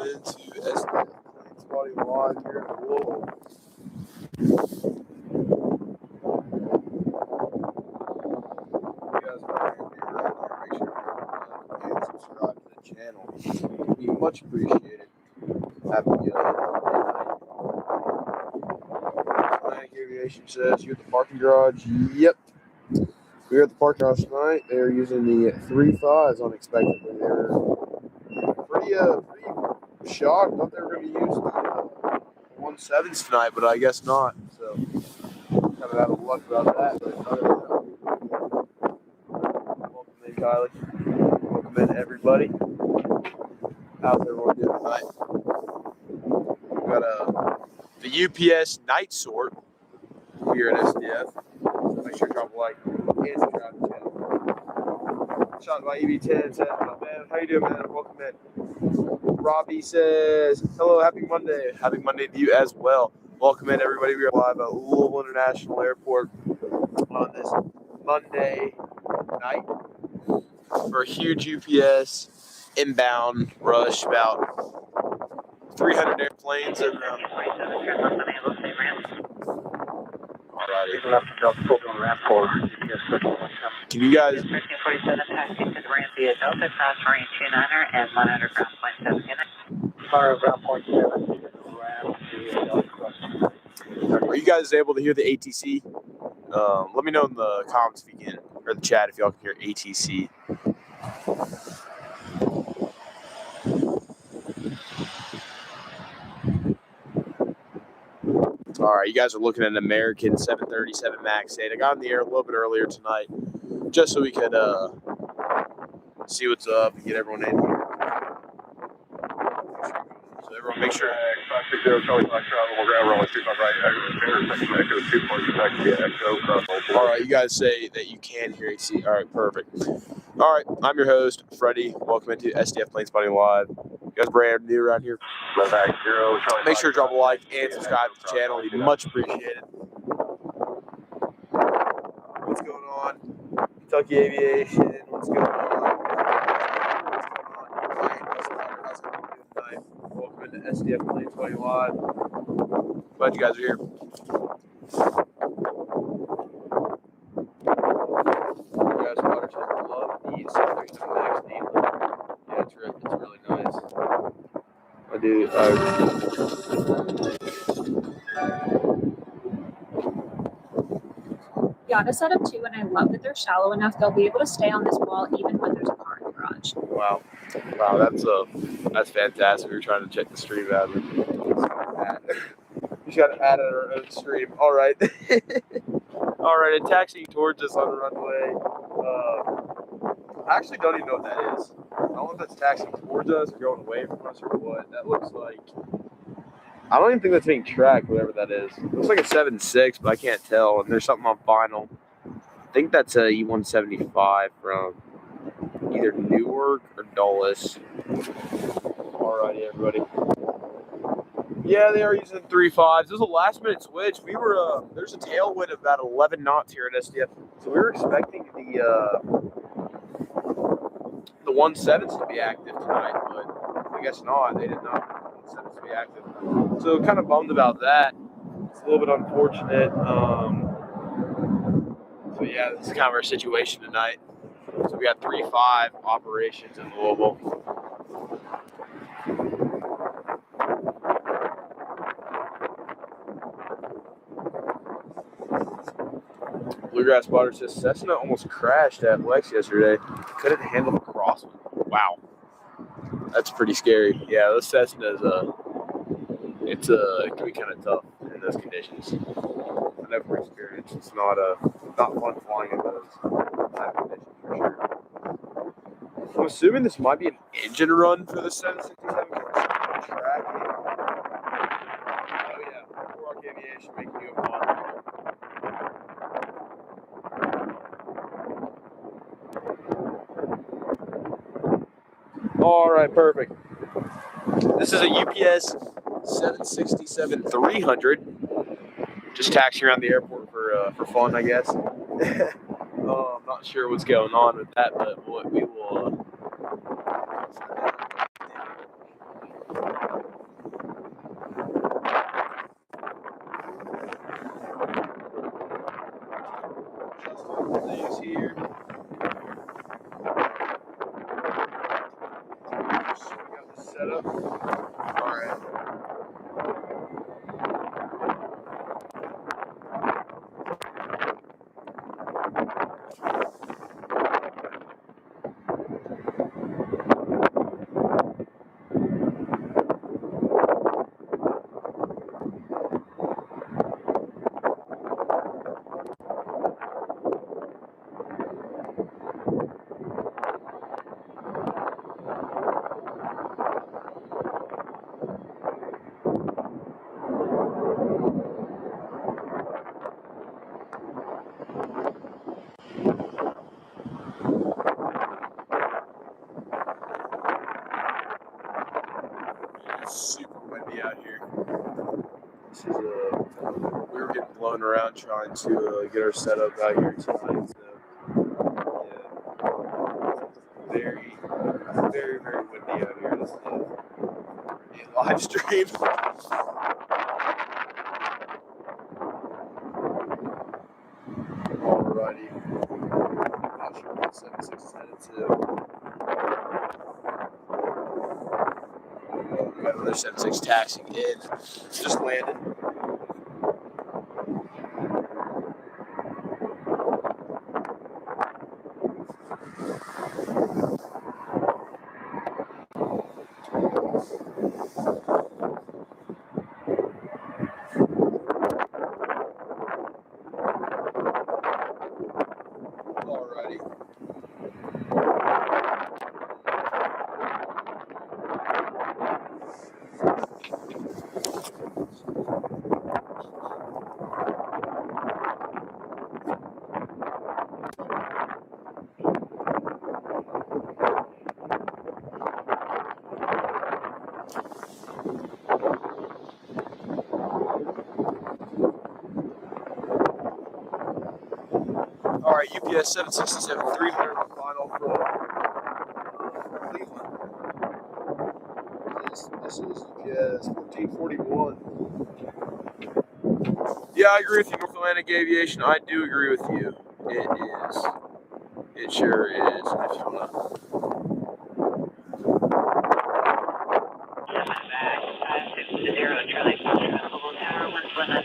into SDF Planespotting Live here in Louisville. If you guys are new around here, make sure you and subscribe to the channel. It'd be much appreciated. Happy Atlantic Aviation says, you at the parking garage? Yep. We're at the parking garage tonight. They're using the 3.5s unexpectedly. They're pretty shocked. Thought they were going to use the 1.7s tonight, but I guess not. So, kind of out of luck about that. But other than that, welcome in, Kylie. Welcome in, everybody. How's everyone doing tonight? We've got the UPS night sort here at SDF. So make sure to drop a like and subscribe to the channel. Shot by EB10 says, oh, man, how you doing, man? Welcome in. Robbie says, hello, happy Monday. Happy Monday to you as well. Welcome in, everybody. We are live at Louisville International Airport on this Monday night for a huge UPS inbound rush. About 300 airplanes and can you guys? 1347 taxi to the ramp via Delta, cross range 29er and 100 ground point 7 unit. 100 ground point 7 ramp via Delta, cross. Are you guys able to hear the ATC? Let me know in the comments if you can, or the chat if y'all can hear ATC. All right, you guys are looking at an American 737 MAX 8. I got in the air a little bit earlier tonight, just so we could see what's up and get everyone in here. So everyone, make sure. All right, you guys say that you can hear ATC. All right, perfect. All right, I'm your host, Freddie. Welcome into SDF Planespotting Live. You guys brand new around here. Make sure to drop a like and subscribe to the channel. You'd be much appreciated. What's going on? Kentucky Aviation. What's going on? How's everyone doing tonight? Welcome into SDF Planespotting Live. Glad you guys are here. You guys watch it. Love the 737 MAX 8. Yeah, it's really nice. I do. Got a set up too, and I love that they're shallow enough they'll be able to stay on this wall even when there's a car in the garage. Wow, that's fantastic. We were trying to check the stream out. We just got to add our own stream. All right, all right. And taxiing towards us on the runway. I actually don't even know what that is. I don't know if that's taxiing towards us or going away from us or what. That looks like. I don't even think that's being tracked, whatever that is. It looks like a 7.6, but I can't tell. And there's something on final. I think that's a E175 from either Newark or Dulles. Alrighty, everybody. Yeah, they are using 3.5s. This was a last-minute switch. We were there's a tailwind of about 11 knots here at SDF, so we were expecting the 1.7s to be active tonight, but I guess not. They did not. 1.7s to be active. So kind of bummed about that. It's a little bit unfortunate. So yeah, this is kind of our situation tonight. So we got 3.5 operations in Louisville. Bluegrass Spotter says Cessna almost crashed at Lex yesterday. Couldn't handle the crosswind. Wow, that's pretty scary. Yeah, those Cessnas, it can be kind of tough in those conditions. I know from experience, it's not fun flying in those type of conditions for sure. I'm assuming this might be an engine run for the 767 tracking. Oh yeah, Rock Aviation making you a fun. All right, perfect. This is a UPS 767-300. Just taxiing around the airport for fun, I guess. I'm not sure what's going on with that, but we will. setup. All right. Super windy out here. This is we were getting blown around trying to get our setup out here tonight. So yeah, very, very, very windy out here. This is a live stream. Alrighty. Not sure what 76 is headed to. We got another 76 taxiing in. Just landed. Alrighty. Alright, UPS 767-300 final from Cleveland. This is UPS 1441. Yeah, I agree with you, North Atlantic Aviation. I do agree with you. It is. It sure is. If you wanna. Charlie Foxtrot, Global Tower, 100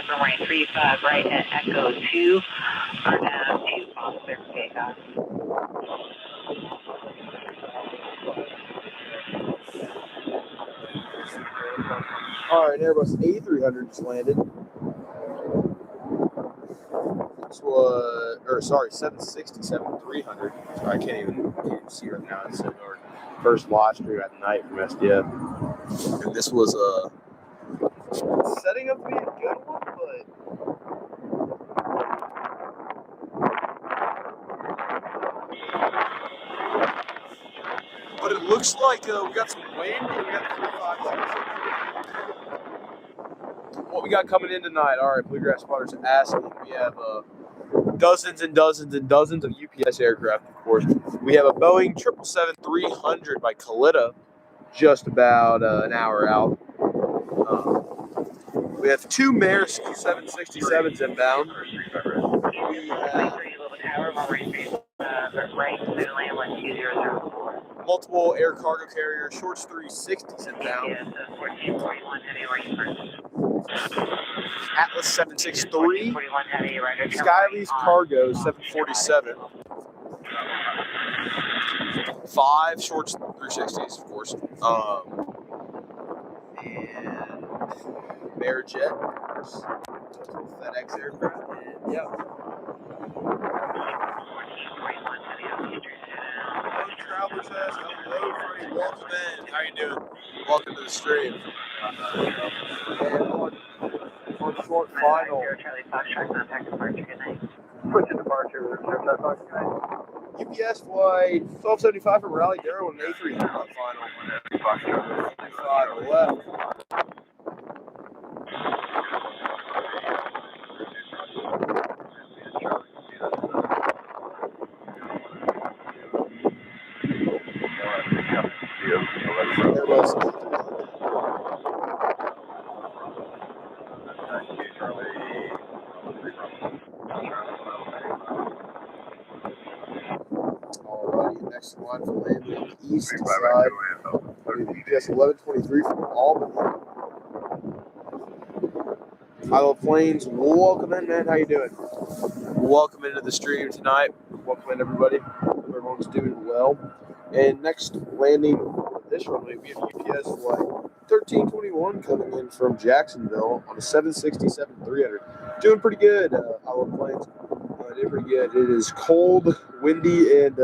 runway 35, right at Echo 2, are now 2 off their takeoff. Alright, Airbus A300 just landed. This was, or sorry, 767-300. I can't even see right now. It's our first live stream at night from SDF. And this was setting up to be a good one, but it looks like we got some wind and we got the 45. What we got coming in tonight? All right, Bluegrass spotters asking. We have dozens and dozens and dozens of UPS aircraft, of course. We have a Boeing 777-300 by Kallitta, just about an hour out. We have 2 Maersk 767s inbound. We have multiple air cargo carrier shorts 360s inbound. Atlas 763, Skylease Cargo 747, 5 shorts 360s, of course, and Bearjet, FedEx aircraft, and yeah. Hello, Travelers says, hello, Freddie, welcome in. How you doing? Welcome to the stream. And on short final. Charlie Foxtrot, contact departure, good night. Switch to departure, UPS flight 1275 from Raleigh, Darrow, and A300 on final. 5 left. Airbus Alrighty, next line for landing on the east side. UPS 1123 from Albany. I love planes. Welcome in, man. How you doing? Welcome into the stream tonight. Welcome in, everybody. Hope everyone's doing well. And next landing on this runway, we have UPS flight 1321 coming in from Jacksonville on a 767-300. Doing pretty good. I love planes. Doing pretty good. It is cold, windy, and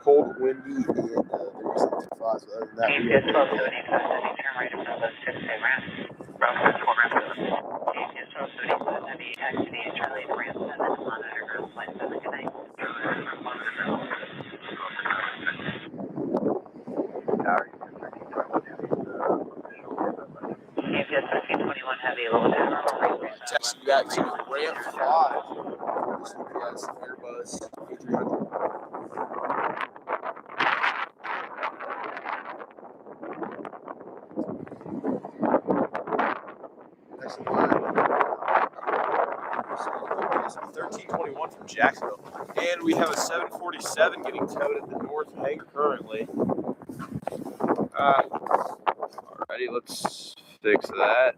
cold, windy, and they're using 2.5. So other than that, we UPS are 1275, turn right in front of us, 6 ramp. Route 4 ramp. UPS 1275, heavy taxi, Charlie to ramp 7, monitor ground flight 7, good night. UPS 1321, heavy, low tower. Texas, you got ramp 5 for this UPS Airbus A300. Next in line, UPS 1321 from Jacksonville. And we have a 747 getting towed at the north hangar currently. Alrighty, let's fix that.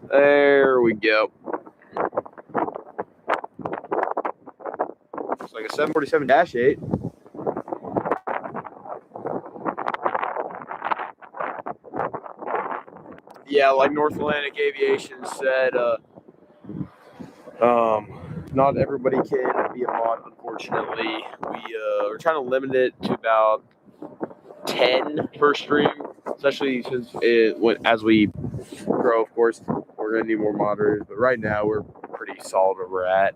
There we go. Looks like a 747-8. Yeah, like North Atlantic Aviation said, not everybody can be a mod, unfortunately. We're trying to limit it to about 10 per stream, especially since as we grow, of course, we're going to need more moderators. But right now, we're pretty solid where we're at.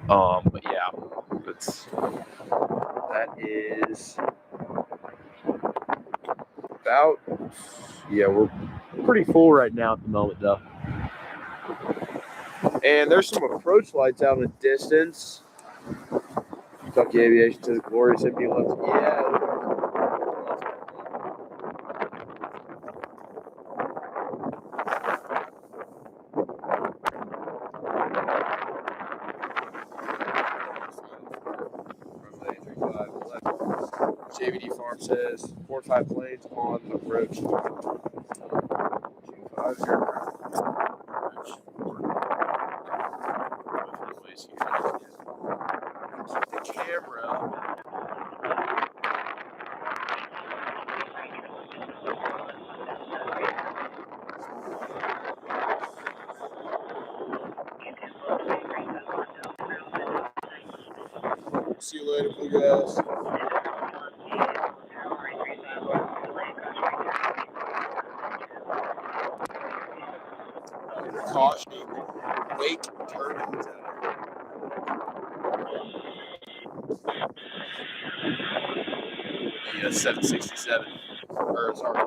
But yeah, that is about, yeah, we're pretty full right now at the moment, though. And there's some approach lights out in the distance. Kentucky Aviation to the glorious empty left. Yeah. 835 left. JVD Farm says 4 or 5 planes on approach. 25 aircraft. The camera. See you later, Blue guys. Cautioning wake turbines out here. The 767. Or sorry.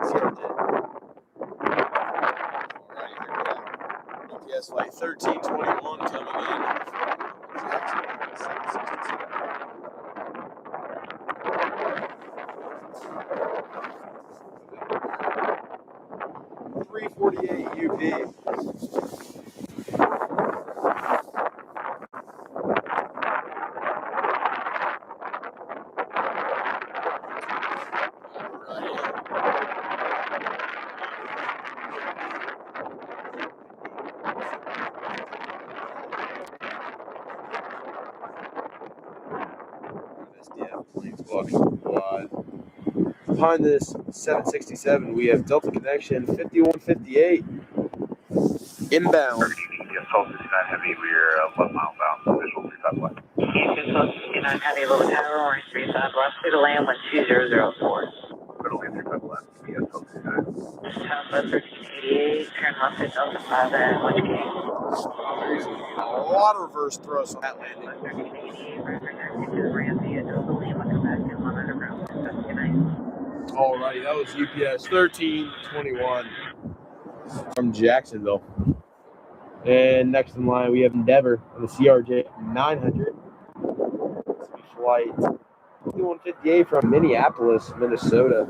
CRJ. Alright, here we go. UPS flight 1321 coming in. Jacksonville 767. 348 UP. SDF planes walking wide. Behind this 767, we have Delta Connection 5158 inbound. UPS 1269 heavy, we're 1 mile bound, visual 35 left. UPS 1269 heavy, low tower, orange 35 left, clear to land 12004. Middle lane 35 left, UPS 1269. Southwest 1388, turn left at Delta 5 at 1K. There's a lot of reverse thrust on that landing. 1388, to the ramp via Delta Lima, come back and monitor ground. Good night. Alrighty, that was UPS 1321 from Jacksonville. And next in line, we have Endeavor on the CRJ 900. Flight 5158 from Minneapolis, Minnesota.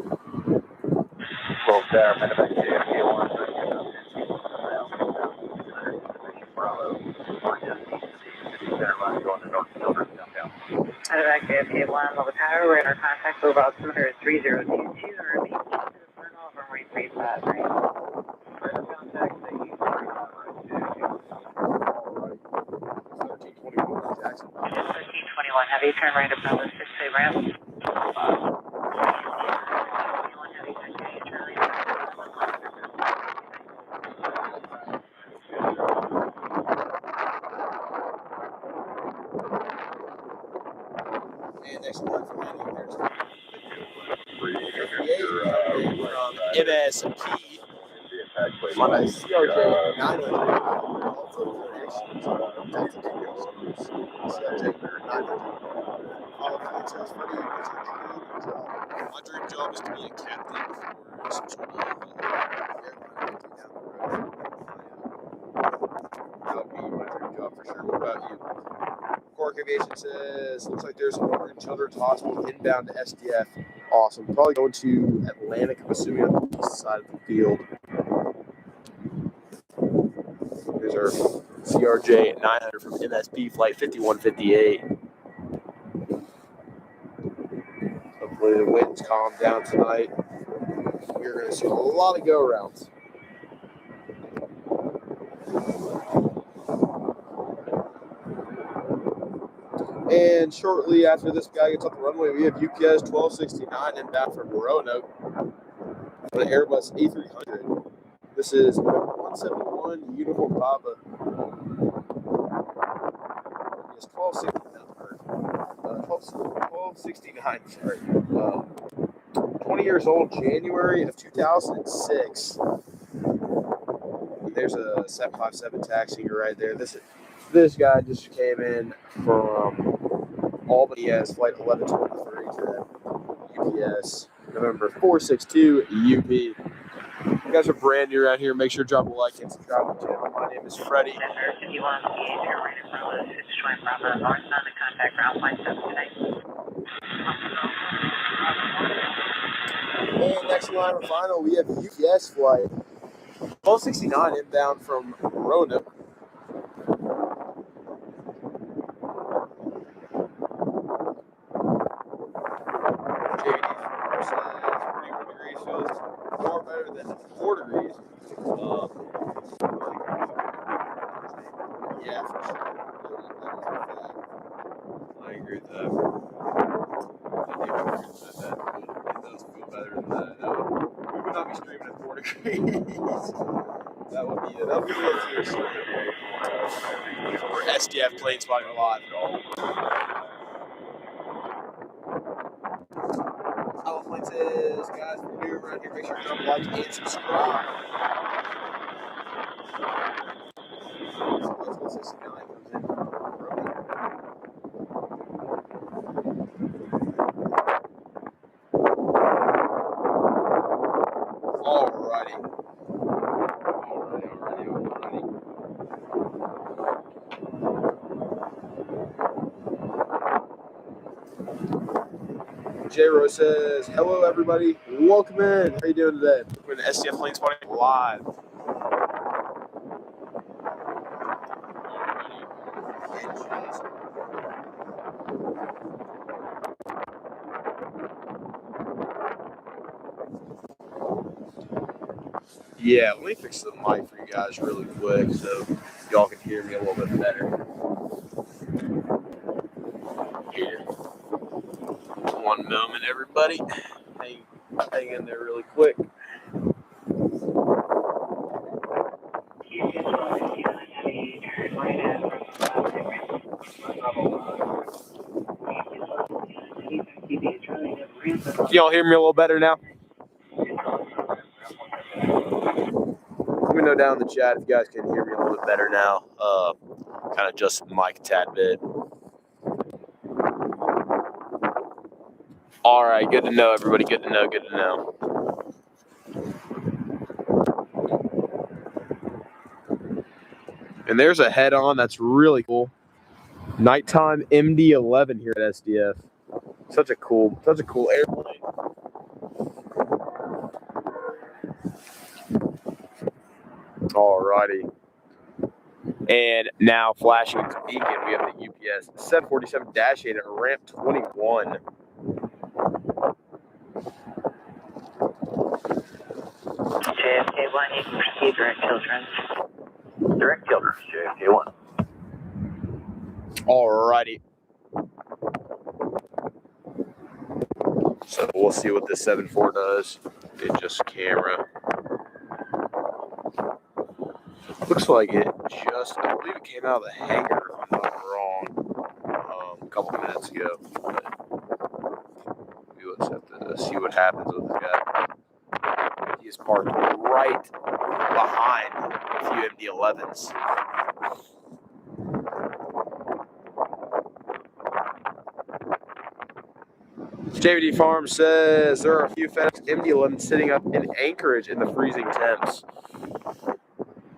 Well, there, Medevac JFK 1. Bravo. Center line going to North Children's downtown. Medevac contact JFK 1, level tower, radar contact, over altimeter 3022, and repeat to the final of runway 35, right? Further contact that you 1321 Jackson. 1321, heavy, turn right up Bravo 6-way ramp. 1321, heavy, turn right, Charlie. And next one for landing, there's MSP on a CRJ 900. Also, CRJ 900. It says, Freddie, what's your dream job? My dream job is to be a captain for some sort of airline down the road. That would be my dream job for sure. What about you? Cork Aviation says, looks like there's an order in Children's Hospital inbound to SDF. Awesome. Probably going to Atlantic, I'm assuming, on the east side of the field. There's our CRJ 900 from MSP Flight 5158. Hopefully the winds calm down tonight. We're going to see a lot of go-arounds. And shortly after this guy gets off the runway, we have UPS 1269 inbound from Roanoke on an Airbus A300. This is 171 Uniform Papa. It's 1269, sorry. 20 years old, January of 2006. And there's a 757 taxiing right there. This guy just came in from Albany as flight 1123 to UPS, November 462 UP. You guys are brand new around here. Make sure to drop a like and subscribe to the channel. My name is Freddie. Center 51, PA, right in front of 620 Bravo, north on the contact ground flight 7 tonight. And next line and final, we have UPS flight 1269 inbound from Roanoke. Far better than 4 degrees. Yeah, for sure. I agree with that. It does feel better than that. We would not be streaming at 4 degrees. that would be a little too extreme. We're SDF plane spotting live. Our plane says, guys, if you're new around here, make sure to drop a like and subscribe. Alrighty. J-Rose says, hello everybody, welcome in. How are you doing today? We're in the SDF plane spotting live. Yeah, let me fix the mic for you guys really quick so y'all can hear me a little bit better. Here. One moment, everybody. Hang in there really quick. Can y'all hear me a little better now? Let me know down in the chat if you guys can hear me a little bit better now. Kind of just mic a tad bit. All right, good to know, everybody. Good to know. Good to know. And there's a head-on that's really cool. Nighttime MD-11 here at SDF. Such a cool airplane. Alrighty. And now flashing its beacon, we have the UPS 747-8 at ramp 21. JFK1, you can proceed direct children. Direct children, JFK1. Alrighty. So we'll see what this 7.4 does. It just camera. Looks like it just, I believe it came out of the hangar, if I'm not wrong, a couple minutes ago. But we let's have to see what happens with this guy. He is parked right behind a few MD-11s. JVD Farm says there are a few FedEx MD-11s sitting up in Anchorage in the freezing temps.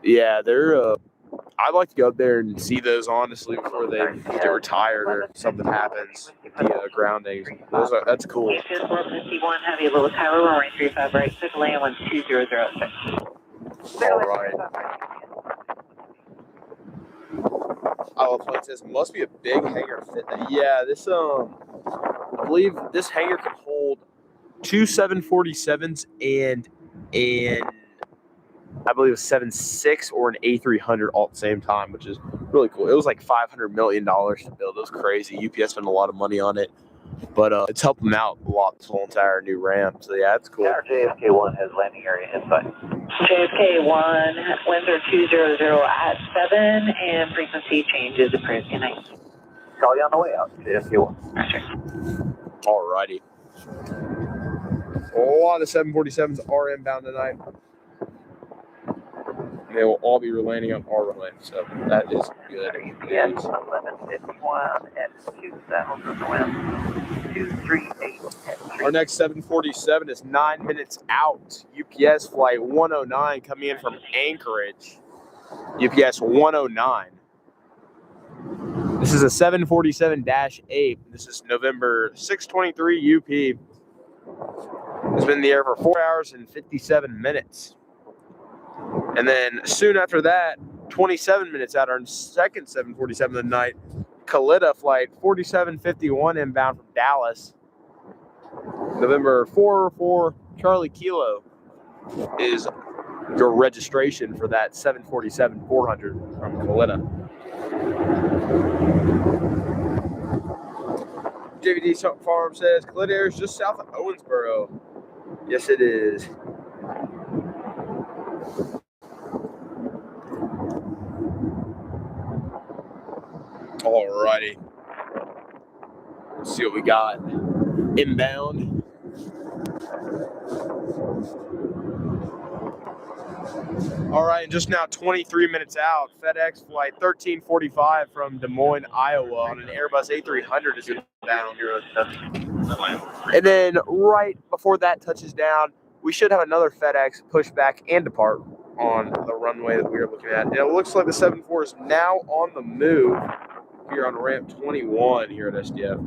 Yeah, they're. I'd like to go up there and see those honestly before they get retired or something happens with the groundings. That's cool. UPS 451, have you little tower, runway 35 right, clear to land 12006. All right. Plane says must be a big hangar fit. Yeah, this I believe this hangar can hold 2 747s and I believe a 7.6 or an A300 all at the same time, which is really cool. It was like $500 million to build. It was crazy. UPS spent a lot of money on it, but it's helped them out a lot, this whole entire new ramp. So yeah, it's cool. Tower JFK1 has landing area inside. JFK1, winds are 200 at 7, and frequency changes approved. Good night. Call you on the way out, JFK1. Roger. Alrighty. A lot of 747s are inbound tonight. They will all be landing on our runway, so that is good. UPS 1151 at 2000 wind 238. Our next 747 is 9 minutes out. UPS flight 109 coming in from Anchorage. UPS 109. This is a 747-8. This is November 623 UP. It's been in the air for 4 hours and 57 minutes. And then soon after that, 27 minutes out, our second 747 of the night, Kallitta flight 4751 inbound from Dallas. November 444 Charlie Kilo is your registration for that 747-400 from Kallitta. JVD Farm says Kallitta Air is just south of Owensboro. Yes, it is. Alrighty. Let's see what we got. Inbound. Alright, and just now 23 minutes out, FedEx flight 1345 from Des Moines, Iowa on an Airbus A300 is inbound. And then right before that touches down, we should have another FedEx push back and depart on the runway that we are looking at. And it looks like the 7.4 is now on the move here on ramp 21 here at SDF.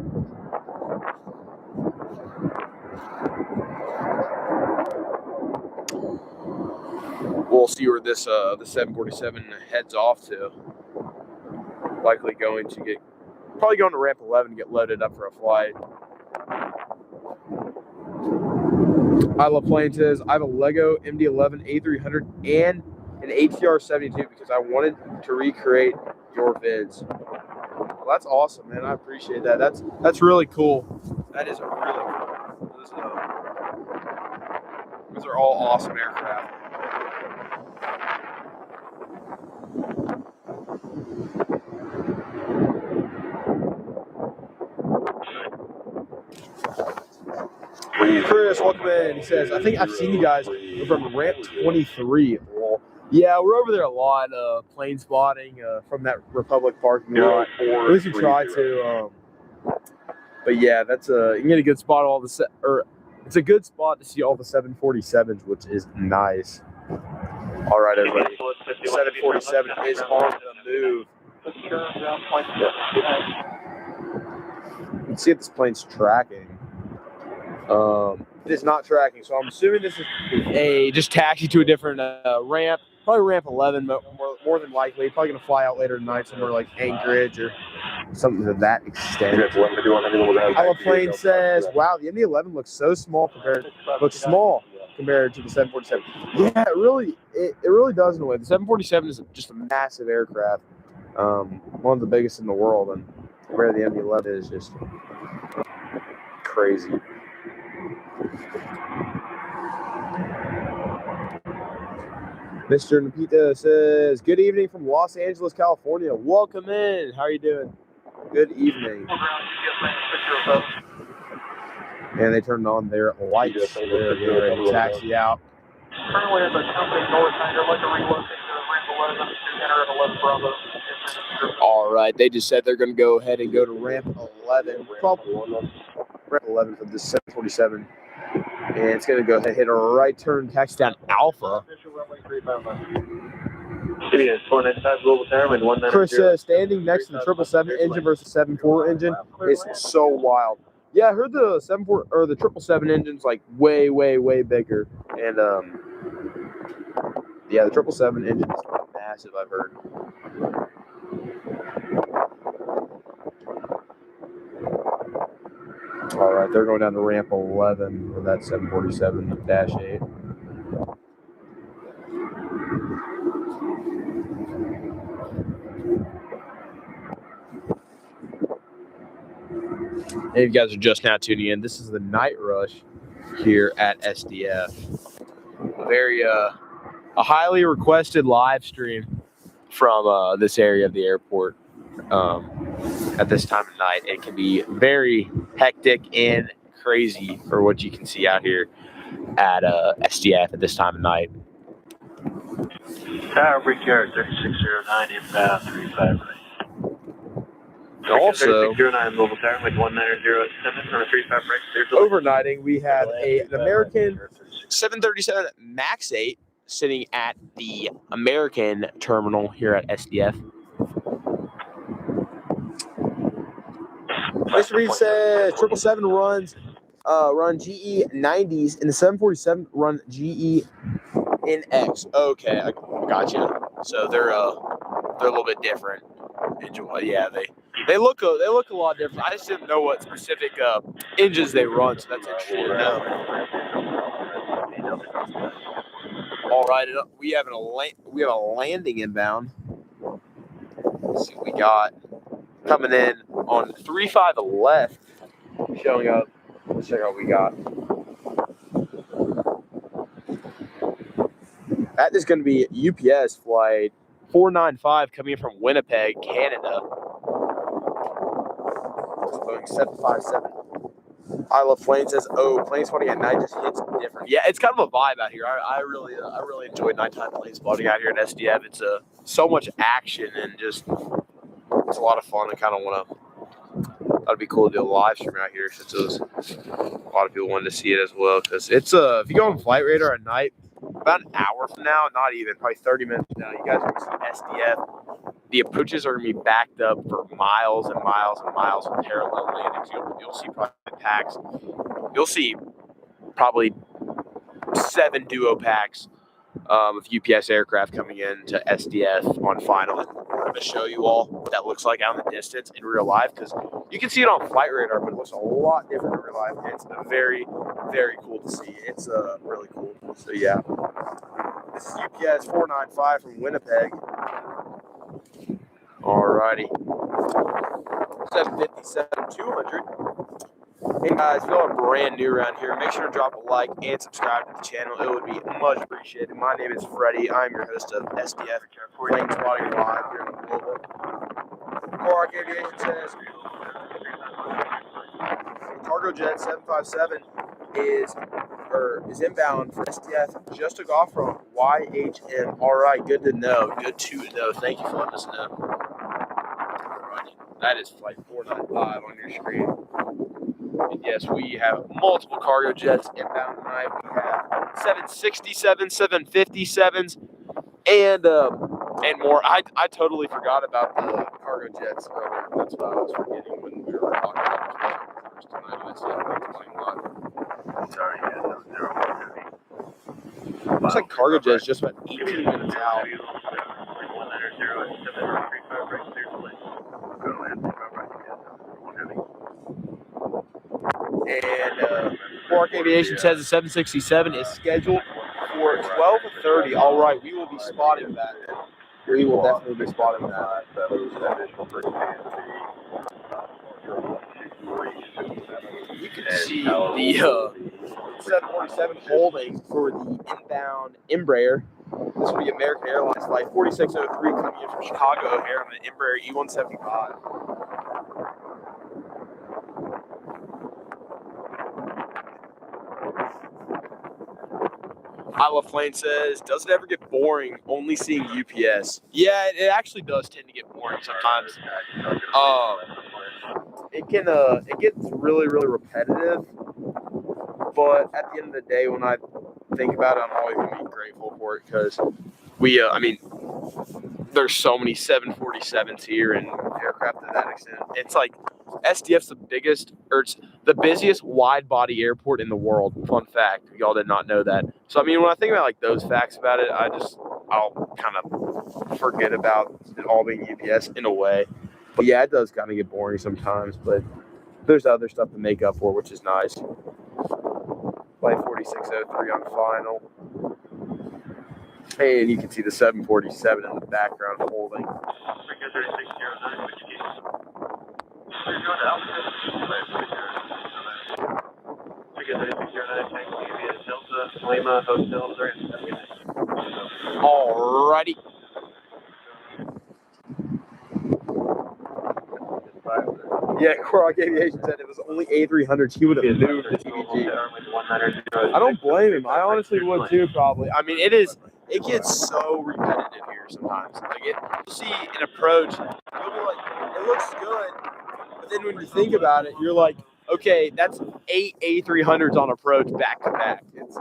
We'll see where this the 747 heads off to. Likely going to probably going to ramp 11 to get loaded up for a flight. I love plane says I have a Lego MD-11 A300 and an ATR 72 because I wanted to recreate your vids. Well, that's awesome, man. I appreciate that. That's really cool. That is really cool. Those are all awesome aircraft. Chris, welcome in. He says, I think I've seen you guys from ramp 23. Well, yeah, we're over there a lot, plane spotting from that Republic parking lot. At least we try to. But yeah, that's you can get a good spot. It's a good spot to see all the 747s, which is nice. All right, everybody. 747 is on the move. You can see if this plane's tracking. It is not tracking, so I'm assuming this is a just taxi to a different ramp, probably ramp 11, but more more than likely. Probably going to fly out later tonight somewhere like Anchorage or something to that extent. Isla Plain says, wow, the MD-11 looks so small compared to the 747. Yeah, it really does in a way. The 747 is just a massive aircraft, one of the biggest in the world, and compared to the MD-11 is just crazy. Mr. Napita says, good evening from Los Angeles, California. Welcome in. How are you doing? Good evening. And they turned on their lights. They're getting ready to taxi out. Currently, the company north side, they're looking to relocate to ramp 11 to enter at 11 Bravo. All right. They just said they're going to go ahead and go to ramp 11. Probably ramp 11 for this 747. And it's going to go ahead and hit a right turn, taxi down Alpha. Chris says, standing next to the 777 engine versus 74 engine is so wild. Yeah, I heard the 74 or the 777 engine's like way, way, way bigger. And yeah, the 777 engine is massive, I've heard. All right, they're going down to ramp 11 with that 747-8. And if you guys are just now tuning in, this is the night rush here at SDF. A highly requested live stream from this area of the airport. At this time of night, it can be very hectic and crazy for what you can see out here at SDF at this time of night. Tower Brickyard 3609 inbound 35 right. Also, 3609 Mobile Tower with 1907 on a 35 right. overnighting, we had an American 737 MAX 8 sitting at the American terminal here at SDF. Mr. Reed says 777 run GE 90s and the 747 run GE NX. Okay, I gotcha. So they're a little bit different. Yeah, they look a lot different. I just didn't know what specific engines they run, so that's interesting to know. All right, we have a landing inbound. Let's see what we got coming in on 35 left, showing up. Let's check out what we got. That is going to be UPS flight 495 coming in from Winnipeg, Canada. Boeing 757. Isla Plain says, "Oh, plane spotting at night just hits different." Yeah, it's kind of a vibe out here. I really enjoy nighttime plane spotting out here at SDF. It's so much action and just it's a lot of fun. I kind of want to. That'd be cool to do a live stream out here since a lot of people wanted to see it as well. Because it's if you go on Flight Radar at night, about an hour from now, not even, probably 30 minutes from now, you guys are going to see SDF. The approaches are going to be backed up for miles and miles and miles with parallel landings. You'll see probably packs. You'll see probably 7 duo packs of UPS aircraft coming in to SDF on final. I'm going to show you all what that looks like out in the distance in real life because you can see it on Flight Radar, but it looks a lot different in real life. It's very, very cool to see. It's really cool. So yeah, this is UPS 495 from Winnipeg. Alrighty, 757-200. Hey guys, if y'all are brand new around here, make sure to drop a like and subscribe to the channel. It would be much appreciated. My name is Freddie. I'm your host of SDF Plane Spotting Live here in Louisville. Quark Aviation says Cargo Jet 757 is inbound for SDF. Just took off from YHM. All right, good to know. Good to know. Thank you for letting us know. Alrighty, that is flight 495 on your screen. And yes, we have multiple cargo jets inbound tonight. We have 767s, 757s, and more. I totally forgot about the cargo jets earlier. That's what I was forgetting when we were talking about this tonight. Sorry, Looks like cargo jets just about 18 minutes out. Quark Aviation says the 767 is scheduled for 12:30. All right, we will be spotting that. We will definitely be spotting that. You can see the 747 holding for the inbound Embraer. This will be American Airlines flight 4603 coming in from Chicago O'Hare on the Embraer E175. I Love Flame says, does it ever get boring only seeing UPS? Yeah, it actually does tend to get boring sometimes. It gets really, really repetitive. But at the end of the day, when I think about it, I'm always going to be grateful for it because there's so many 747s here and aircraft to that extent. It's like SDF's it's the busiest wide body airport in the world. Fun fact, y'all did not know that. So I mean, when I think about like those facts about it, I'll kind of forget about it all being UPS in a way. But yeah, it does kind of get boring sometimes. But there's other stuff to make up for, which is nice. Flight 4603 on final. And you can see the 747 in the background holding. Alrighty. Yeah, Quark Aviation said it was only A300s. He would have moved to TVG. I don't blame him. I honestly would too, probably. I mean, it gets so repetitive here sometimes. Like you'll see an approach, you'll be like, it looks good, but then when you think about it, you're like, okay, that's 8 A300s on approach back to back. It's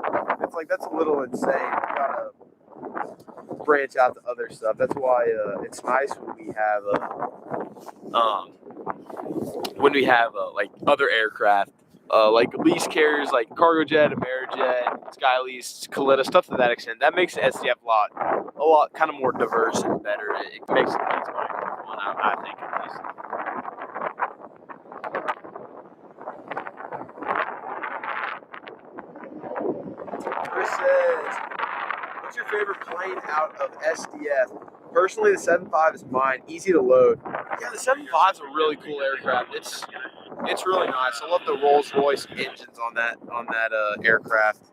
like that's a little insane. You gotta branch out to other stuff. That's why it's nice when we have like other aircraft, like lease carriers like Cargojet, Amerijet, Skylease, Kallitta, stuff to that extent. That makes the SDF a lot kind of more diverse and better. It makes it more fun, I think, at least. Chris says, what's your favorite plane out of SDF? Personally, the 7.5 is mine. Easy to load. Yeah, the 7.5 is a really cool aircraft. It's really nice. I love the Rolls-Royce engines on that aircraft.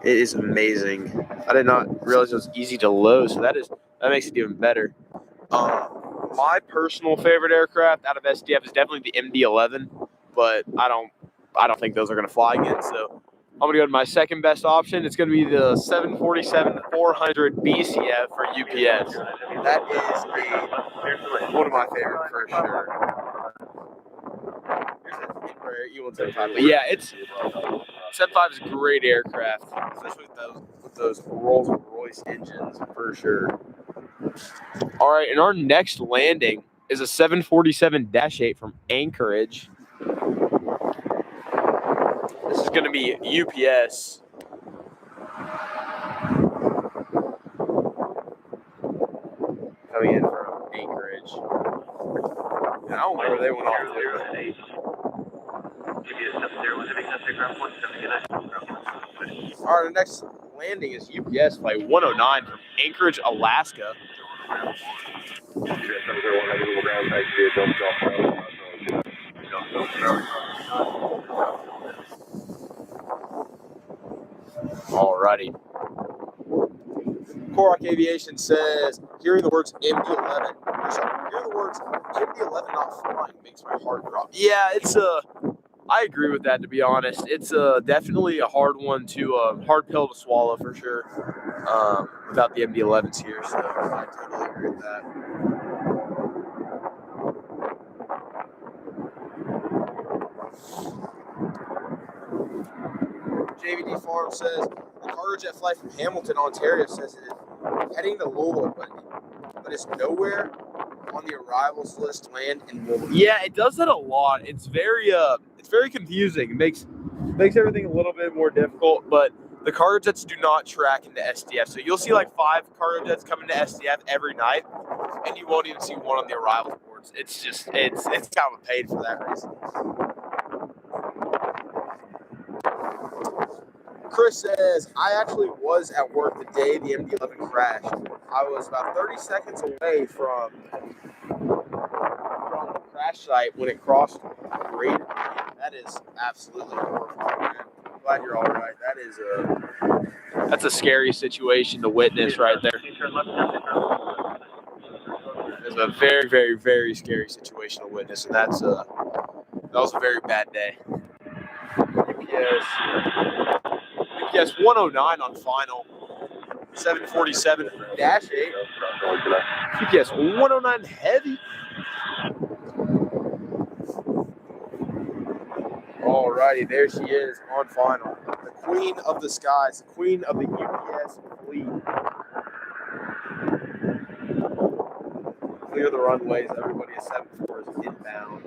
It is amazing. I did not realize it was easy to load, so that makes it even better. My personal favorite aircraft out of SDF is definitely the MD-11, but I don't think those are going to fly again. So I'm going to go to my second best option. It's going to be the 747-400 BCF for UPS. That is one of my favorites for sure. Here's an E175. But yeah, 7.5 is a great aircraft, especially with those Rolls-Royce engines for sure. All right, and our next landing is a 747-8 from Anchorage. This is going to be UPS. Coming in from Anchorage. And I don't know where they went off to. All right, the next landing is UPS flight 109 from Anchorage, Alaska. Alrighty. Quark Aviation says, hearing the words MD-11, hearing the words MD-11 not flying makes my heart drop. Yeah, I agree with that, to be honest. It's definitely a hard pill to swallow for sure, without the MD-11s here, so I totally agree with that. JVD Farm says, the Cargojet flight from Hamilton, Ontario says it is heading to Louisville, but it's nowhere on the arrivals list land in Louisville. Yeah, it does that a lot. It's very confusing. It makes everything a little bit more difficult, but the Cargojets do not track into SDF. So you'll see like 5 Cargojets come into SDF every night, and you won't even see one on the arrival boards. It's kind of a pain for that reason. Chris says, I actually was at work the day the MD-11 crashed. I was about 30 seconds away from the crash site when it crossed grade. That is absolutely horrifying, man. I'm glad you're all right. That's a scary situation to witness right there. It's a very, very, very scary situation to witness, and that was a very bad day. UPS 109 on final. 747-8. UPS 109 heavy. Alrighty, there she is on final. The queen of the skies, the queen of the UPS fleet. Clear the runways. Everybody at 74 is inbound.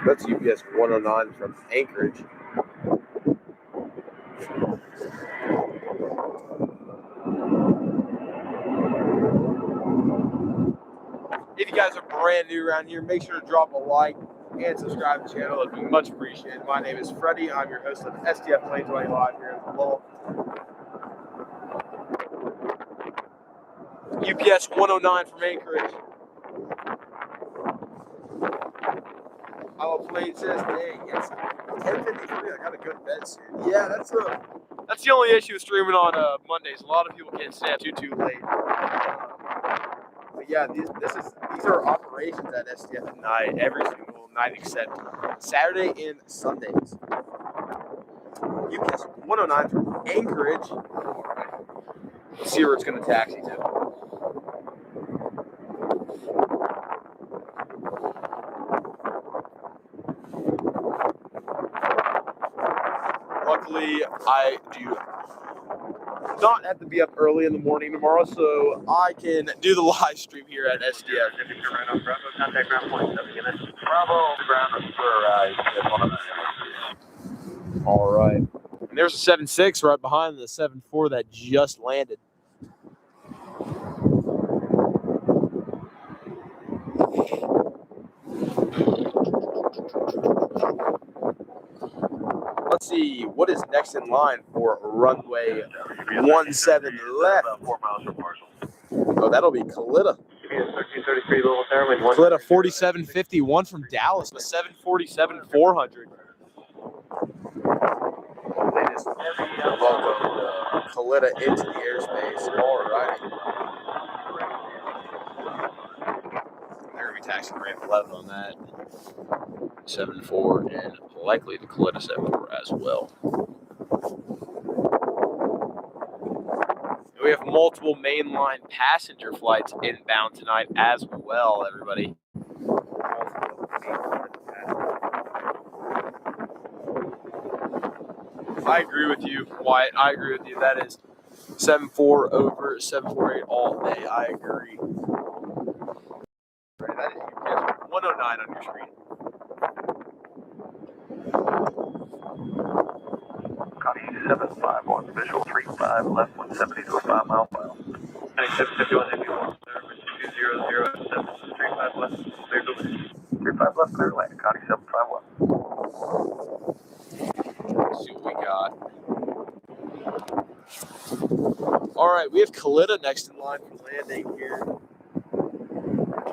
That's UPS 109 from Anchorage. If you guys are brand new around here, make sure to drop a like and subscribe to the channel. It'd be much appreciated. My name is Freddie. I'm your host of SDF Planesway Live here in Louisville. UPS 109 from Anchorage. Our plane says, dang, it's 10:53. I gotta go to bed soon. Yeah, that's the only issue with streaming on Mondays. A lot of people can't stay up too late. But yeah, these are operations at SDF at night, every single night except Saturday and Sundays. UPS 109 from Anchorage. Let's see where it's going to taxi to. Luckily, I do not have to be up early in the morning tomorrow, so I can do the live stream here at SDF. Contact ground point 7 units. Bravo, ground for All right. And there's a 7.6 right behind the 7.4 that just landed. Let's see, what is next in line for runway 17 left? 4 miles from Marshall. Oh, that'll be Kallitta. 1333 Louisville Airlines. Kallitta 4751 from Dallas, a 747-400. They just welcomed Kallitta into the airspace. All righty. They're going to be taxiing ramp 11 on that. 74 and likely the Kallitta 74 as well. We have multiple mainline passenger flights inbound tonight as well, everybody. I agree with you, Wyatt. I agree with you. That is 7.4 over 7.48 all day. I agree. That is UPS 109 on your screen. Copy 751, visual 35, left 170 to a 5 mile file. 9751, if you want, service 2007, 35 left, clear to land. 35 left, clear to land, Connie 751. Let's see what we got. All right, we have Kallitta next in line for landing here.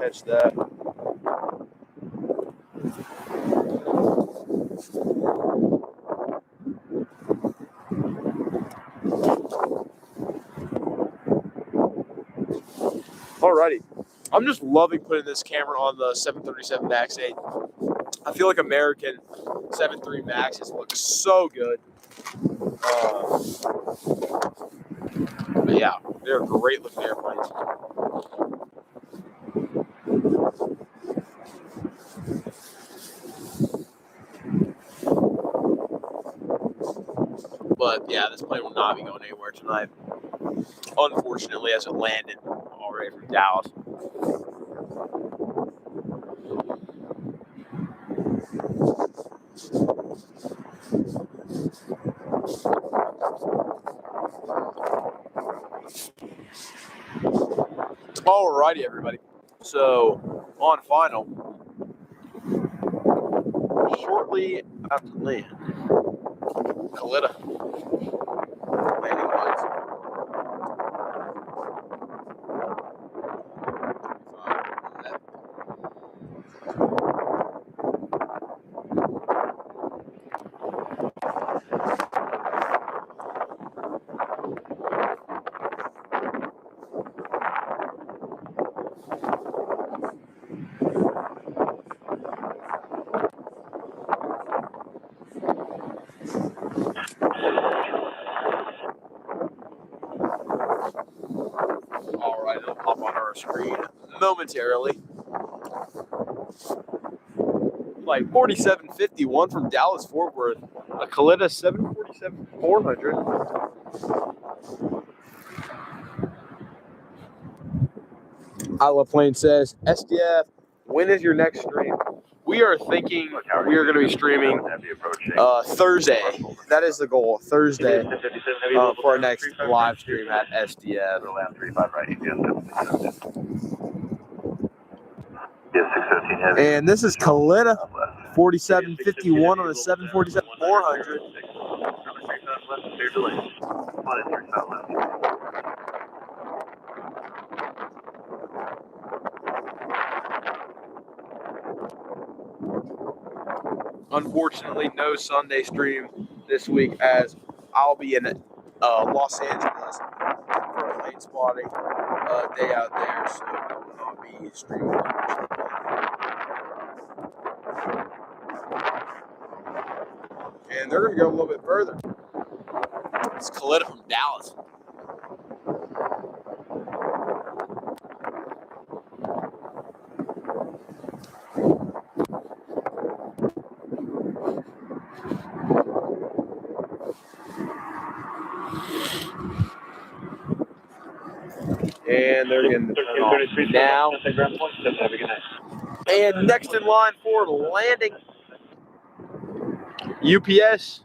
Catch that. Alrighty. I'm just loving putting this camera on the 737 MAX 8. I feel like American 737 Maxes look so good. But yeah, they're great looking airplanes. But yeah, this plane will not be going anywhere tonight. Unfortunately, as it landed already from Dallas. Alrighty, everybody. So, on final, shortly after land, Kallitta. Landing lights. Alright, it'll pop on our screen momentarily. Flight 4751 from Dallas Fort Worth, a Kallitta 747-400. Plane says, SDF, when is your next stream? We are thinking we are going to be streaming Thursday. That is the goal, Thursday, for our next live stream at SDF. And this is Kallitta 4751 on the 747-400. Unfortunately, no Sunday stream this week as I'll be in Los Angeles for a plane spotting day out there, so I will not be streaming. And they're going to go a little bit further. It's Kallitta from Dallas. And they're getting the turn off now. And next in line for landing, UPS.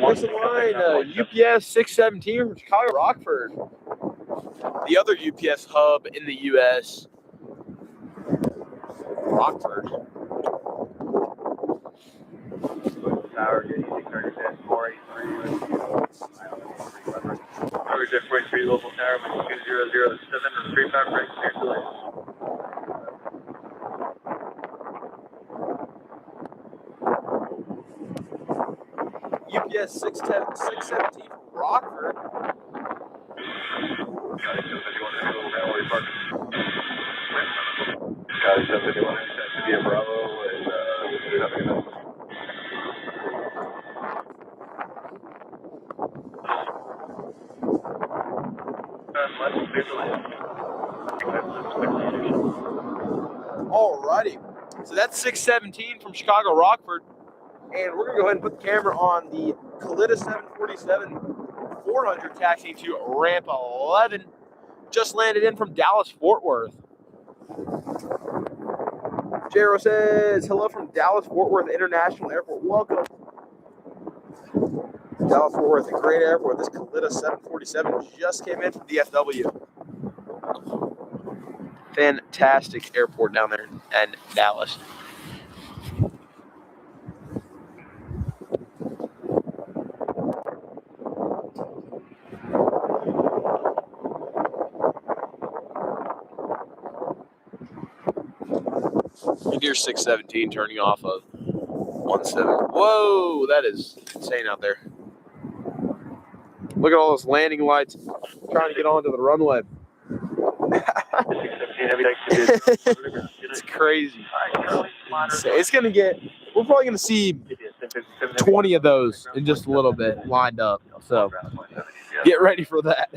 Next in line, UPS 617 from Chicago Rockford. The other UPS hub in the U.S. Rockford. Tower, getting 610, 483. Local tower, 2007, 35 breaks, UPS 617 from Rockford. Alrighty, so that's 617 from Chicago Rockford, and we're gonna go ahead and put the camera on the Kallitta 747-400 taxiing to ramp 11. Just landed in from Dallas Fort Worth. Jero says hello from Dallas Fort Worth International Airport. Welcome. Dallas Fort Worth, a great airport. This Kallitta 747 just came in from DFW. Fantastic airport down there in Dallas. And here's 617 turning off of 17. Whoa, that is insane out there. Look at all those landing lights trying to get onto the runway. It's crazy. It's gonna get. We're probably gonna see 20 of those in just a little bit lined up. So get ready for that.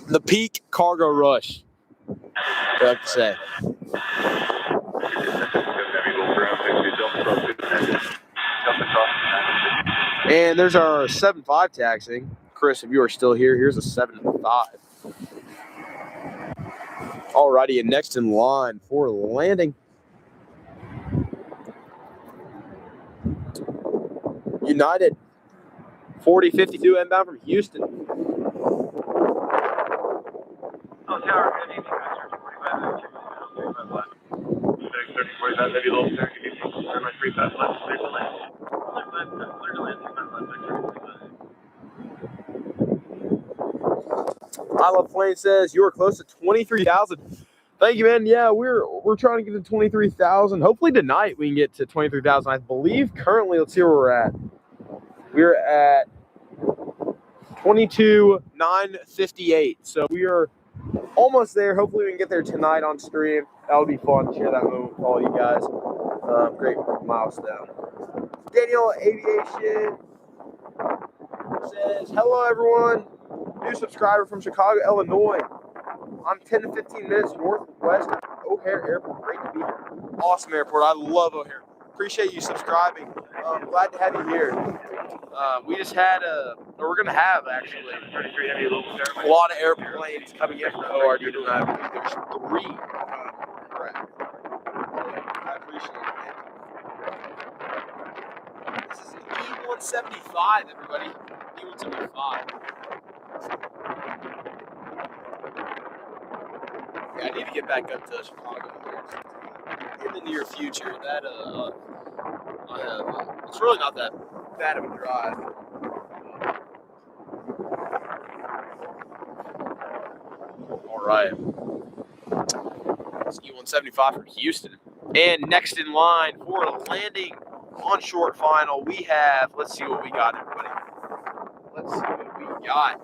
The peak cargo rush. I have to say. And there's our 7.5 taxiing. Chris, if you are still here, here's a 7.5. Alrighty, and next in line for landing. United 4052 inbound from Houston. Oh, tower, good evening, guys. 45, 35 left. 45, heavy low, 30, 35 left, clear to land. Clear to land, 35 left, I Love Plane says you are close to 23,000. Thank you, man. Yeah, we're trying to get to 23,000. Hopefully tonight we can get to 23,000. I believe currently, let's see where we're at. We're at 22,958. So we are almost there. Hopefully we can get there tonight on stream. That would be fun to share that moment with all you guys. Great milestone. Daniel Aviation says, hello, everyone. New subscriber from Chicago, Illinois. I'm 10 to 15 minutes northwest of O'Hare Airport. Great to be here. Awesome airport. I love O'Hare. Appreciate you subscribing. Glad to have you here. We just had we're going to have actually a lot of airplanes coming in from the ORD tonight. There's 3. Correct. I appreciate it. This is an E175, everybody. E175. Yeah, I need to get back up to Chicago in the near future. That I have. It's really not that bad of a drive. All right. It's E175 from Houston. And next in line for a landing on short final, we have, let's see what we got, everybody. Let's see what we got.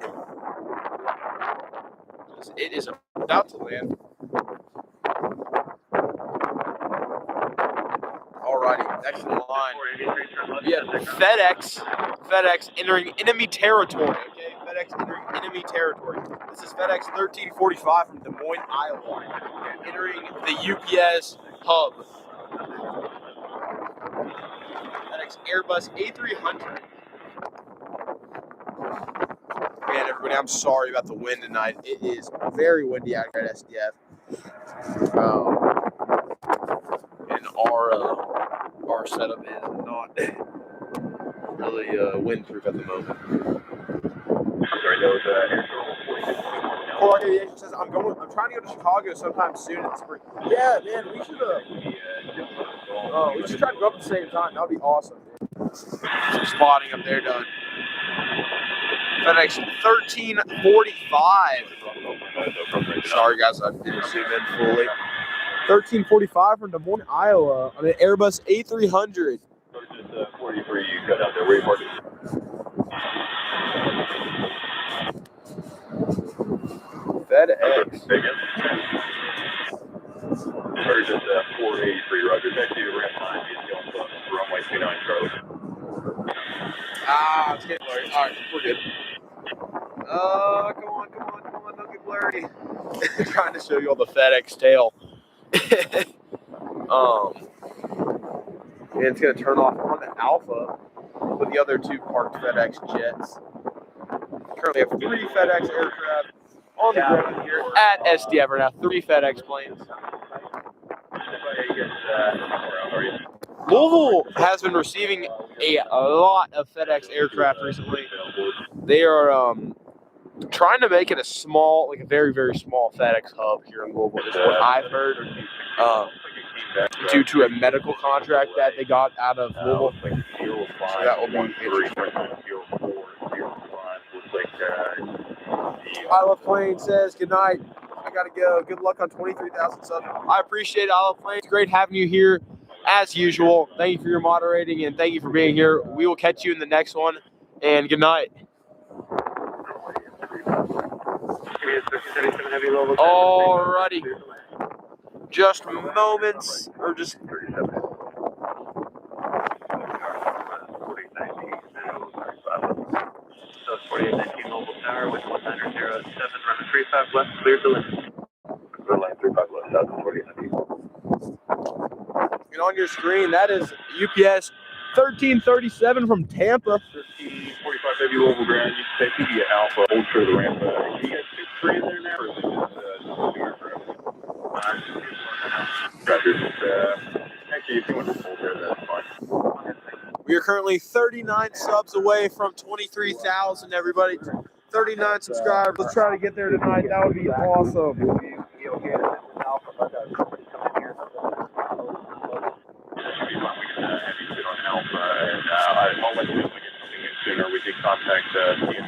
It is about to land. Alrighty, next in line. We have FedEx entering enemy territory. Okay, FedEx entering enemy territory. This is FedEx 1345 from Des Moines, Iowa, entering the UPS hub. FedEx Airbus A300. Man, everybody, I'm sorry about the wind tonight. It is very windy out here at SDF. And our setup is not really windproof at the moment. Sorry, that was Clark Aviation says I'm trying to go to Chicago sometime soon in the spring. Yeah, man, we should try to go up at the same time. That'd be awesome, dude. Some spotting up there done. FedEx 1345. Sorry guys, I didn't zoom in fully. 1345 from Des Moines, Iowa. On an Airbus A300. just 43, you cut out there. Where you parking? FedEx. Or just 483, Roger. Back to you, ramp 9, going to runway 29, Charlie. It's getting blurry. Alright, we're good. Come on, don't get blurry. Trying to show you all the FedEx tail. And it's going to turn off on the Alpha with the other 2 parked FedEx jets. Currently have 3 FedEx aircraft on the ground here at SDF right now. 3 FedEx planes. Louisville has been receiving a lot of FedEx aircraft recently. They are trying to make it a small, like a very, very small FedEx hub here in Louisville. Is what I've heard. Due to a medical contract that they got out of Louisville. So that will be interesting. I Love Planes says, good night. I got to go. Good luck on 23,000 subs. I appreciate it. I Love Planes. Great having you here as usual. Thank you for your moderating and thank you for being here. We will catch you in the next one. And good night. Alrighty. Just moments, or just So 4819 Mobile Tower with 1907, running 35 left, clear to land. Clear line 35 left, south of 4819. And on your screen, that is UPS 1337 from Tampa. Maybe Louisville Ground, you can take you Alpha, hold true to the ramp. You got 2-3 in there now, or is it just actually, if you want to hold there, that's fine. We are currently 39 subs away from 23,000, everybody. 39 subscribers. Let's try to get there tonight. That would be awesome. Sooner we could contact CMU and see if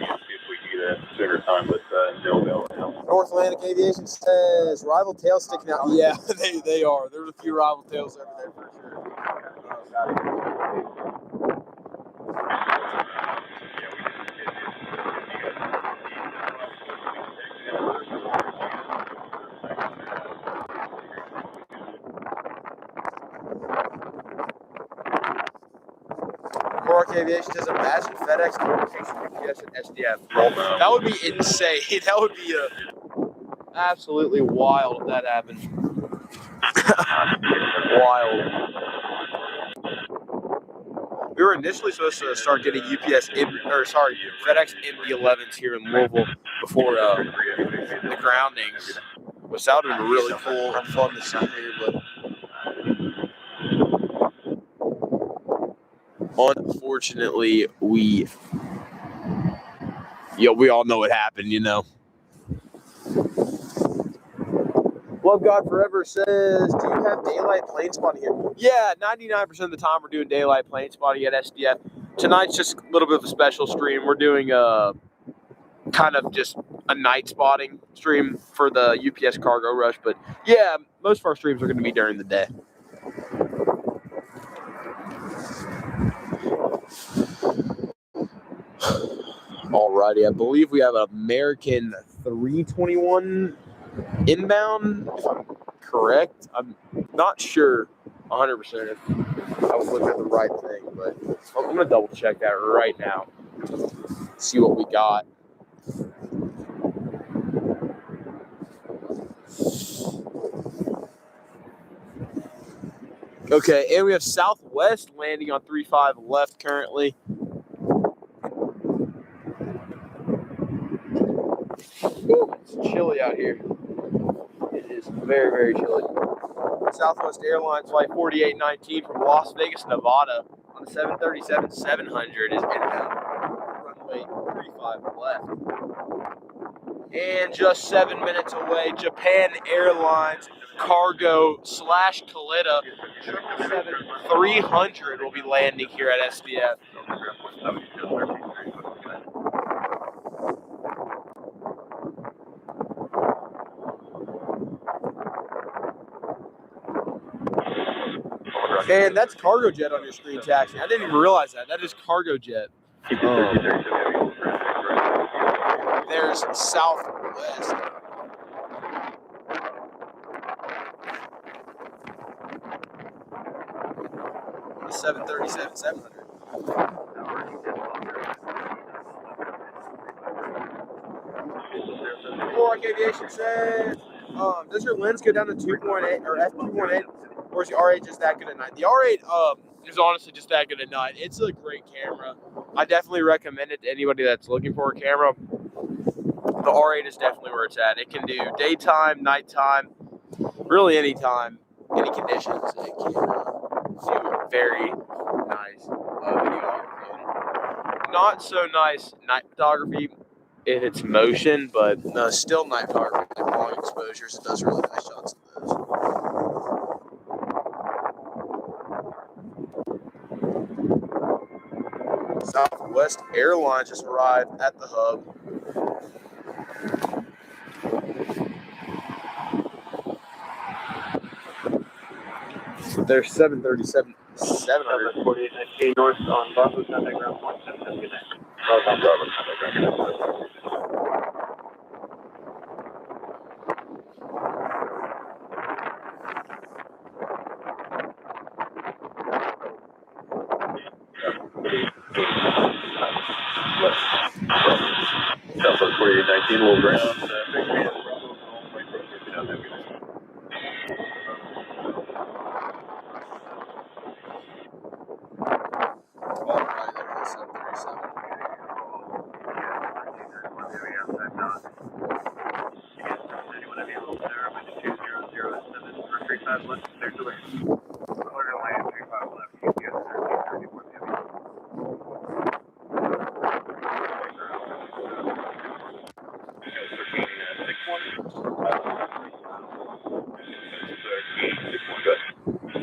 we can get a sooner time with no avail. North Atlantic Aviation says rival tails sticking out. Yeah, they are. There's a few rival tails over there for sure. Aviation says imagine FedEx communication UPS and SDF. That would be insane. That would be absolutely wild if that happened. Wild. We were initially supposed to start getting FedEx MD-11s here in Louisville before the groundings, which that would have been really cool and fun to see here, but unfortunately, we all know what happened, you know. Love God Forever says, do you have daylight plane spotting here? Yeah, 99% of the time we're doing daylight plane spotting at SDF. Tonight's just a little bit of a special stream. We're doing kind of just a night spotting stream for the UPS cargo rush. But yeah, most of our streams are going to be during the day. Alrighty, I believe we have an American 321 inbound, if I'm correct. I'm not sure 100% if I was looking at the right thing, but I'm going to double check that right now. See what we got. Okay, and we have Southwest landing on 35 left currently. Whew, it's chilly out here. It is very, very chilly. Southwest Airlines Flight 4819 from Las Vegas, Nevada on the 737-700 is inbound. Runway 35 left. And just 7 minutes away, Japan Airlines Cargo / Kallitta 777-300 will be landing here at SDF. And that's cargo jet on your screen taxi. I didn't even realize that. That is cargo jet. There's Southwest. The 737-700. Florida Aviation says, does your lens go down to 2.8 or f2.8, or is the R8 just that good at night? The R8 is honestly just that good at night. It's a great camera. I definitely recommend it to anybody that's looking for a camera. The R8 is definitely where it's at. It can do daytime, nighttime, really anytime, any conditions. It can do very nice videography. Not so nice night photography in its motion, but still night photography, like long exposures. It does really nice shots of those. Southwest Airlines just arrived at the hub. There's 737-700. 4819 north on Bravo, contact ground point 77. Good night. Bravo, contact ground. Southwest 4819 will ground. 35 left, clear to land. Clear to land, 35 left, UPS 1330 Worth Heavy.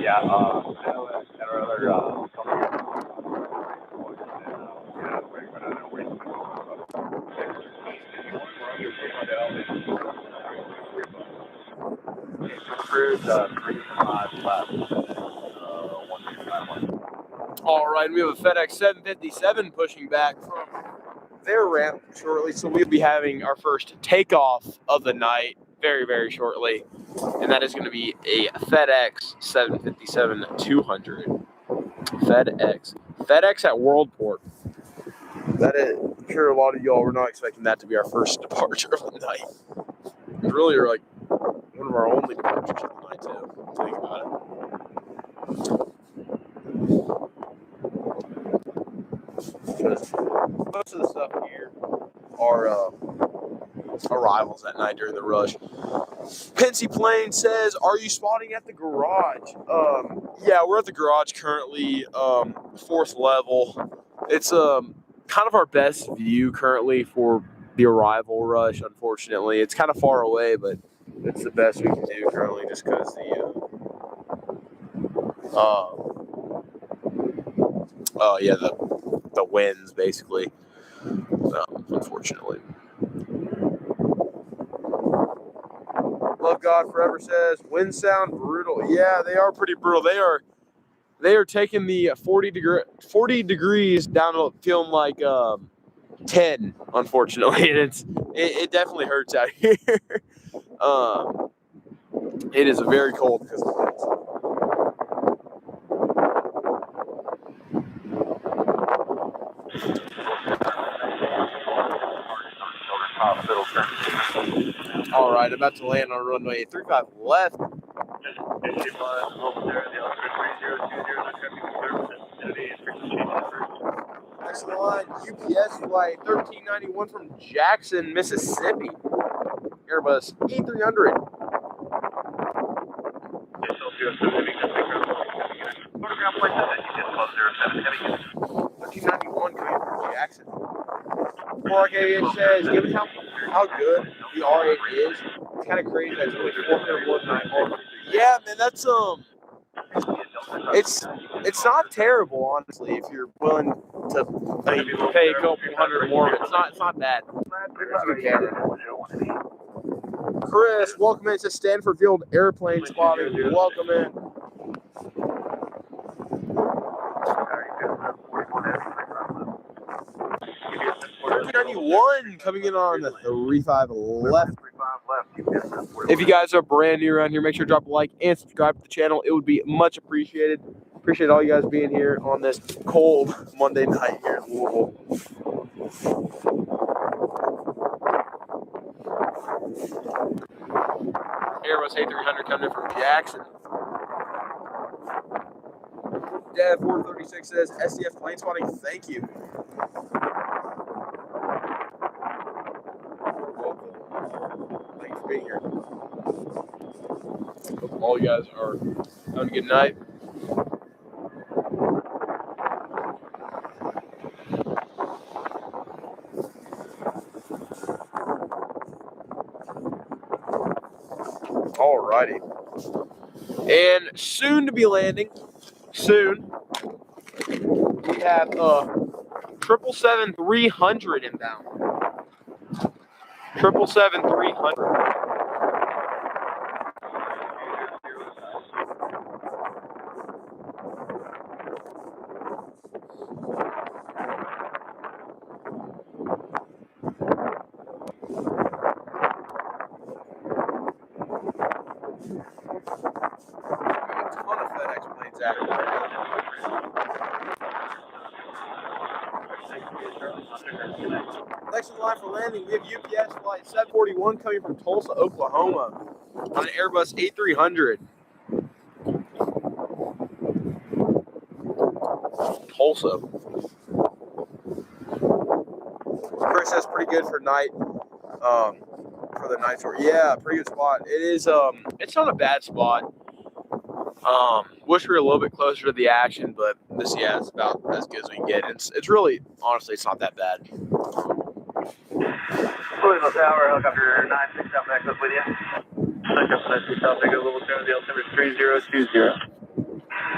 Yeah, I know that our other company. Approved 35 left. 165 left. All right, we have a FedEx 757 pushing back from their ramp shortly, so we'll be having our first takeoff of the night very, very shortly, and that is going to be a FedEx 757-200. FedEx at Worldport. That is, I'm sure a lot of y'all were not expecting that to be our first departure of the night. It's really like one of our only departures of the night, too. Think about it. Most of the stuff here are arrivals at night during the rush. Pensy Plain says, "Are you spotting at the garage?" Yeah, we're at the garage currently, 4th level. It's kind of our best view currently for the arrival rush. Unfortunately, it's kind of far away, but it's the best we can do currently, just because the winds basically. Unfortunately. Love God Forever says, "Winds sound brutal." Yeah, they are pretty brutal. They are taking the 40 degrees down to feeling like 10, unfortunately, and it definitely hurts out here. It is very cold because of the winds. All right, about to land on runway 35 left. Next in line, UPS flight 1391 from Jackson, Mississippi. Airbus E300. Photograph flight that UPS 1207 Heavy. 1391 coming from Jackson. Clark Aviation says, given how good the R8 is, it's kind of crazy that it's only 419 miles. Yeah, man, that's it's not terrible, honestly, if you're willing to pay a couple hundred more. But it's not bad. Chris, welcome in to Stanford Field Airplane Spotting. Welcome in. 1391 coming in on the 35 left. If you guys are brand new around here, make sure to drop a like and subscribe to the channel. It would be much appreciated. Appreciate all you guys being here on this cold Monday night here in Louisville. Airbus A300 coming in from Jackson. Dad 436 says, SDF plane spotting, thank you. Thanks for being here. Hope all you guys are having a good night. Alrighty. And soon to be landing, soon, we have 777-300 inbound. 777-300. Next in line for landing, we have UPS flight 741 coming from Tulsa, Oklahoma on an Airbus A300. Tulsa. Chris says pretty good for night. For the night tour. Yeah, pretty good spot. It is it's not a bad spot. Wish we were a little bit closer to the action, but this, yeah, it's about as good as we can get. It's really, honestly, it's not that bad. Louisville Tower, helicopter 967 back up with you. Helicopter 967 back up, level 7, the altimeter is 3020.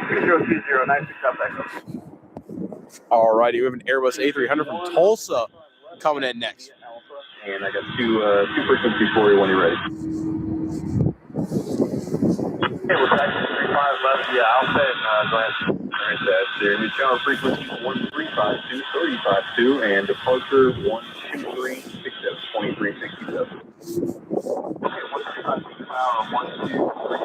3020, 967 back up. Alrighty, we have an Airbus A300 from Tulsa coming in next. And I got two frequencies for you when you're ready. Okay, we're back to 35 left. Yeah, Alpha, and go ahead. Alright, that's there. We channel frequency 1352, 352, and departure 12367, 2367. Okay, 135 now, 123.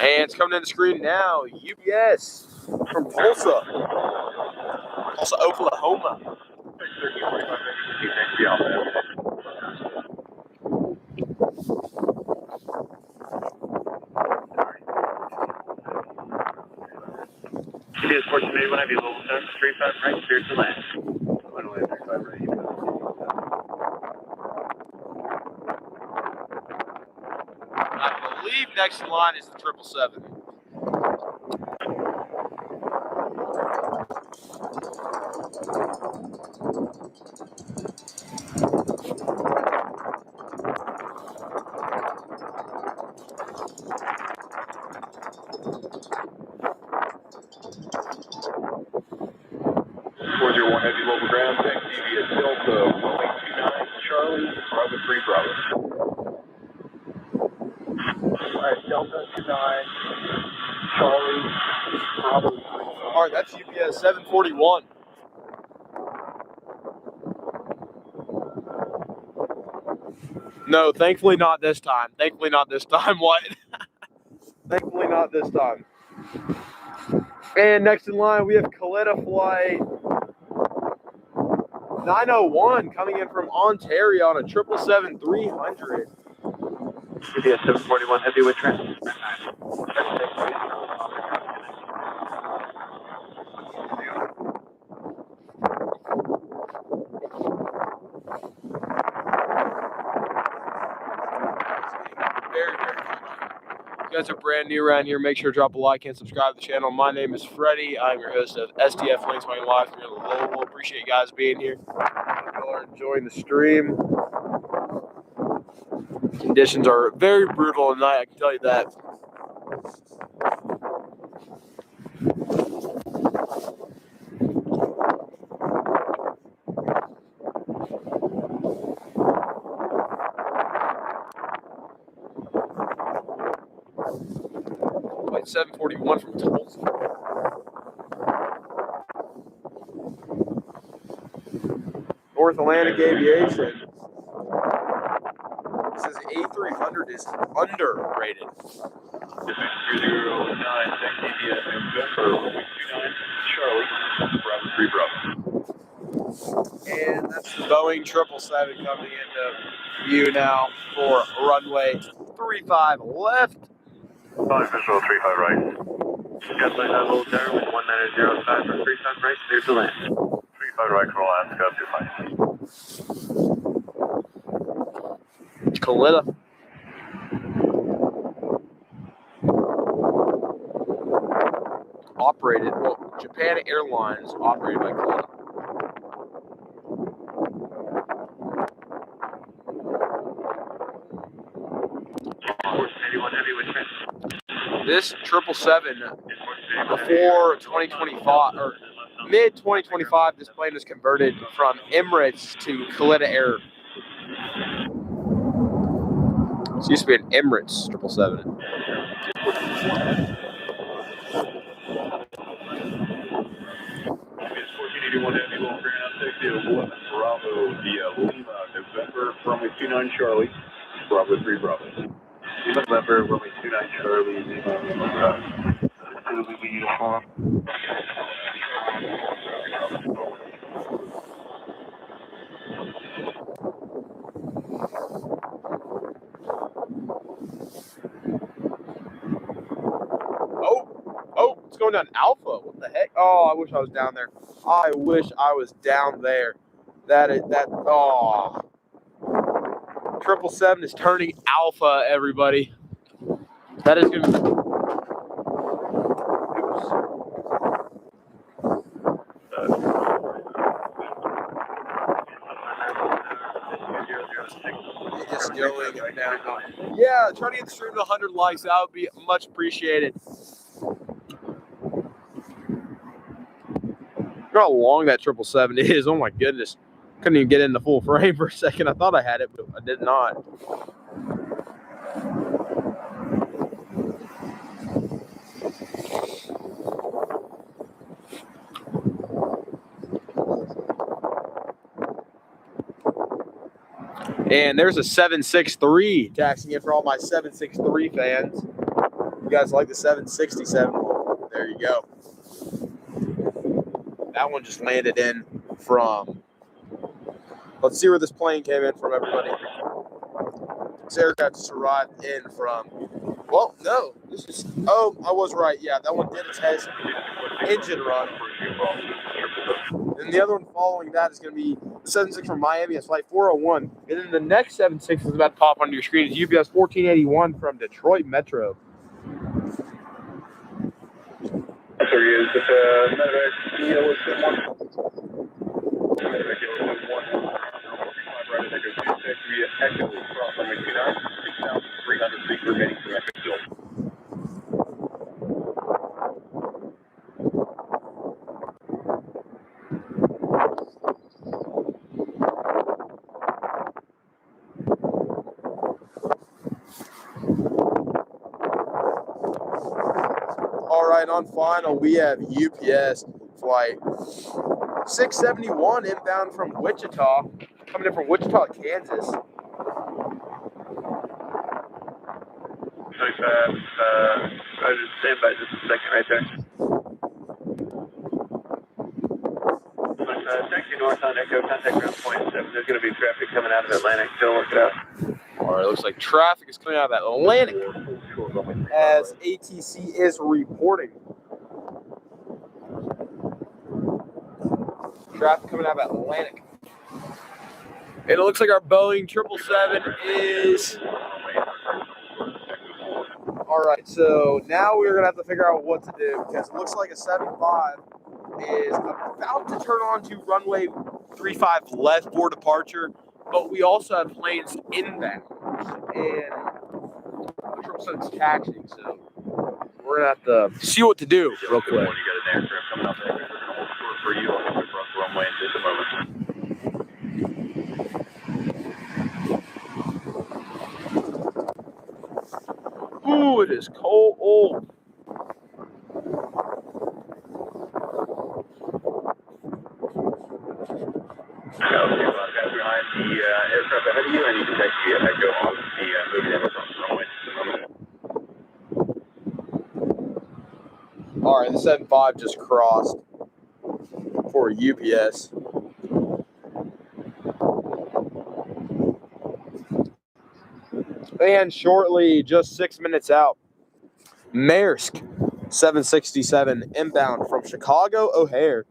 And it's coming in the screen now. UPS from Tulsa, Oklahoma. UPS 1481, I be level 7, 35 right, clear to land. 35 right. I believe next in line is the 777. Heavy local ground, taxi via Delta 1829, Charlie, Bravo 3 Bravo. Alright, Delta 29, Charlie, Bravo 3 Bravo. Alright, that's UPS 741. No, thankfully not this time. Thankfully not this time. What? Thankfully not this time. And next in line, we have Kallitta flight 901 coming in from Ontario on a 777-300. UPS 741 heavyweight traffic. Very, very good. If you guys are brand new around here, make sure to drop a like and subscribe to the channel. My name is Freddie. I'm your host of SDF Planespotting Live here in Louisville. Appreciate you guys being here. Y'all are enjoying the stream. Conditions are very brutal tonight, I can tell you that. Flight 741 from Tulsa. North Atlantic Aviation. It says A300 is underrated. This is 209, taxi via November 129, Charlie, Bravo 3 Bravo. And that's the Boeing 777 coming into view now for runway 35 left. Visual 35 right. Got line on hold tower with 1905 for 35 right, clear to land. 35 right for Alaska, up to 5. Kallitta. Operated, well, Japan Airlines operated by Kallitta. This 777, before 2025 or mid 2025, this plane was converted from Emirates to Kallitta Air. It used to be an Emirates 777. Bravo via Lima, November, runway 29 Charlie, Bravo 3 Bravo. November, runway 29 Charlie, Lima, uniform. Oh, it's going down Alpha. What the heck? Oh, I wish I was down there. I wish I was down there. Oh. 777 is turning alpha, everybody. That is going to be... Just going down. Yeah, try to get the stream to 100 likes. That would be much appreciated. Look how long that 777 is. Oh my goodness. Couldn't even get in the full frame for a second. I thought I had it, but I did not. And there's a 763 taxing in for all my 763 fans. You guys like the 767? Well, there you go. That one just landed in from... Let's see where this plane came in from, everybody. This aircraft just arrived in from... Well, no. This is... Oh, I was right. Yeah, that one did a test engine run. And the other one following that is going to be the 76 from Miami. It's flight 401. And then the next 76 is about to pop onto your screen. It's UPS 1481 from Detroit Metro. Sorry, is it Medevac Kilo 1? Medevac Kilo 1. Right, Echo 26. We actively cross runway 29. 6,300 feet remaining for Echo still. All right, on final, we have UPS flight 671 inbound from Wichita, coming in from Wichita, Kansas. I just stand by just a second right there. Taxi north on Echo, contact ground point 7. There's going to be traffic coming out of Atlantic. Still look it up. All right, looks like traffic is coming out of Atlantic as ATC is reporting. Traffic coming out of Atlantic. And it looks like our Boeing 777 is... All right, so now we're going to have to figure out what to do because it looks like a 75 is about to turn on to runway 35 left for departure, but we also have planes inbound. And the 777's taxiing, so we're going to have to see what to do real quick. You got an aircraft coming up there. We're going to hold short for you on the across the runway in just a moment. Ooh, it is cold. Behind the aircraft ahead of you, I need to text you as I go off the moving in across the runway just a moment. All right, the 75 just crossed for UPS. And shortly, just 6 minutes out, Maersk 767 inbound from Chicago O'Hare.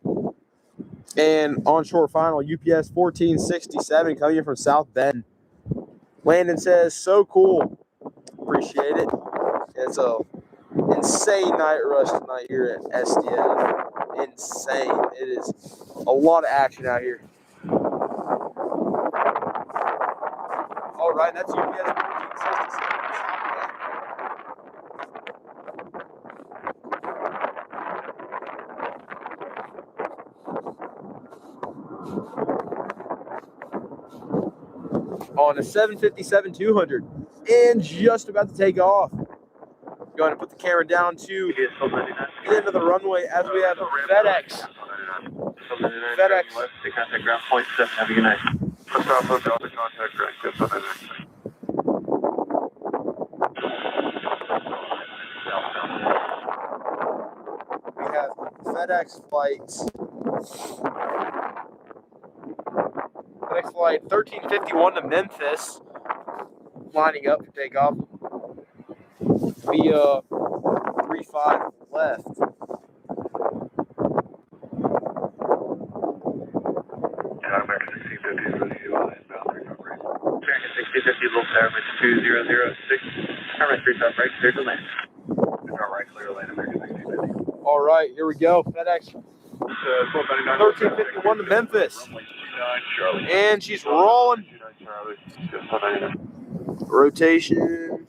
And onshore final, UPS 1467 coming in from South Bend. Landon says, so cool. Appreciate it. It's a insane night rush tonight here at SDF. Insane. It is a lot of action out here. All right, that's UPS 1467. On a 757-200 and just about to take off. Going to put the camera down to the end of the runway as we have FedEx. FedEx. Contact ground point 7. Have a good night. Contact ground. We have FedEx flights. FedEx flight 1351 to Memphis, lining up to take off via 35 left. American 1650 is with you on inbound recovery. American 850 Little Tower, with 2006. Turn right 35 right, clear to land. Turn right, clear to land, American 1650. All right, here we go. FedEx 1351 to Memphis. And she's rolling. Rotation.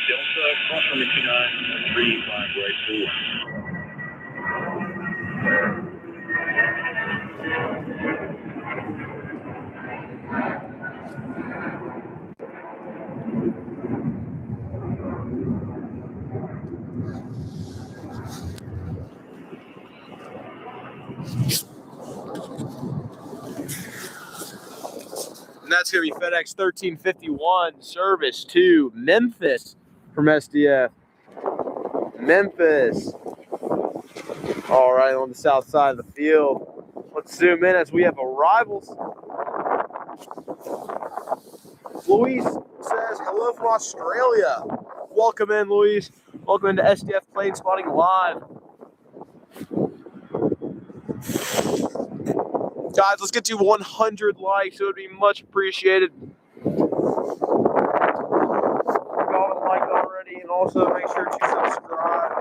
Delta, cross runway 29, 35 right forward. And that's going to be FedEx 1351 service to Memphis from SDF. Memphis. All right, on the south side of the field. Let's zoom in as we have arrivals. Luis says, hello from Australia. Welcome in, Luis. Welcome into SDF Plane Spotting Live. Guys, let's get to 100 likes. It would be much appreciated. Got a like already, and also make sure to subscribe.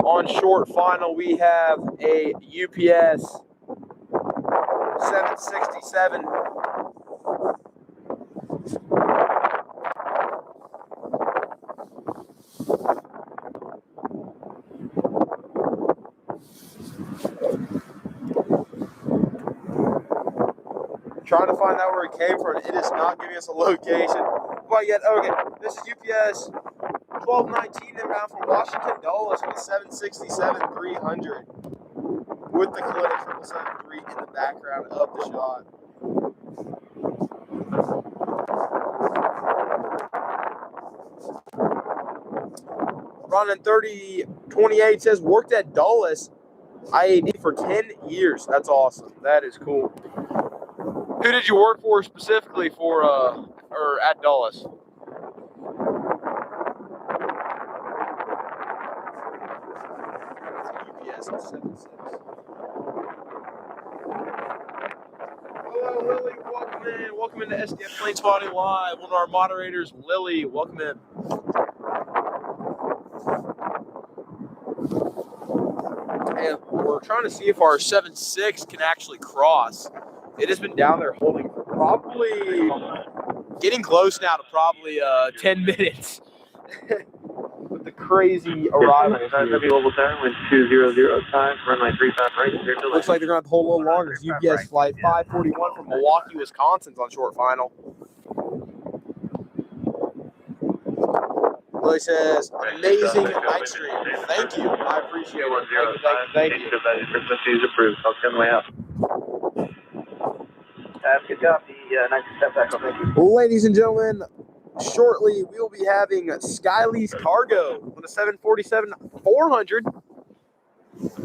On short final, we have a UPS 767. Trying to find out where it came from. It is not giving us a location quite yet. Okay, this is UPS 1219 inbound from Washington Dulles with a 767-300 with the Kallitta 773 in the background of the shot. Ronan 3028 says worked at Dulles IAD for 10 years. That's awesome. That is cool. Who did you work for specifically for or at Dulles? UPS 76. Hello, Lily. Welcome in. Welcome into SDF Plane Spotting Live. One of our moderators, Lily. Welcome in. And we're trying to see if our 7.6 can actually cross. It has been down there holding for probably getting close now to probably 10 minutes. With the crazy arrival. Global Tower, wind 200, time, runway 35 right, clear to land. Looks like they're going to have to hold a little longer. It's UPS flight 541 from Milwaukee, Wisconsin's on short final. Lily says, amazing night stream. Thank you. I appreciate it. Thank you. Frequency is approved. I'll come way up. Good job. The 90 step back. Thank you. Ladies and gentlemen, shortly we will be having Skylee's Cargo on a 747-400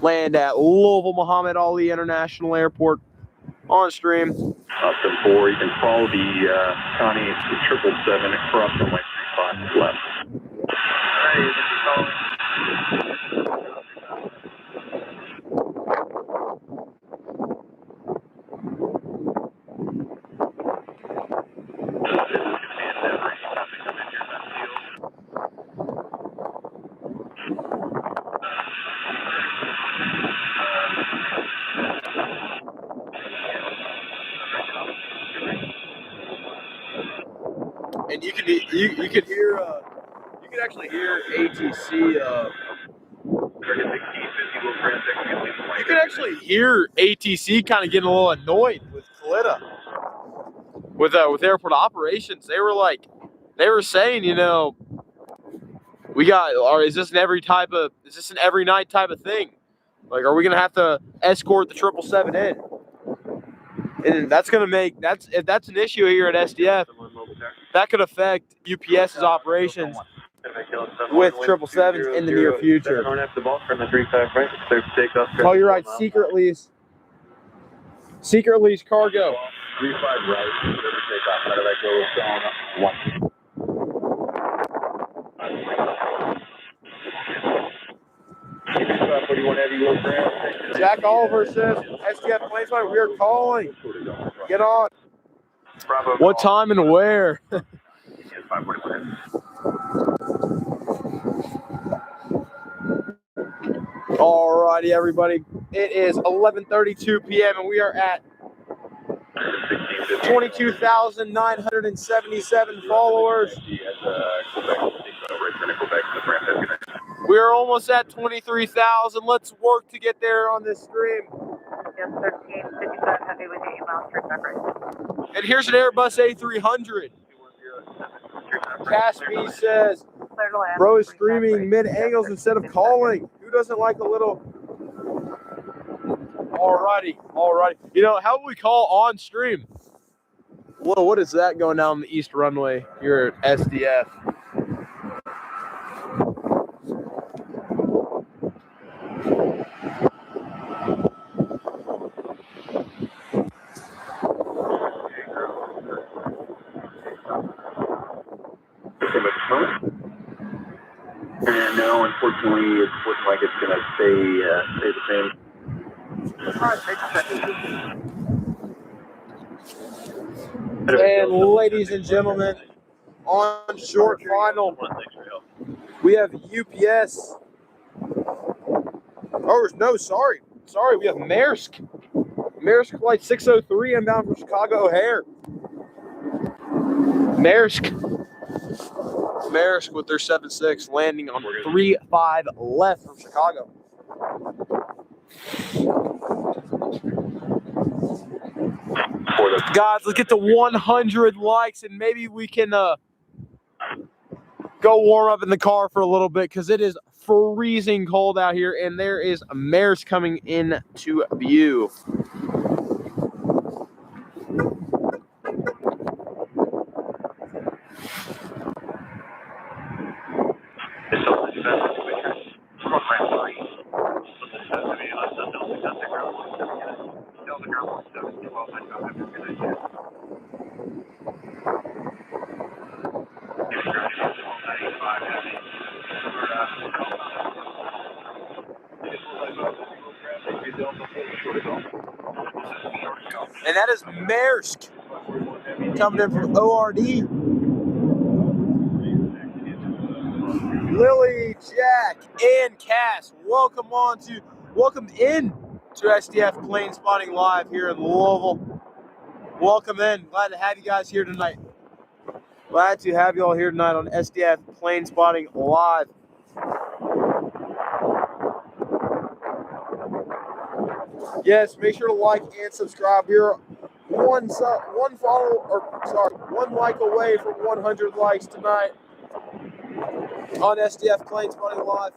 land at Louisville Muhammad Ali International Airport on stream. Up to 4, you can follow the Connie 777 across runway 35 left. And you can hear you can actually hear ATC. You can actually hear ATC kind of getting a little annoyed with Kallitta, with airport operations. They were saying, you know, is this an every night type of thing? Like, are we gonna have to escort the 777 in? And if that's an issue here at SDF, that could affect UPS's operations with 777s in the near future. Oh, you're right. Secret lease Cargo. 35 right, river takeoff, how did I go with down 1? Jack Oliver says, SDF Planespotting, we are calling. Get on. Bravo. What time and where? Yes, 541. Alrighty, everybody. It is 11:32 p.m. and we are at 22,977 followers. We are almost at 23,000. Let's work to get there on this stream. Yes, 1355 heavy with 8 miles per second. And here's an Airbus A300. Caspi says, Clear to land. bro is screaming mid-angles instead of calling. Who doesn't like a little... Alrighty. You know, how would we call on stream? Whoa, what is that going down the east runway here at SDF? And no, unfortunately, it's looking like it's going to stay the same. And ladies and gentlemen, on short final, we have UPS. Oh, no, sorry, we have Maersk. Maersk flight 603 inbound from Chicago O'Hare. Maersk with their 76 landing on 35 left from Chicago. Guys, let's get to 100 likes and maybe we can go warm up in the car for a little bit because it is freezing cold out here and there is a Maersk coming into view. And that is Maersk coming in from ORD. Lily, Jack, and Cass, welcome in to SDF Planespotting Live here in Louisville. Welcome in. Glad to have you guys here tonight. Glad to have you all here tonight on SDF Planespotting Live. Yes, make sure to like and subscribe. We're one like away from 100 likes tonight on SDF Planespotting Live.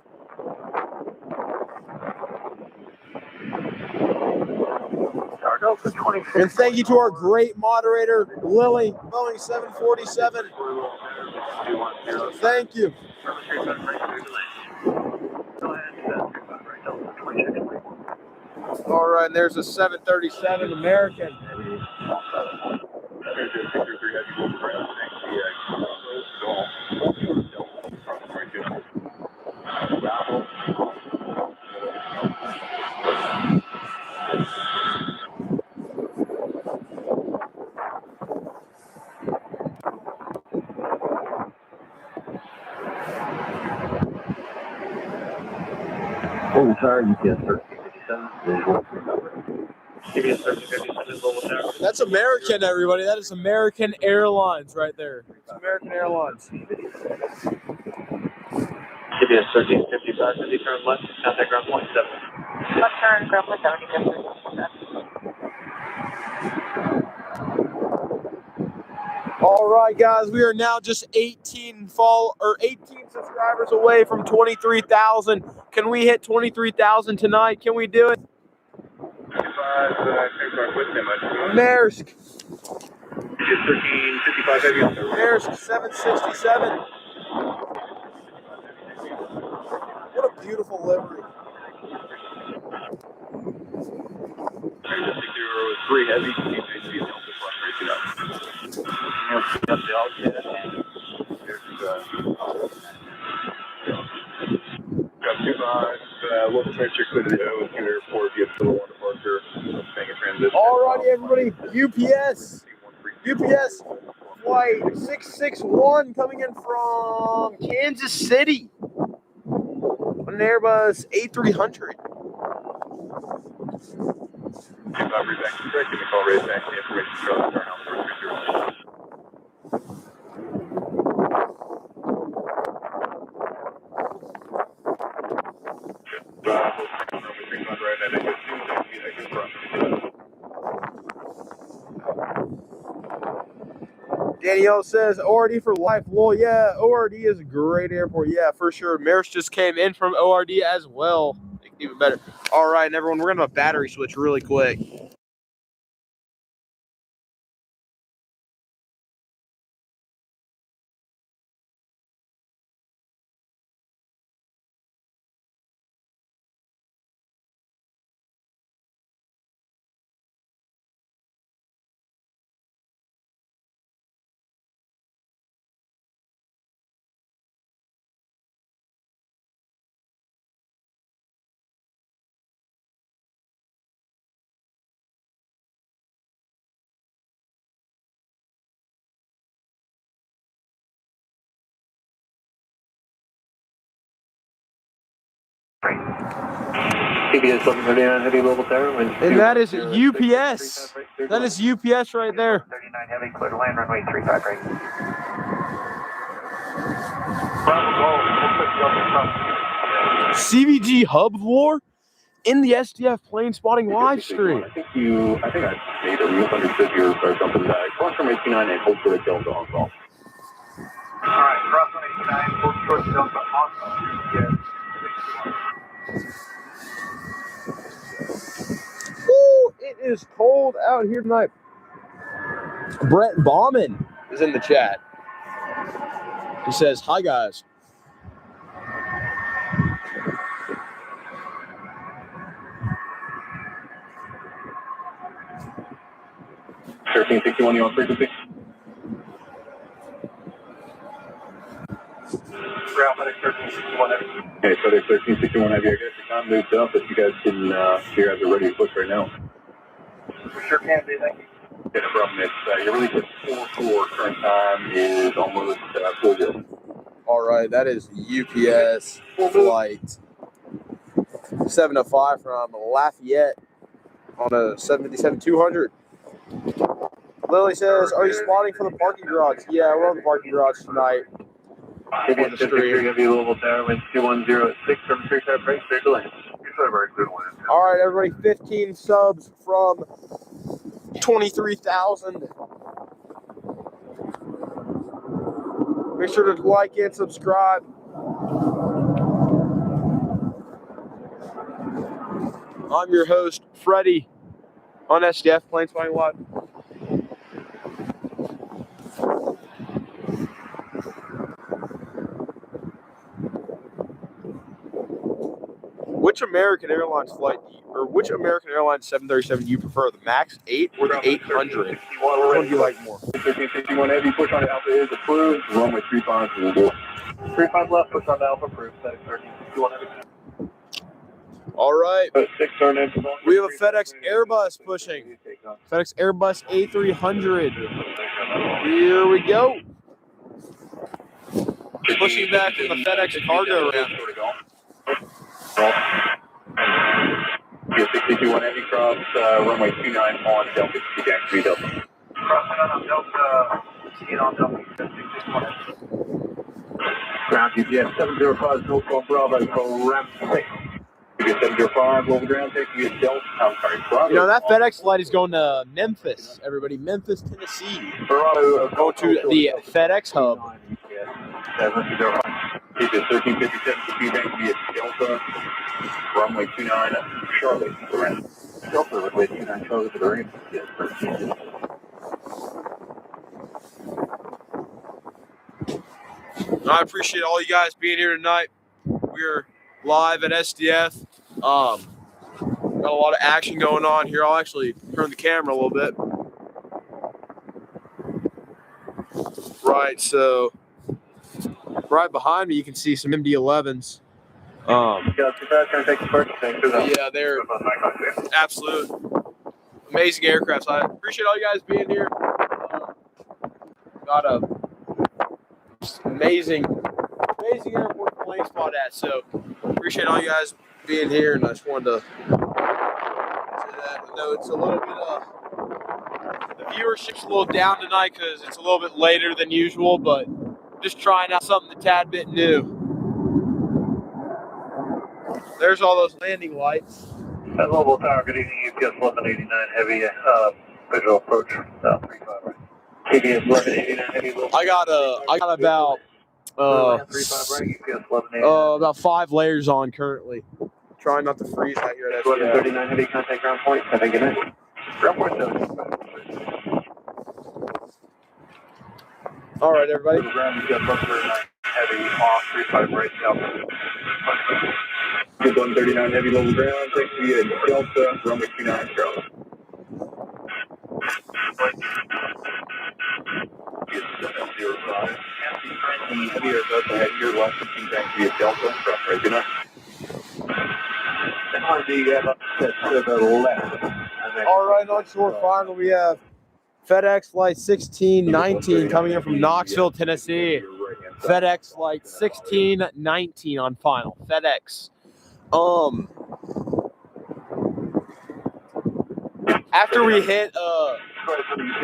And thank you to our great moderator, Lily, Boeing 747. Thank you. All right, and there's a 737 American. Oh, sorry, UPS 1357. That's American, everybody. That is American Airlines right there. It's American Airlines. UPS 1355, busy turn left, contact ground point 7. Left turn, ground point 70. All right, guys, we are now just 18 subscribers away from 23,000. Can we hit 23,000 tonight? Can we do it? Maersk. Maersk 767. What a beautiful livery. 3 heavy. Make sure clear to the OSU airport, get to the one departure, taking transition. Alrighty, everybody. UPS flight 661 coming in from Kansas City on an Airbus A300. Call raise back the information trust turn out 330. Danielle says ORD for life. Well, yeah, ORD is a great airport. Yeah, for sure. Maris just came in from ORD as well. Even better. All right, and everyone, we're going to have a battery switch really quick. CBS 1139 heavy global tower. And that is UPS. That is UPS right there. 39 heavy, clear to land, runway 35 right. CVG hub floor in the SDF plane spotting live stream. I think I made a misunderstood your or something. Cross from 89 and hold short Delta on call. Alright, cross on 89, hold short Delta on call. Woo, it is cold out here tonight. Brett Bauman is in the chat. He says, hi, guys. $1361, you on frequency? Ground FedEx 1361 heavy. Okay, FedEx 1361 heavy. I guess the time moved up, but you guys can, you guys are ready to push right now. We sure can be, thank you. Okay, no problem. It's, you're really good 4-4. Current time is almost 4-0. All right, that is UPS flight 705 from Lafayette on a 757-200. Lily says, are you spotting for the parking garage? Yeah, we're on the parking garage tonight. CBS 53 heavy global tower, wind 2106 from 35 right, clear to land. All right, everybody, 15 subs from 23,000. Make sure to like and subscribe. I'm your host, Freddie, on SDF Plane Spotting Live. Which American Airlines flight, or which American Airlines 737 do you prefer, the MAX 8 or the 800? Which one do you like more? 1361 heavy, push on Alpha is approved. Runway 35 will go. 35 left, push on Alpha, approved, FedEx 1361 heavy. All right. 6 turn in. We have a FedEx Airbus pushing. FedEx Airbus A300. Here we go. Pushing back from the FedEx cargo ramp. 621 heavy cross, runway 29 on Delta, Jack 3 Delta. Crossing on Delta, proceed on Delta, 661 heavy. Ground UPS 705, North Bravo, for ramp 6. UPS 705, over ground, taking you Delta, I'm sorry, Bravo. You know, that FedEx flight is going to Memphis, everybody. Memphis, Tennessee. Bravo, Go to the FedEx hub. UPS 1357 to feedback via Delta, runway 29, Charlotte, around. Delta, runway 29, Charlotte, to the ramp. Yes, 13. I appreciate all you guys being here tonight. We're live at SDF. Got a lot of action going on here. I'll actually turn the camera a little bit. Right, so right behind me you can see some MD-11s. Yeah, they're absolute amazing aircraft. So I appreciate all you guys being here. Got a amazing airport to plane spot at. So appreciate all you guys being here, and I just wanted to say that. I know it's a little bit the viewership's a little down tonight because it's a little bit later than usual, but just trying out something a tad bit new. There's all those landing lights. Global Tower, good evening, UPS 1189 Heavy, visual approach, 35. UPS 1189 Heavy, I got about about 5 layers on currently. Trying not to freeze out here at 1139 Heavy, contact ground point, have a good night. Ground point 75. All right, everybody. Ground UPS 1139 Heavy, off 35 right, Delta. 139 Heavy, level ground, take me at Delta, runway 29, Charlotte. Heavy Airbus, I had your last 15 back via Delta, right, good night. To the left. All right, on short final, we have FedEx Flight 1619 coming in from Knoxville, Tennessee. FedEx Flight 1619 on final. FedEx. After we hit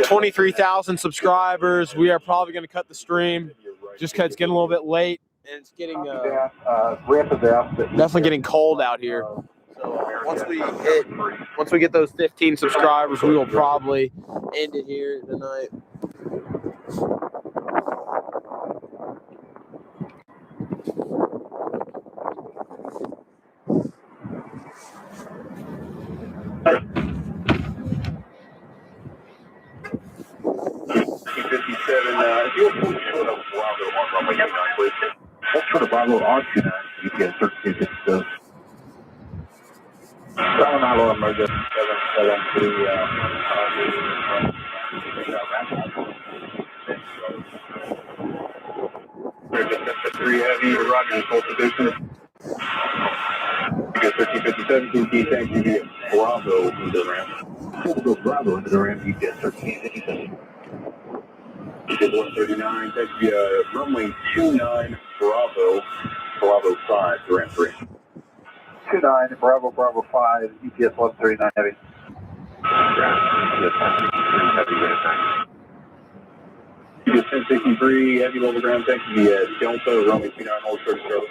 23,000 subscribers, we are probably going to cut the stream just because it's getting a little bit late and it's getting definitely getting cold out here. So once we get those 15 subscribers, we will probably end it here tonight. That's for the Bravo R29, UPS 1357. Bravo emergency 773 Heavy, Roger, full position. UPS 1357, TT, thank you, Bravo into the ramp. Bravo into the ramp, UPS 1357. UPS 139, thank you, runway 29, Bravo 5, ramp 3. 29, Bravo 5, UPS 139 Heavy. UPS 1063, Heavy level ground, thank you, Delta, runway 29, hold short service.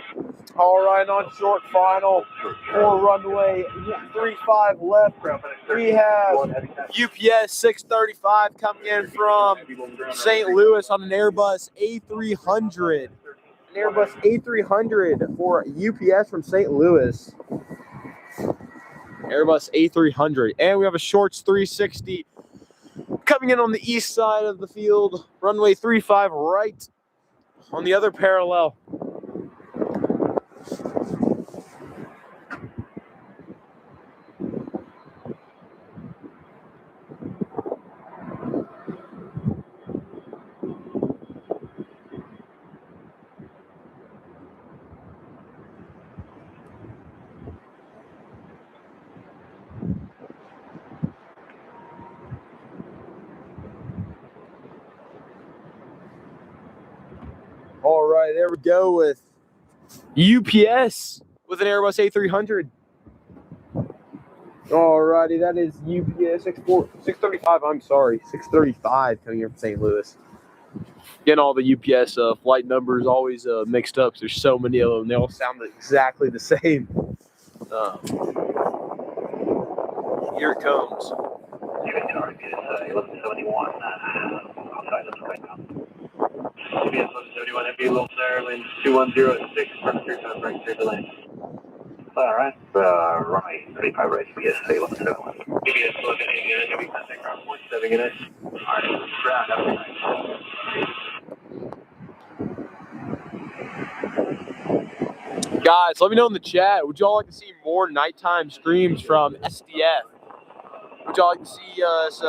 All right, on short final for runway 35 left, we have UPS 635 coming in from St. Louis on an Airbus A300. An Airbus A300 for UPS from St. Louis. Airbus A300. And we have a Shorts 360 coming in on the east side of the field. Runway 35 right on the other parallel. All right, there we go with UPS with an Airbus A300. All righty, that is UPS 635. I'm sorry, 635 coming here from St. Louis. Getting all the UPS flight numbers always mixed up because there's so many of them. They all sound exactly the same. Here it comes. 1171, outside of the right now. UPS 1171, Heavy, low flare, wind 2106, front 3 times right, clear to land. Alright, runway 35 right, UPS 1171. UPS 1189, Heavy, contact ground point, 7 good night. Alright, ground, have a good night. Guys, let me know in the chat. Would y'all like to see more nighttime streams from SDF? Would y'all like to see us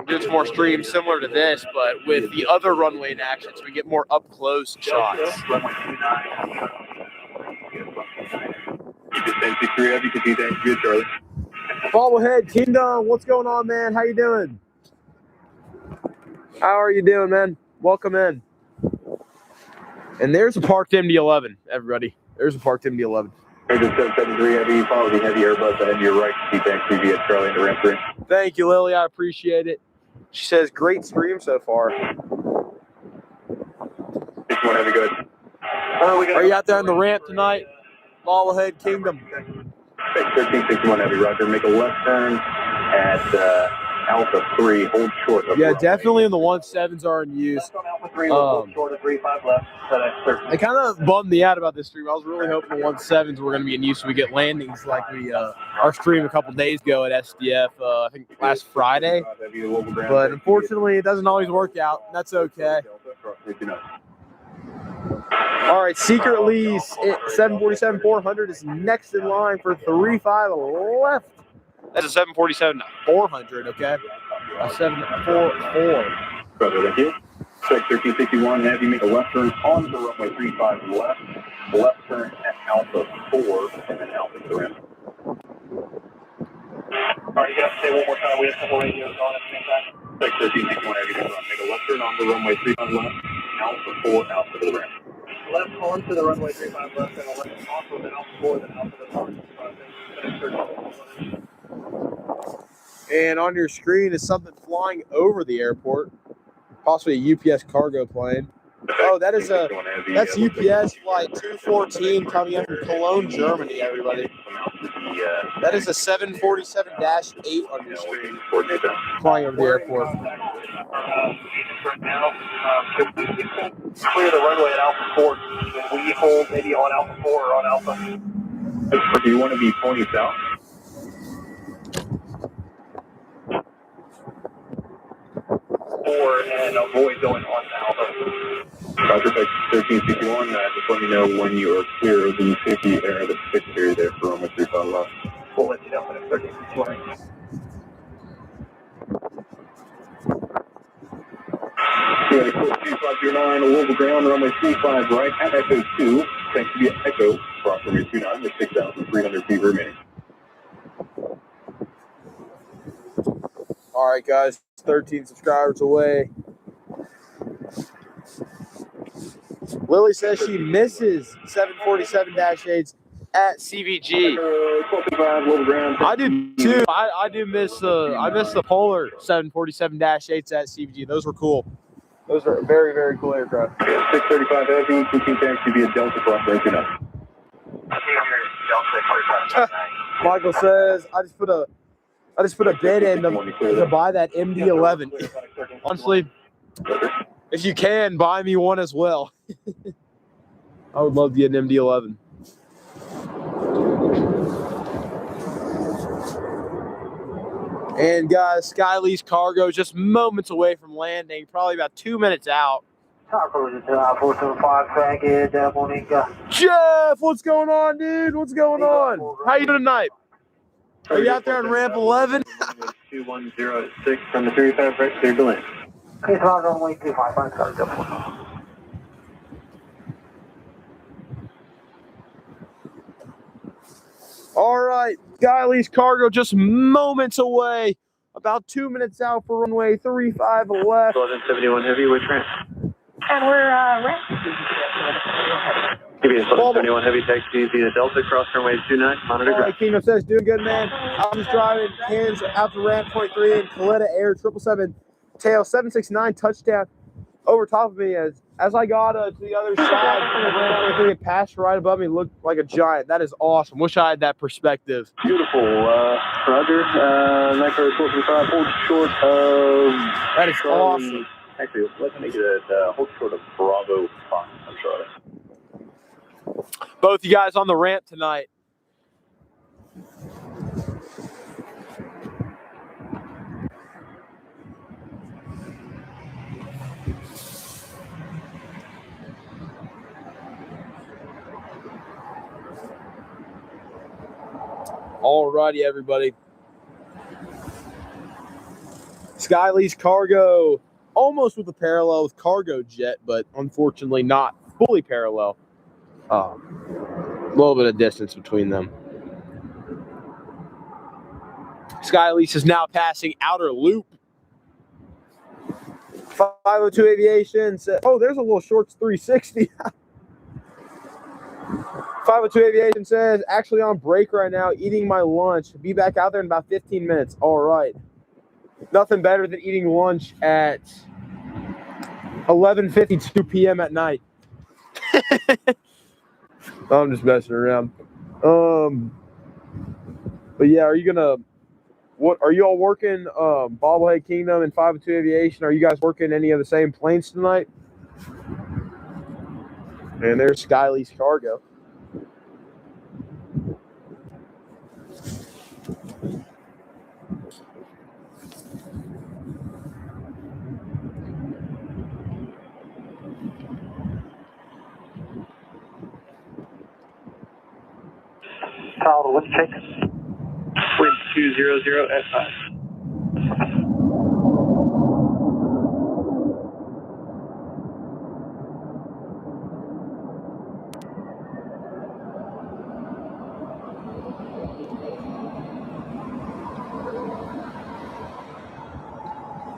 do some more streams similar to this, but with the other runway in action so we get more up-close shots? Runway 29. 1063 Heavy, continue to execute Charlie. Bobblehead Kingdom, what's going on, man? How you doing? How are you doing, man? Welcome in. And there's a parked MD-11, everybody. There's a parked MD-11. Agent 773 Heavy, follow the heavy Airbus ahead to your right, keep entry via Charlie into ramp 3. Thank you, Lily. I appreciate it. She says, great stream so far. 61 Heavy, go ahead. Are you out there on the ramp tonight? Bobblehead Kingdom. 1361 Heavy, roger. Make a left turn at Alpha 3, hold short of Yeah, definitely in the 17s are in use. Alpha 3, hold short of 35 left. I kind of bummed me out about this stream. I was really hoping the 17s were going to be in use so we get landings like we our stream a couple days ago at SDF, I think last Friday. But unfortunately, it doesn't always work out. That's okay. All right, Secret Lease 747-400 is next in line for 35 left. That's a 747-400, okay? A 744. Brother, thank you. 1361 Heavy, make a left turn on the runway 35 left. Left turn at Alpha 4, and then Alpha 3. All right, you have to say one more time. We have a couple radios on at the same time. 1361 Heavy, make a left turn on the runway 35 left. Alpha 4, Alpha 3. Left onto the runway 35 left, and a left off of the Alpha 4, then Alpha the north. And on your screen is something flying over the airport, possibly a UPS cargo plane. Oh, that's UPS flight 214 coming in from Cologne, Germany, everybody. That is a 747-8 on your screen, flying over the airport. Right now, clear the runway at Alpha 4. We hold maybe on Alpha 4 or on Alpha. Do you want to be pointing south? And avoid going on Alpha. Roger, 1361, just let me know when you are clear of the safety area, the safety area there for runway 35 left. We'll let you know when it's 1361. Yeah, 2509, Louisville ground, runway 35 right at Echo 2. Thanks to the Echo, cross runway 29 with 6,300 feet remaining. All right, guys, 13 subscribers away. Lily says she misses 747-8s at CVG. I do too. I do miss I miss the Polar 747-8s at CVG. Those were cool. Those are very, very cool aircraft. 635 Heavy, continue to actually be a Delta cross runway 29. Michael says I just put a bid in to buy that MD-11. Honestly, if you can, buy me one as well. I would love to get an MD-11. And guys, Skylease Cargo just moments away from landing, probably about 2 minutes out. Jeff, what's going on, dude? What's going on? How you doing tonight? Are you out there on ramp 11? 2106 from the 35 right, clear to land. All right, Skylease Cargo just moments away, about 2 minutes out for runway 35 left. 1171 Heavy, which ramp? And we're ramp. Give me a 1171 Heavy, taxi via Delta, cross runway 29, monitor All right, Kingdom says, doing good, man. I'm just driving hands out to ramp 23 in Kallitta Air 777, tail 769, touchdown over top of me as I got to the other side of the ramp 23 and passed right above me, looked like a giant. That is awesome. Wish I had that perspective. Beautiful. Roger. Micro 435, hold short of... That is awesome. Actually, let's make it a hold short of Bravo 5. I'm sorry. Both you guys on the ramp tonight. Alrighty, everybody. Skylease Cargo, almost with a parallel with Cargo Jet, but unfortunately not fully parallel. A little bit of distance between them. Skylease is now passing outer loop. 502 Aviation says, oh, there's a little shorts 360. 502 Aviation says, actually on break right now, eating my lunch. Be back out there in about 15 minutes. All right. Nothing better than eating lunch at 11:52 p.m. at night. I'm just messing around. But yeah, are you gonna? What are you all working? Bobblehead Kingdom and 502 Aviation. Are you guys working any of the same planes tonight? And there's Skylease Cargo. Tyler, what's taking? Wind 200 at 5.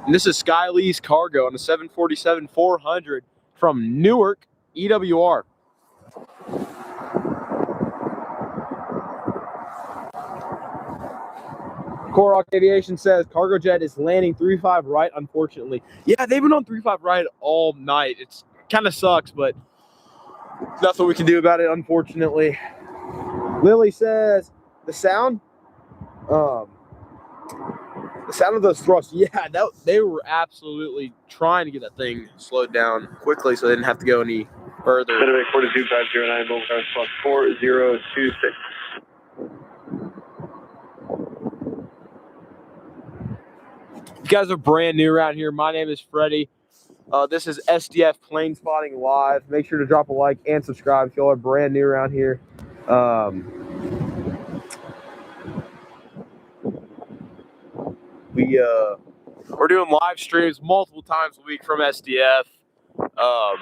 And this is Skylease Cargo on the 747-400 from Newark, EWR. Korok Aviation says cargo jet is landing 35 right, unfortunately. Yeah, they've been on 35 right all night. It's kind of sucks, but nothing we can do about it, unfortunately. Lily says the sound of those thrusts, yeah, they were absolutely trying to get that thing slowed down quickly so they didn't have to go any further. FedEx 42509, mobile cars plus 4026. You guys are brand new around here. My name is Freddie. This is SDF Plane Spotting Live. Make sure to drop a like and subscribe if y'all are brand new around here. We're doing live streams multiple times a week from SDF. Well,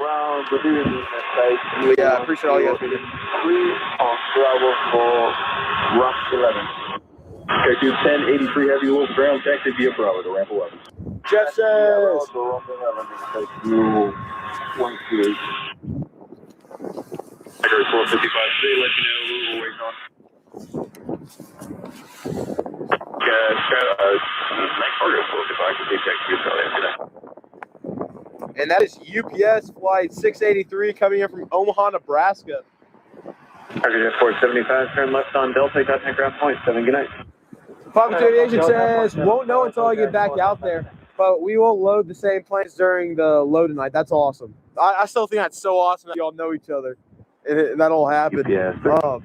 we're doing this Yeah, I appreciate all you guys doing. 3 on travel for Rock 11. Okay, do 1083 heavy wolf ground taxi via Bravo to ramp 11. Jeff says. Ramp 11, take 455, they let you know we're waiting on. Night cargo 455, can take taxi via Charlie. And that is UPS flight 683 coming in from Omaha, Nebraska. Target 475, turn left on Delta, contact ground point 7, good night. 502 Aviation says, won't know until I get back out there, but we will load the same planes during the load tonight. That's awesome. I still think that's so awesome that y'all know each other. And that'll happen. UPS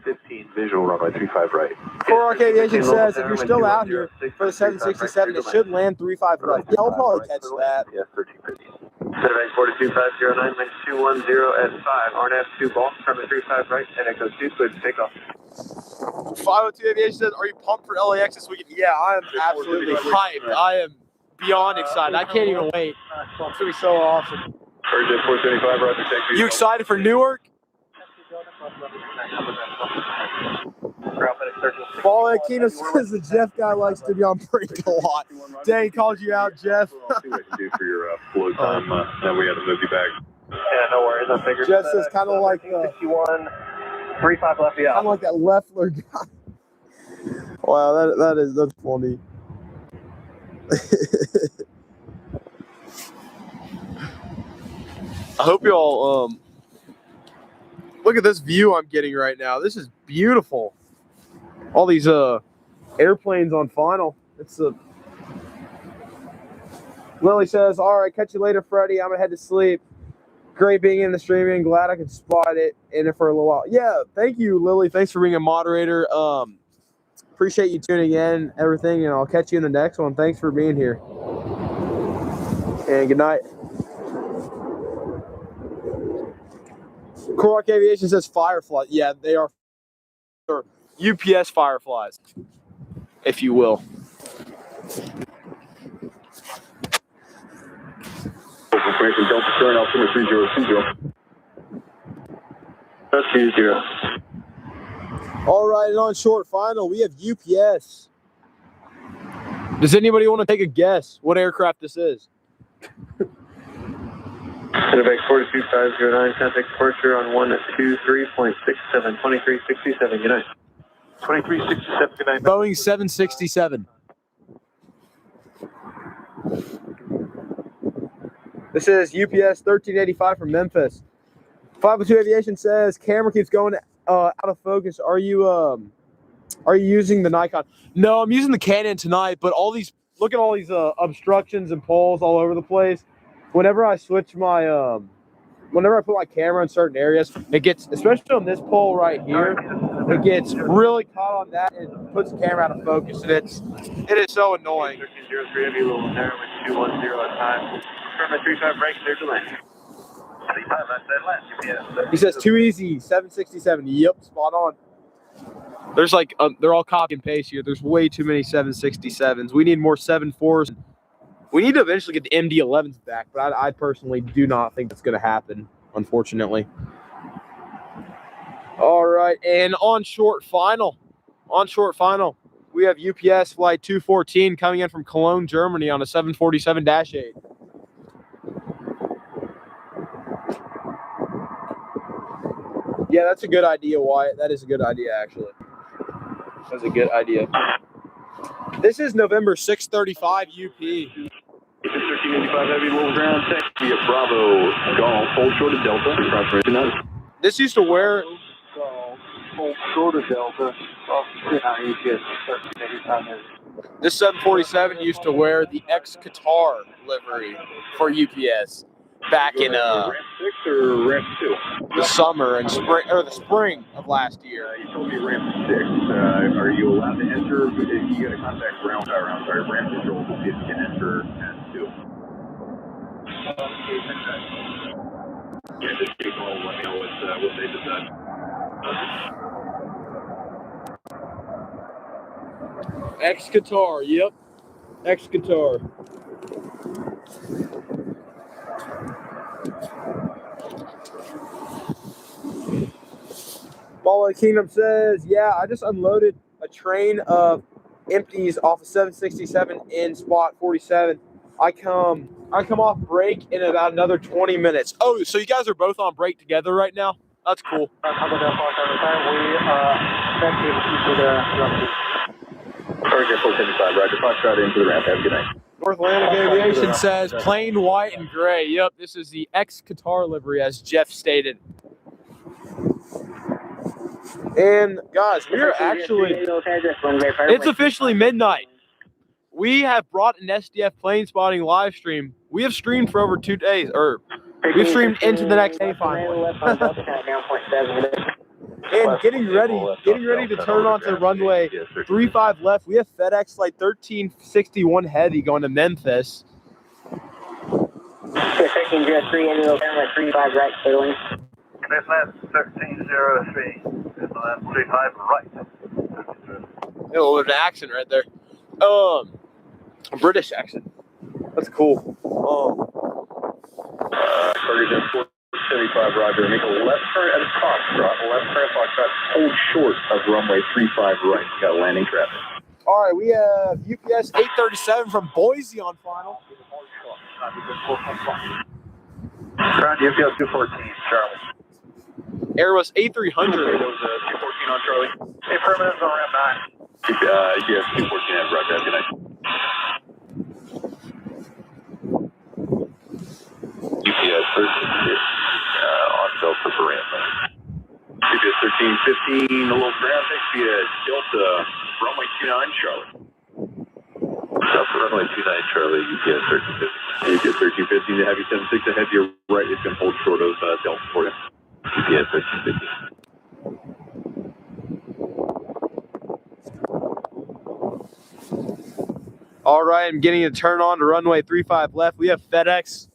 15 visual runway 35 right. Korok Aviation says, if you're still out here for the 767, it should land 35 left. Yeah, I'll probably catch that. Yes, 1350. FedEx 42509, link 210 at 5, RNF 2 ball, turn 35 right, and Echo 2, clear to take off. 502 Aviation says, are you pumped for LAX this weekend? Yeah, I am absolutely hyped. I am beyond excited. I can't even wait. It's going to be so awesome. Target 475, roger, taxi. You excited for Newark? Ballhead Kino says the Jeff guy likes to be on break a lot. Dang, called you out, Jeff. I'll see what I can do for your flow time. Then we got to move you back. Yeah, no worries. I figured. Jeff says kind of like 61, 35 left. Yeah. kind of like that Leffler guy. Wow, that's funny. I hope y'all look at this view I'm getting right now. This is beautiful. All these airplanes on final. It's a Lily says, all right, catch you later, Freddie. I'm gonna head to sleep. Great being in the streaming. Glad I could spot it in it for a little while. Yeah, thank you, Lily. Thanks for being a moderator. Appreciate you tuning in, everything, and I'll catch you in the next one. Thanks for being here. And good night. Korok Aviation says Firefly. Yeah, they are UPS Fireflies, if you will. Operation Delta turn out 3020. That's 20. All right, and on short final, we have UPS Does anybody want to take a guess what aircraft this is? FedEx 42509, contact departure on 123.67, 2367, good night. 2367, good night. Boeing 767. This is UPS 1385 from Memphis. 502 Aviation says camera keeps going out of focus. Are you using the Nikon? No, I'm using the Canon tonight. But look at all these obstructions and poles all over the place. Whenever I switch my whenever I put my camera in certain areas, it gets, especially on this pole right here, it gets really caught on that and puts the camera out of focus, and it is so annoying. 1303 Heavy, little narrow with 210 at time. From a 35 break, clear to land. 35, that's that last. UPS. He says too easy, 767. Yep, spot on. There's like they're all copy and paste here. There's way too many 767s. We need more 74s. We need to eventually get the MD-11s back, but I personally do not think that's going to happen, unfortunately. All right, and on short final, we have UPS flight 214 coming in from Cologne, Germany on a 747-8. Yeah, that's a good idea, Wyatt. That is a good idea, actually. That's a good idea. This is November 635 UP. 1385 Heavy, little ground, taxi at Bravo, Golf, hold short of Delta. This used to wear... Hold short of Delta. UPS 1385 Heavy. This 747 used to wear the ex-Qatar livery for UPS back in Ramp 6 or Ramp 2? the summer and spring, or the spring of last year. You told me Ramp 6. Are you allowed to enter? You got to contact Ramp Control to see if you can enter at 2. Yeah, just keep on. Let me know what they decide. Ex-Qatar, yep. Ex-Qatar. Ball of the Kingdom says, yeah, I just unloaded a train of empties off of 767 in spot 47. I come off break in about another 20 minutes. Oh, so you guys are both on break together right now? That's cool. Target 475, Roger. Foxtrot into the ramp. Have a good night. North Atlantic Aviation says plain white and gray. Yep, this is the ex-Qatar livery, as Jeff stated. And guys, we are actually, it's officially midnight. We have brought an SDF plane spotting live stream. We have streamed for over 2 days, or we've streamed into the next day finally. And getting ready to turn onto runway 35 left. We have FedEx flight 1361 heavy going to Memphis. 1303 into the runway 35 right, clearly. Next land 1303. This land 35 right. A little bit of an accent right there. A British accent. That's cool. Target 475, Roger. Make a left turn at Foxtrot. Left turn at Foxtrot. Hold short of runway 35 right. Got landing traffic. All right, we have UPS 837 from Boise on final. Ground UPS 214, Charlie. Airbus A300. Those 214 on Charlie. Hey, permanent's on ramp 9. UPS 214 at Roger. Have a good night. UPS 1350 on Delta for ramp 9. UPS 1315, a little ground taxi at Delta, runway 29, Charlie. Delta runway 29, Charlie, UPS 1350. UPS 1350 to Heavy 76 ahead to your right. It's going to hold short of Delta for you. UPS 1350. All right, I'm getting a turn on to runway 35 left. We have FedEx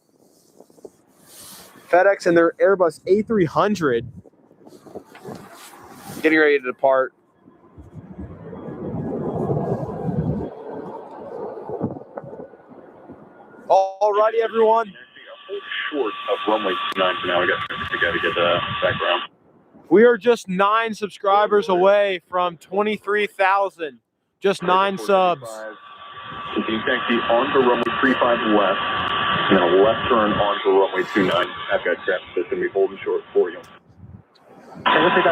and their Airbus A300 getting ready to depart. All righty, everyone. Short of runway 29 for now. We got to get the background. We are just 9 subscribers away from 23,000. Just 9 subs. Continue taxi onto runway 35 left, and then a left turn onto runway 29. I've got traffic that's going to be holding short for you. Target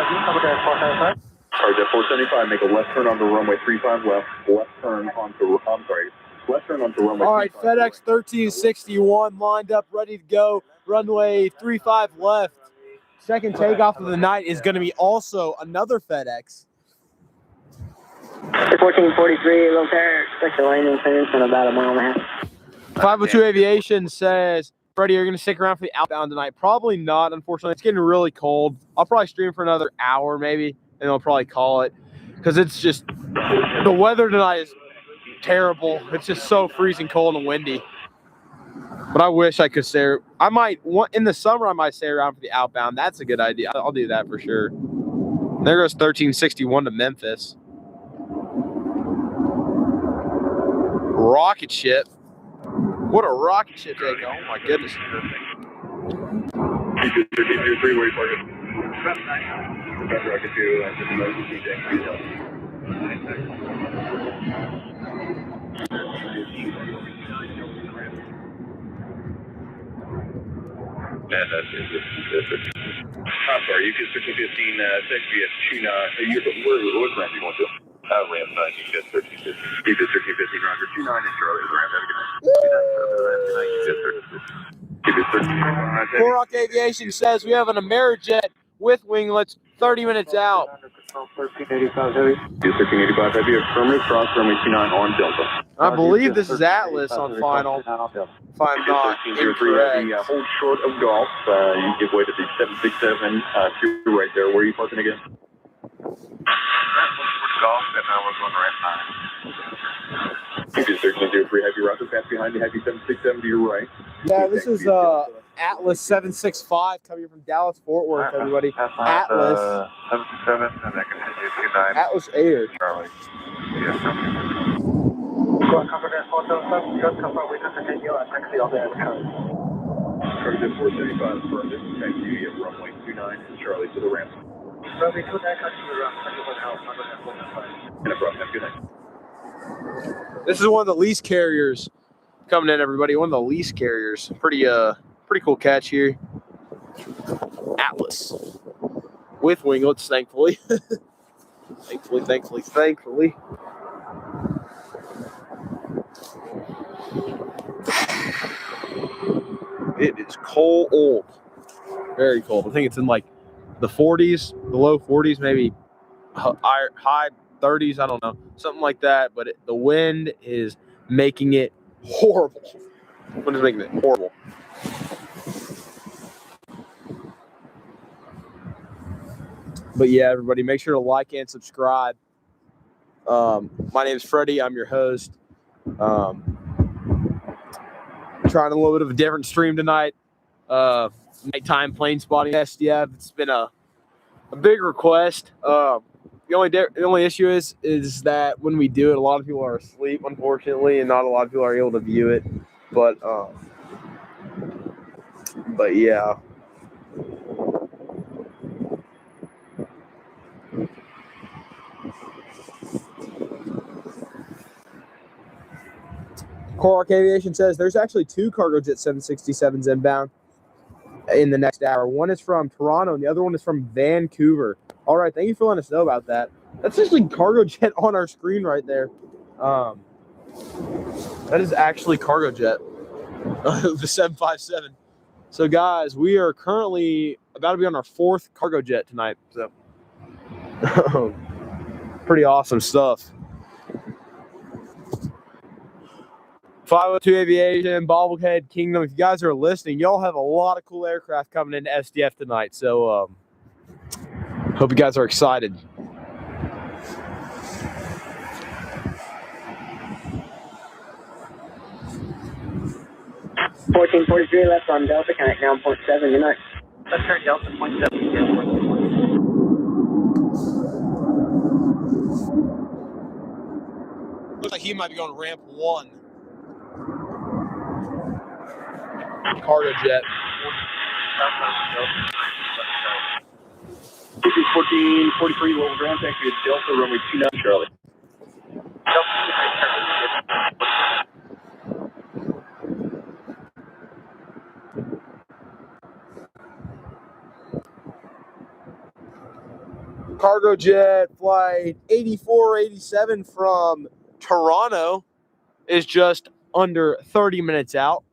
475, make a left turn onto runway 35 left, left turn onto runway. All right, FedEx 1361 lined up, ready to go. Runway 35 left. Second takeoff of the night is going to be also another FedEx. 1443, low pair, expect a landing clearance in about a mile and a half. 502 Aviation says, Freddie, are you going to stick around for the outbound tonight? Probably not, unfortunately. It's getting really cold. I'll probably stream for another hour maybe, and I'll probably call it. Because it's just, the weather tonight is terrible. It's just so freezing cold and windy. But I wish I could stay. I might, in the summer, I might stay around for the outbound. That's a good idea. I'll do that for sure. There goes 1361 to Memphis. Rocket ship. What a rocket ship take. Oh my goodness. Three-way target. Rocket 2, emergency deck. And that's it. I'm sorry, UPS 1315, text via 29. What ramp you want to? Ramp 9, UPS 1315. UPS 1315, roger 29 in Charlie. Ramp, have a good night. Korok Aviation says we have an Amerijet with winglets 30 minutes out. 1385 heavy. 1385 heavy, affirmative, cross runway 29 on Delta. I believe this is Atlas on final. If I'm not incorrect. Hold short of golf. You give way to the 767 2 right there. Where are you parking again? Golf, and now we're going ramp 9. UPS 1303 heavy, roger, pass behind the heavy 767 to your right. Yeah, this is Atlas 765 coming from Dallas Fort Worth, everybody. Atlas. 767, and then continue 29. Atlas Air. Charlie. Yes, sir. Target 475, affirmative, taxi at runway 29, Charlie to the ramp. Runway 29, taxi around 21 hours, And across, have a good night. This is one of the lease carriers coming in, everybody. One of the lease carriers. Pretty cool catch here. Atlas with winglets, thankfully. thankfully. It is cold. Very cold. I think it's in like the 40s, the low 40s, maybe high 30s. I don't know. Something like that. But the wind is making it horrible. Wind is making it horrible. But yeah, everybody, make sure to like and subscribe. My name is Freddie. I'm your host. Trying a little bit of a different stream tonight. Nighttime plane spotting SDF. It's been a big request. The only issue is that when we do it, a lot of people are asleep, unfortunately, and not a lot of people are able to view it. But yeah. Korok Aviation says there's actually 2 cargo jet 767s inbound in the next hour. One is from Toronto and the other one is from Vancouver. All right, thank you for letting us know about that. That's actually cargo jet on our screen right there. That is actually cargo jet, the 757. So guys, we are currently about to be on our 4th cargo jet tonight. So pretty awesome stuff. 502 Aviation, Bobblehead Kingdom. If you guys are listening, y'all have a lot of cool aircraft coming into SDF tonight. So hope you guys are excited. $14.43 left on Delta, connect now 0.7, good night. Let's turn Delta 0.7. Looks like he might be going ramp 1. Cargo jet. This is 1443 Local Ground, thank you. Delta runway 29, Charlie. cargo jet flight 8487 from Toronto is just under 30 minutes out.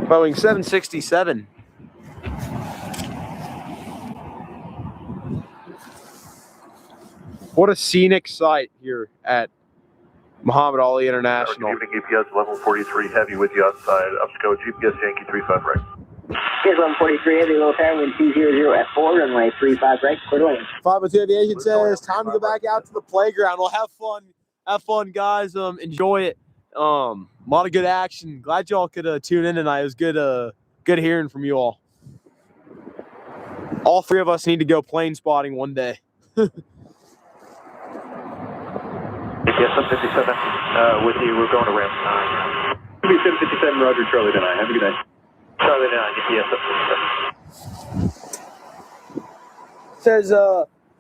Boeing 767. What a scenic sight here at Muhammad Ali International. Good evening, UPS level 43 heavy with you outside. Up to go, GPS Yankee 35 right. Here's 143 heavy, low tower, wind 200 at 4, runway 35 right, clear to land. 502 Aviation says, time to go back out to the playground. We'll have fun, guys. Enjoy it. A lot of good action. Glad y'all could tune in tonight. It was good hearing from you all. All three of us need to go plane spotting one day. Yes, 757 with you. We're going to ramp 9. 757, Roger, Charlie 9. Have a good night. Charlie 9, yes, 757. Says,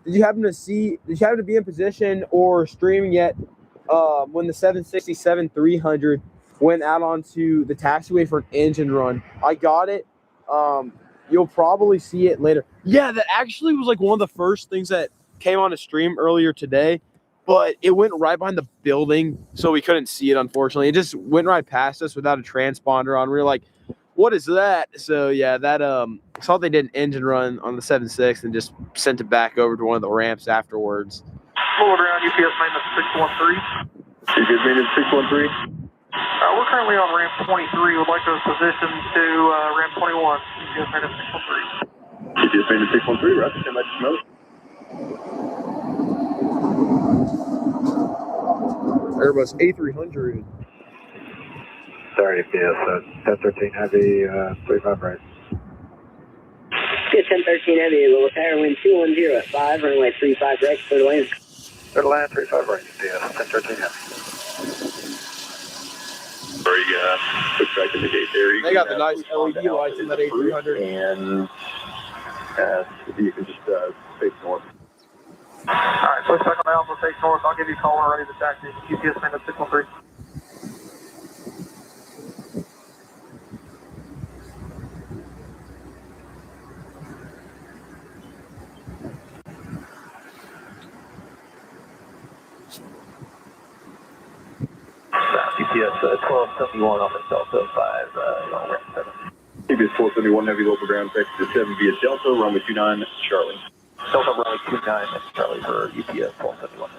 did you happen to be in position or streaming yet when the 767-300 went out onto the taxiway for an engine run? I got it. You'll probably see it later. Yeah, that actually was like one of the first things that came on a stream earlier today, but it went right behind the building, so we couldn't see it, unfortunately. It just went right past us without a transponder on. We were like, what is that? So yeah, that I saw they did an engine run on the 76 and just sent it back over to one of the ramps afterwards. Full ground, UPS maintenance 613. UPS maintenance 613. We're currently on ramp 23. Would like to position to ramp 21. UPS maintenance 613. UPS maintenance 613, Roger. Stand by to smoke. Airbus A300. Sorry, UPS. 1013 heavy, 35 right. It's 1013 heavy, low tower, wind 210 at 5, runway 35 right, clear to land. Clear to land 35 right, UPS 1013 heavy. Sorry, quick back in the gate there. They got the nice LED lights in that A300. And you can just face north. Alright, so check on the Alpha, face north. I'll give you a call when we're ready to taxi. UPS maintenance 613. UPS 1271 on the Delta 5, on ramp 7. UPS 1271 heavy local ground, Texas 7 via Delta, runway 29, Charlie. Delta runway 29, Charlie for UPS 1271.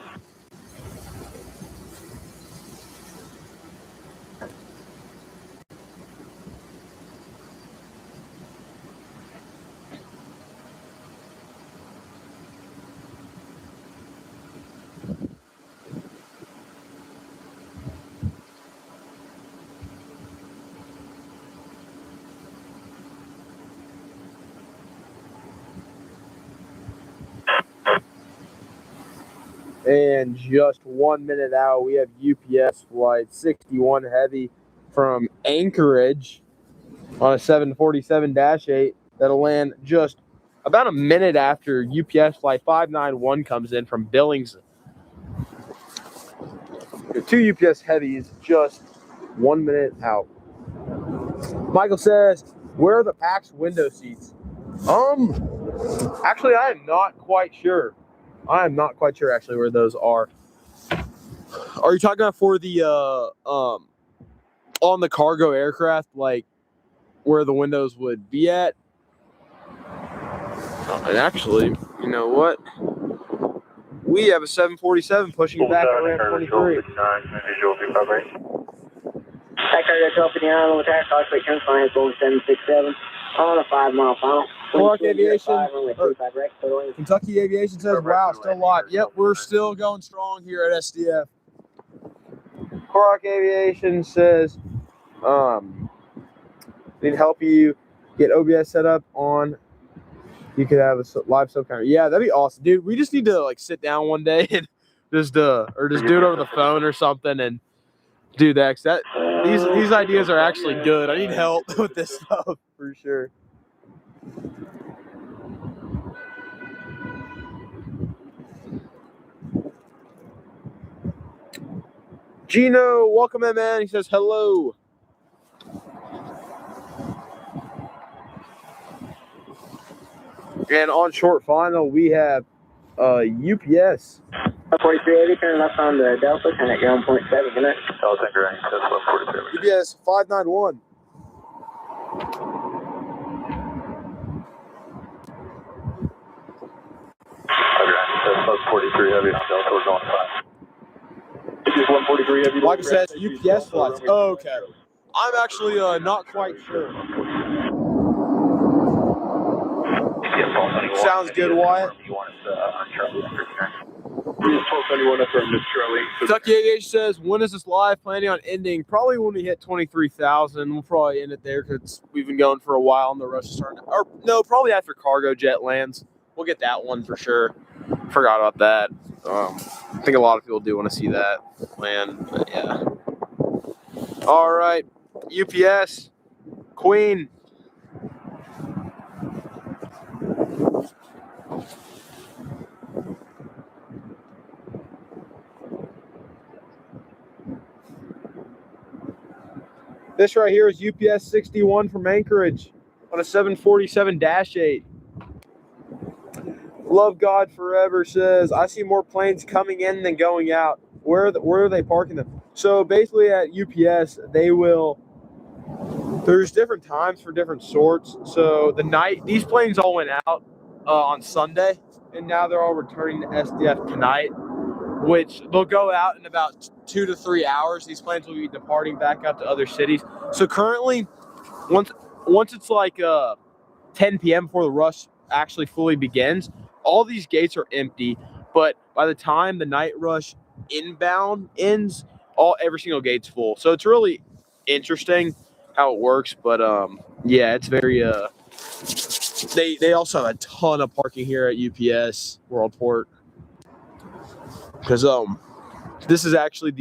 And just 1 minute out, we have UPS flight 61 heavy from Anchorage on a 747-8 that'll land just about a minute after UPS flight 591 comes in from Billings. Two UPS heavies just 1 minute out. Michael says, where are the PAX window seats? Actually, I am not quite sure. I am not quite sure actually where those are. Are you talking about for the on the cargo aircraft, like where the windows would be at? And actually, you know what? We have a 747 pushing back at ramp 23. That cargo 12 in the island, low tower, call straight turn, flying Boeing 767 on a 5-mile final. Clark Aviation, right, Kentucky Aviation says, wow, still live. Yep, we're still going strong here at SDF. Clark Aviation says, need help you get OBS set up on, you could have a live sub camera. Yeah, that'd be awesome, dude. We just need to like sit down one day and just do it over the phone or something and do that. 'Cause these ideas are actually good. I need help with this stuff for sure. Gino, welcome in, man. He says hello. And on short final, we have UPS. 43 Heavy, turn left on the Delta, turn at ground point 7, good night. Delta, ground, that's 147. UPS 591. That's plus 43 Heavy, Delta, we're going 5. This is 143 Heavy. Like I said, UPS flights. Oh, okay. I'm actually not quite sure. Sounds good, Wyatt. Kentucky Aviation says, when is this live? Planning on ending? Probably when we hit 23,000. We'll probably end it there because we've been going for a while and the rush is starting. Or no, probably after cargo jet lands. We'll get that one for sure. Forgot about that. I think a lot of people do want to see that land. But yeah. All right. UPS. Queen. This right here is UPS 61 from Anchorage on a 747-8. Love God Forever says, I see more planes coming in than going out. Where are they parking them? So basically at UPS, there's different times for different sorts. So these planes all went out on Sunday, and now they're all returning to SDF tonight, which they'll go out in about 2 to 3 hours. These planes will be departing back out to other cities. So currently, once it's like 10 p.m. before the rush actually fully begins, all these gates are empty. But by the time the night rush inbound ends, every single gate's full. So it's really interesting how it works. But yeah, it's very they also have a ton of parking here at UPS Worldport. Because this is actually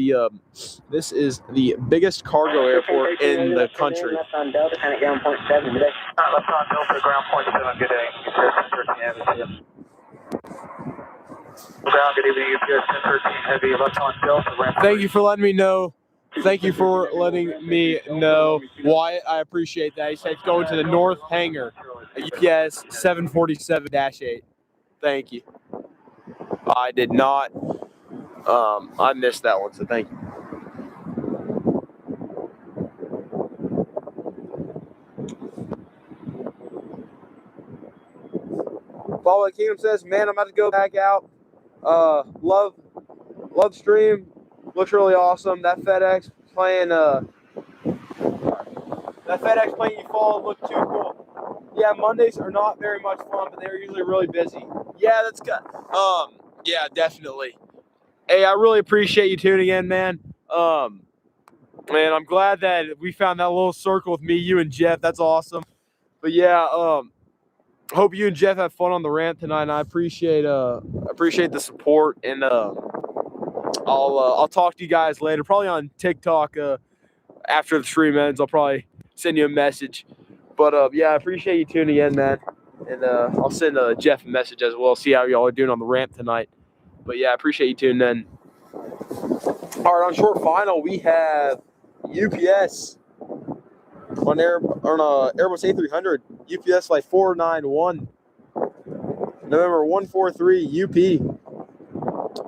this is the biggest cargo airport in the country. Left on Delta, turn at ground point 7, good day. Left on Delta, ground point 7, good day. UPS 1013 Heavy. Ground, good evening, UPS 1013 Heavy, left on Delta. Thank you for letting me know. Thank you for letting me know, Wyatt. I appreciate that. He said going to the north hangar at UPS 747-8. Thank you. I did not. I missed that one, so thank you. Follow Kingdom says, man, I'm about to go back out. Love stream. Looks really awesome. That FedEx plane, you followed looked too cool. Yeah, Mondays are not very much fun, but they're usually really busy. Yeah, that's good. Yeah, definitely. Hey, I really appreciate you tuning in, man. Man, I'm glad that we found that little circle with me, you, and Jeff. That's awesome. But yeah, hope you and Jeff have fun on the ramp tonight. And I appreciate the support, and I'll talk to you guys later, probably on TikTok. After the stream ends, I'll probably send you a message. But yeah, I appreciate you tuning in, man. And I'll send Jeff a message as well. See how y'all are doing on the ramp tonight. But yeah, I appreciate you tuning in. All right, on short final, we have UPS on Airbus A300, UPS flight 491, November 143 UP,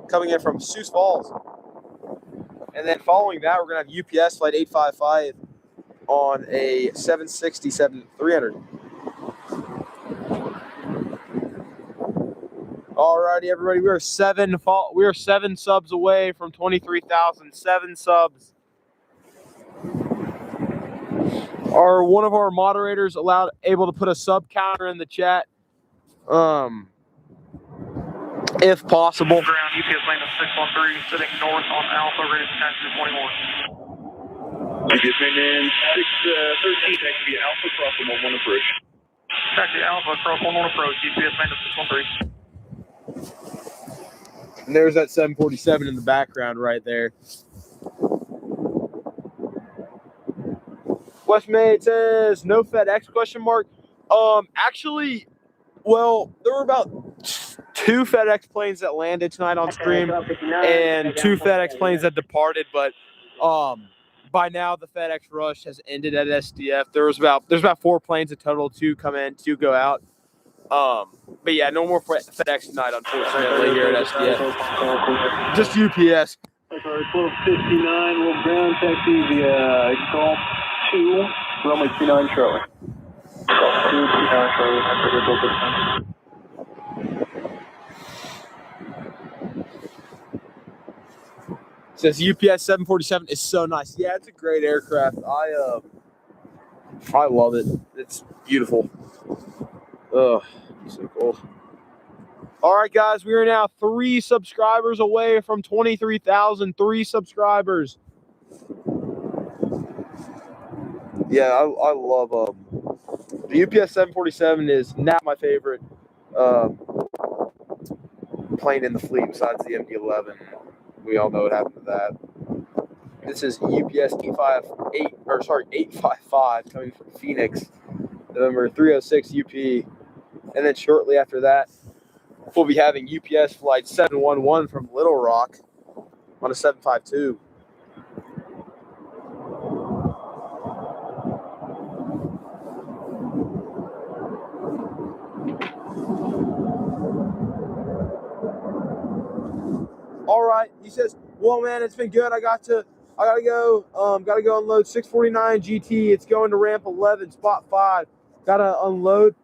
coming in from Sioux Falls. And then following that, we're going to have UPS flight 855 on a 767-300. Alrighty, everybody, we are seven subs away from 23,000. 7 subs. Are one of our moderators able to put a sub counter in the chat? If possible. Ground, UPS lane of 613, sitting north on Alpha, rated 10-21. UPS maintenance 613, taxi via Alpha, cross the 11 approach. Taxi Alpha, cross 11 approach, UPS maintenance 613. And there's that 747 in the background right there. Westmate says no FedEx question mark. Actually, well, there were about 2 FedEx planes that landed tonight on stream and 2 FedEx planes that departed, but by now the FedEx rush has ended at SDF. There's about 4 planes in total, 2 come in, 2 go out. But yeah, no more FedEx tonight, unfortunately, here at SDF. Just UPS. Sorry, 1259, we'll ground taxi via Golf 2, runway 29 Charlie. Golf 2, 29 Charlie, after the Golf 59. Says UPS 747 is so nice. Yeah, it's a great aircraft. I love it. It's beautiful. Ugh, so cool. All right, guys, we are now 3 subscribers away from 23,000. 3 subscribers. Yeah, I love the UPS 747 is now my favorite plane in the fleet besides the MD-11. We all know what happened to that. This is UPS 855 coming from Phoenix, November 306 UP. And then shortly after that, we'll be having UPS flight 711 from Little Rock on a 752. All right, he says, well, man, it's been good. I gotta go unload 649 GT. It's going to ramp 11, spot 5. Gotta unload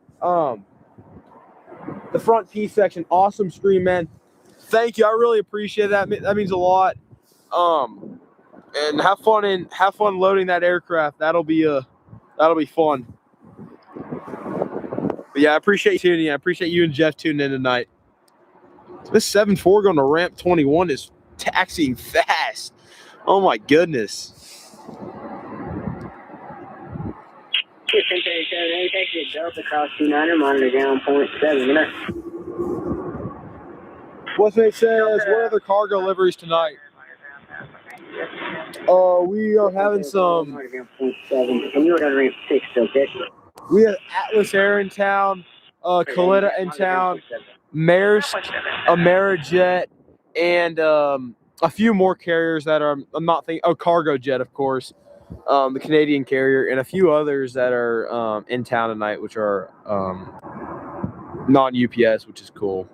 the front P section. Awesome stream, man. Thank you. I really appreciate that. That means a lot. And have fun loading that aircraft. That'll be fun. But yeah, I appreciate you tuning in. I appreciate you and Jeff tuning in tonight. This 7.4 going to ramp 21 is taxiing fast. Oh my goodness. What's it says? What other cargo liveries tonight? We are having some. We have Atlas Air in town, Kallitta in town, Maersk, Amerijet, and a few more carriers that are, I'm not thinking, Cargo Jet, of course, the Canadian carrier, and a few others that are in town tonight, which are non-UPS, which is cool.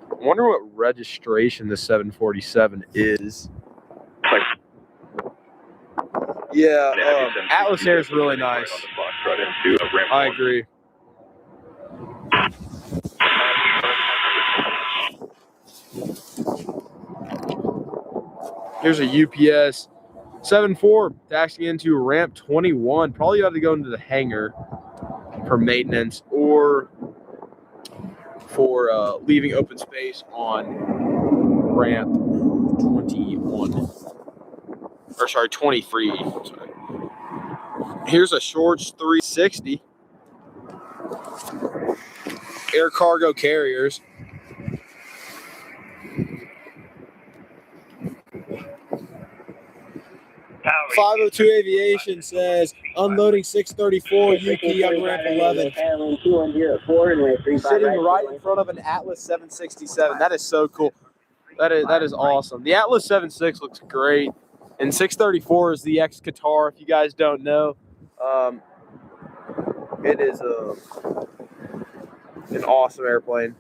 I wonder what registration the 747 is. Yeah, Atlas Air is really nice. I agree. Here's a UPS 7.4 taxiing into ramp 21. Probably ought to go into the hangar for maintenance or for leaving open space on ramp 21. Or sorry, 23. Sorry. Here's a Shorts 360. Air cargo carriers. .502 Aviation says unloading 634 UP on ramp 11. Sitting right in front of an Atlas 767. That is so cool. That is awesome. The Atlas 76 looks great. And 634 is the ex-Qatar, if you guys don't know. It is an awesome airplane.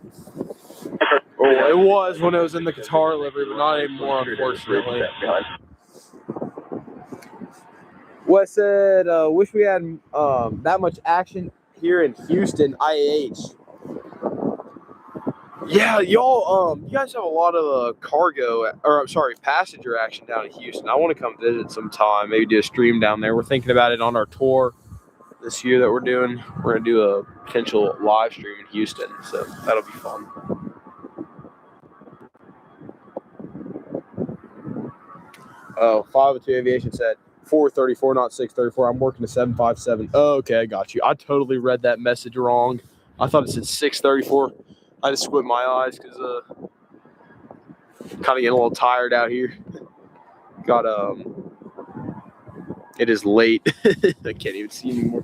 Oh, it was when it was in the Qatar livery, but not anymore, unfortunately. Wes said, wish we had that much action here in Houston, IAH. Yeah, y'all, you guys have a lot of passenger action down in Houston. I want to come visit sometime, maybe do a stream down there. We're thinking about it on our tour this year that we're doing. We're going to do a potential live stream in Houston, so that'll be fun. Oh, 502 Aviation said 434, not 634. I'm working a 757. Oh, okay, I got you. I totally read that message wrong. I thought it said 634. I just squint my eyes because kind of getting a little tired out here. It is late. I can't even see anymore.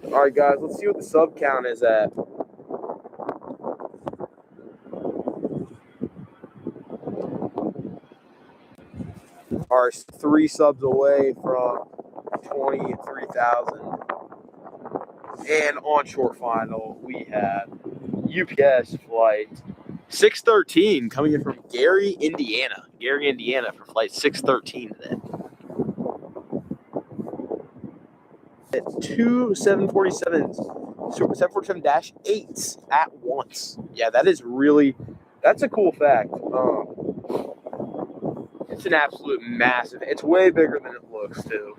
All right, guys, let's see what the sub count is at. Are 3 subs away from 23,000. And on short final, we have UPS flight 613 coming in from Gary, Indiana. Gary, Indiana for flight 613 today. At two 747s, 747-8s at once. Yeah, that is really, that's a cool fact. It's an absolute massive, it's way bigger than it looks too.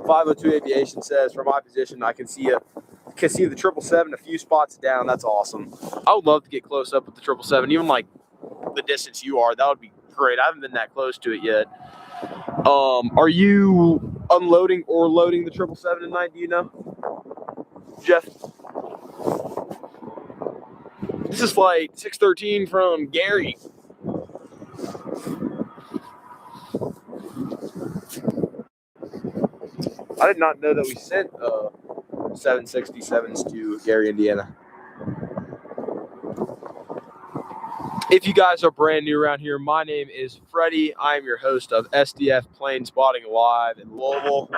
502 Aviation says, from my position, I can see the 777 a few spots down. That's awesome. I would love to get close up with the 777, even like the distance you are. That would be great. I haven't been that close to it yet. Are you unloading or loading the 777 tonight? Do you know, Jeff? This is flight 613 from Gary. I did not know that we sent 767s to Gary, Indiana. If you guys are brand new around here, my name is Freddie. I am your host of SDF Plane Spotting Live in Louisville.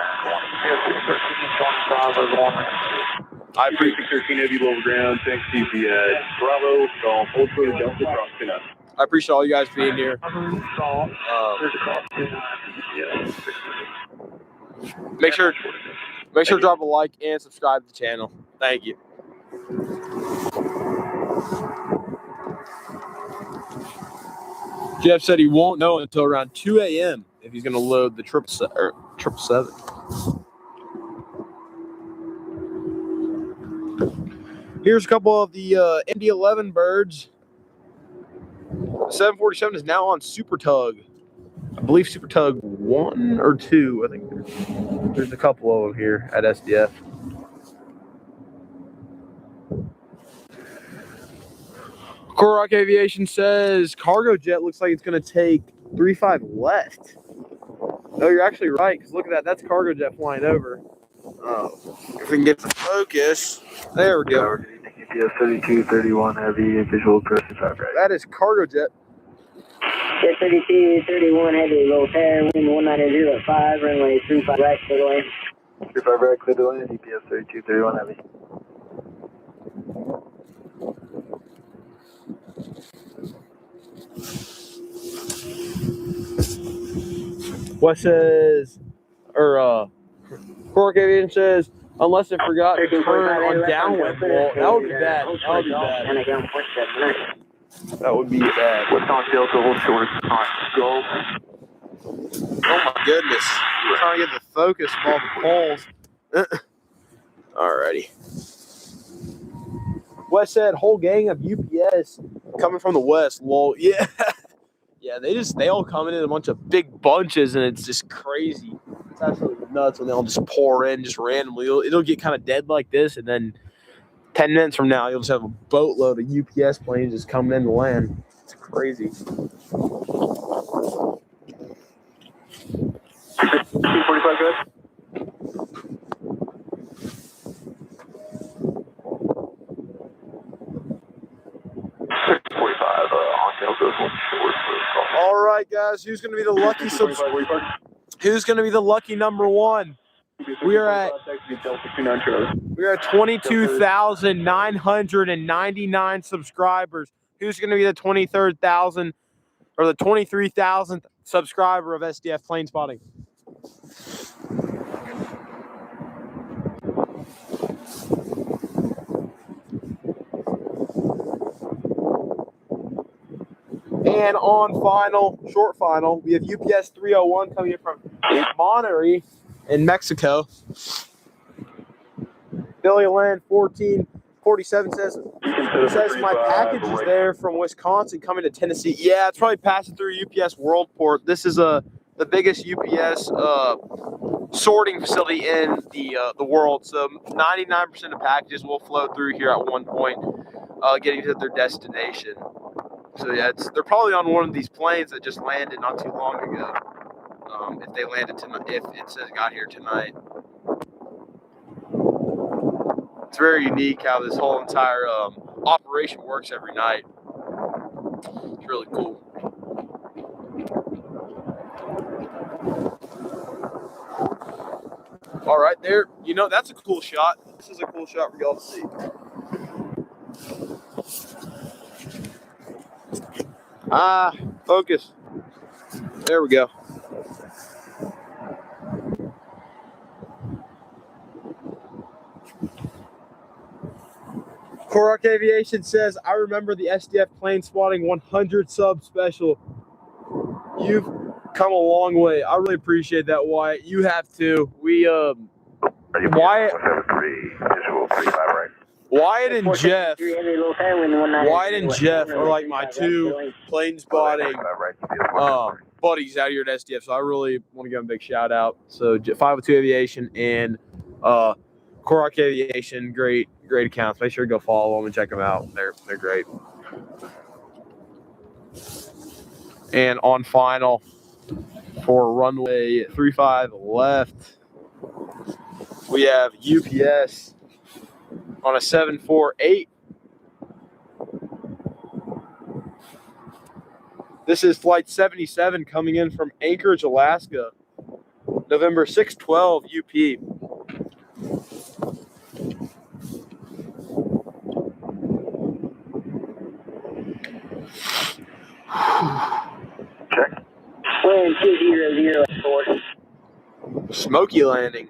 I appreciate 13 Heavy Low Ground. Thanks to the Bravo from Ultra Delta Cross Pinup. I appreciate all you guys being here. Make sure to drop a like and subscribe to the channel. Thank you. Jeff said he won't know until around 2 a.m. if he's going to load the 777. Here's a couple of the MD-11 birds. The 747 is now on Super Tug. I believe Super Tug 1 or 2. I think there's a couple of them here at SDF. Core Rock Aviation says cargo jet looks like it's going to take 35 left. No, you're actually right, because look at that. That's cargo jet flying over. If we can get the focus. There we go. UPS 3231 Heavy, visual approach to top right. That is cargo jet. UPS 3231 Heavy, roll pair, wind 190 at 5, runway 35 right, clear to land. 35 right, clear to land, UPS 3231 Heavy. What says, or Cork Aviation says, unless it forgot to turn on downwind, well, that would be bad. That would be bad. What's on Delta, hold short, on go. Oh my goodness. I'm trying to get the focus of all the poles. Alrighty. West said, whole gang of UPS coming from the west. Lol. Yeah. Yeah, they all come in a bunch of big bunches, and it's just crazy. It's absolutely nuts when they all just pour in just randomly. It'll get kind of dead like this, and then 10 minutes from now, you'll just have a boatload of UPS planes just coming in to land. It's crazy. 245 good. All right, guys, who's going to be the lucky Who's going to be the lucky number one? We are at 22,999 subscribers. Who's going to be the 23,000 or the 23,000th subscriber of SDF Plane Spotting? And on short final, we have UPS 301 coming in from Monterrey in Mexico. Billy Land 1447 says my package is there from Wisconsin coming to Tennessee. Yeah, it's probably passing through UPS Worldport. This is the biggest UPS sorting facility in the world. So 99% of packages will flow through here at one point, getting to their destination. So yeah, they're probably on one of these planes that just landed not too long ago. If they landed tonight, if it says got here tonight. It's very unique how this whole entire operation works every night. It's really cool. All right, there. You know, that's a cool shot. This is a cool shot for y'all to see. Focus. There we go. Korak Aviation says, I remember the SDF plane spotting 100 sub special. You've come a long way. I really appreciate that, Wyatt. You have too. We, Wyatt and Jeff are like my two plane spotting buddies out here at SDF. So I really want to give them a big shout out. So 502 Aviation and Korak Aviation, great accounts. Make sure to go follow them and check them out. They're great. And on final for runway 35 left, we have UPS on a 748. This is flight 77 coming in from Anchorage, Alaska, November 612 UP. Check. Wind 200 at 4. Smoky landing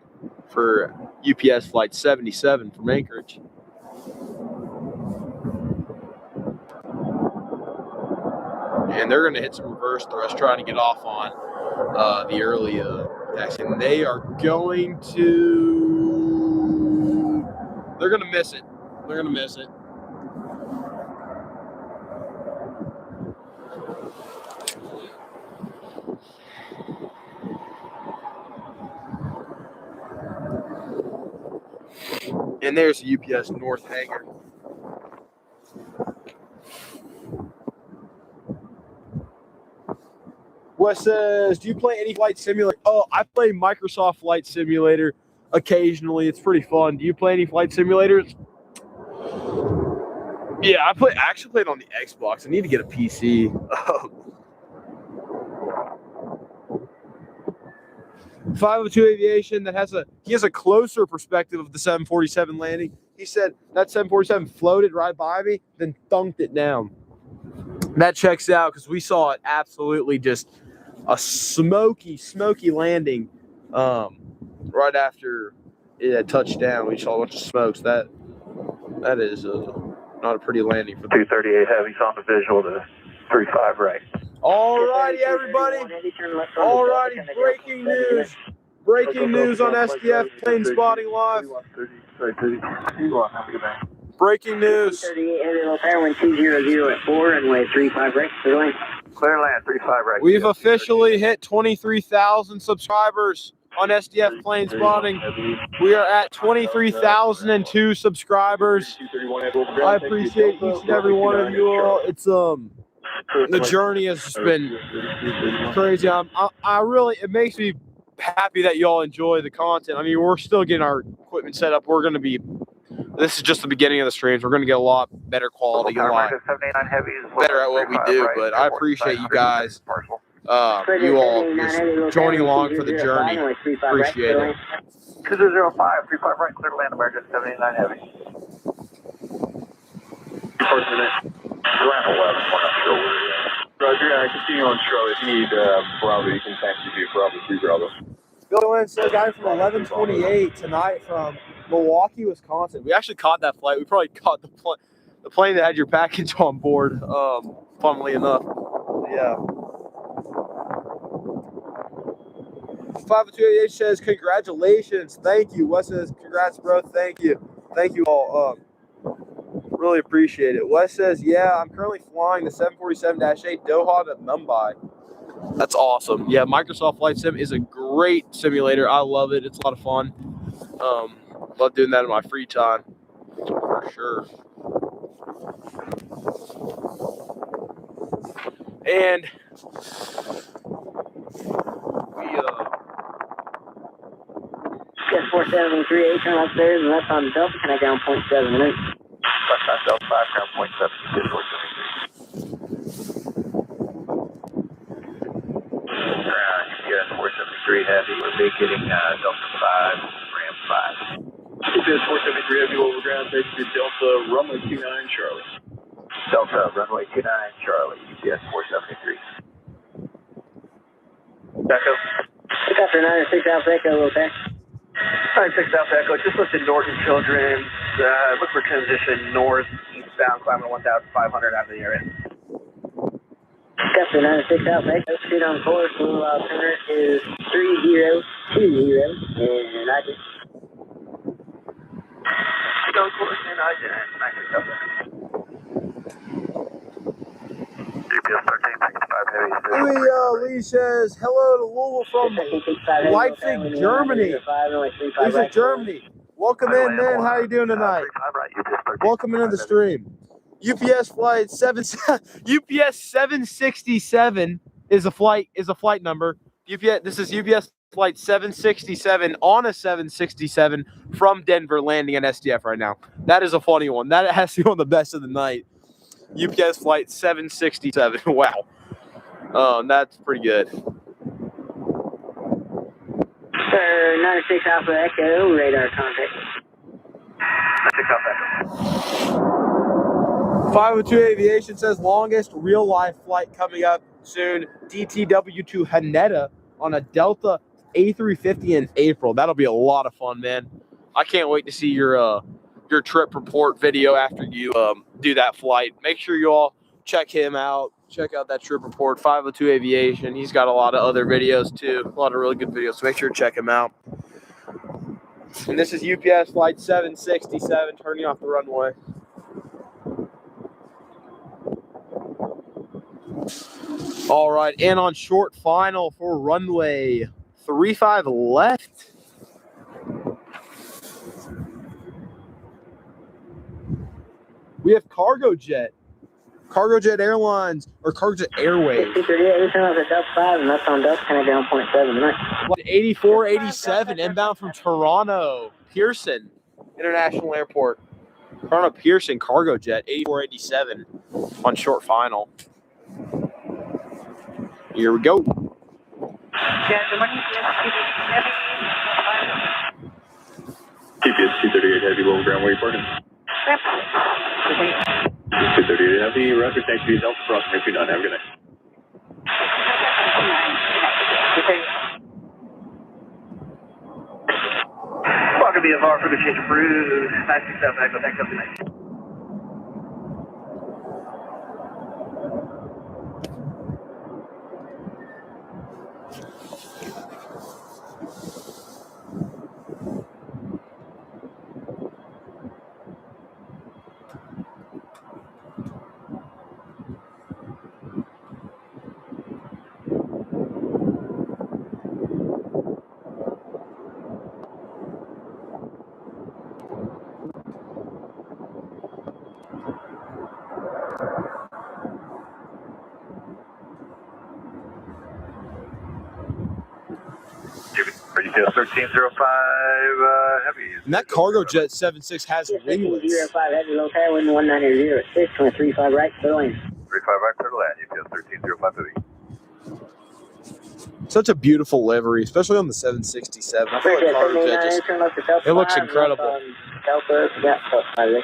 for UPS flight 77 from Anchorage. And they're going to hit some reverse thrust trying to get off on the early taxi. And they are going to... They're going to miss it. They're going to miss it. And there's the UPS North hangar. Wes says, do you play any flight simulator? Oh, I play Microsoft Flight Simulator occasionally. It's pretty fun. Do you play any flight simulators? Yeah, I actually played on the Xbox. I need to get a PC. 502 Aviation he has a closer perspective of the 747 landing. He said that 747 floated right by me, then thunked it down. That checks out because we saw it absolutely just a smoky landing right after it had touched down. We saw a bunch of smokes. That is not a pretty landing for 238 heavy's on the visual to 35 right. All righty, everybody. All righty, breaking news. Breaking news on SDF Plane Spotting Live. Breaking news. 38 heavy low power, wind 200 at 4, runway 35 right, clear land. Clear land, 35 right. We've officially hit 23,000 subscribers on SDF Plane Spotting. We are at 23,002 subscribers. I appreciate each and every one of you all. It's the journey has just been crazy. I really, it makes me happy that y'all enjoy the content. I mean, we're still getting our equipment set up. This is just the beginning of the streams. We're going to get a lot better quality, a lot better at what we do. But I appreciate you guys, you all just joining along for the journey. Appreciate it. 2005, 35 right, clear to land, America 79 heavy. Roger, continue on Charlie. If you need Bravo, you can taxi to Bravo 3 Bravo. Billy Lynn said, guy from 1128 tonight from Milwaukee, Wisconsin. We actually caught that flight. We probably caught the plane that had your package on board, funnily enough. Yeah. 50288 says, congratulations. Thank you. Wes says, congrats, bro. Thank you. Thank you all. Really appreciate it. Wes says, yeah, I'm currently flying the 747-8 Doha to Mumbai. That's awesome. Yeah, Microsoft Flight Sim is a great simulator. I love it. It's a lot of fun. Love doing that in my free time, for sure. And we Yes, 4738, turn upstairs and left on Delta, connect down 0.7 minutes. Left on Delta 5, ground 0.7, visual. runway 29, Charlie. Delta, runway 29, Charlie, UPS 473. Echo. Pick up your 96 Alpha Echo, okay? 96 Alpha Echo, just listed Norton Children's. Look for transition north, eastbound, climbing 1,500 out of the area. Pick up your 96 Alpha Echo, shoot on course, little center is 3020, and I just... Shoot on course, and I did. 96 Alpha Echo. UPS 1365 heavy. Lee says hello to Louisville from Leipzig, Germany. Leipzig, Germany. Welcome in, man. How you doing tonight? Welcome into the stream. UPS flight 767 is a flight number. This is UPS flight 767 on a 767 from Denver, landing at SDF right now. That is a funny one. That has to be on the best of the night. UPS flight 767. Wow. Oh, that's pretty good. Sir, 96 Alpha Echo, radar contact. 96 Alpha Echo. 502 Aviation says longest real life flight coming up soon. DTW to Haneda on a Delta A350 in April. That'll be a lot of fun, man. I can't wait to see your trip report video after you do that flight. Make sure you all check him out. Check out that trip report, 502 Aviation. He's got a lot of other videos too, a lot of really good videos. So make sure to check him out. And this is UPS flight 767 turning off the runway. All right, and on short final for runway 35 left. We have Cargo Jet Airlines, or Cargo Jet Airways. 238, we turn off at Delta 5, and that's on Delta, kind of down 0.7 tonight. 8487, inbound from Toronto, Pearson International Airport. Toronto Pearson Cargo Jet, 8487 on short final. Here we go. Yeah, good morning, UPS 238 Heavy, low ground, where you parking? 238 Heavy, Rapid, thanks to you, Delta, approximately 29, have a good night. Welcome to VFR for the change of cruise. 967 Echo, thanks, have a good night. UPS 1305 heavy. And that Cargo Jet 76 has winglets. 305 Heavy, low tower, wind 190 at 6, 35 right, clear lane. 35 right, clear to land, UPS 1305 heavy. Such a beautiful livery, especially on the 767. I feel like Cargo Jet just, it looks incredible. Delta, yeah, Delta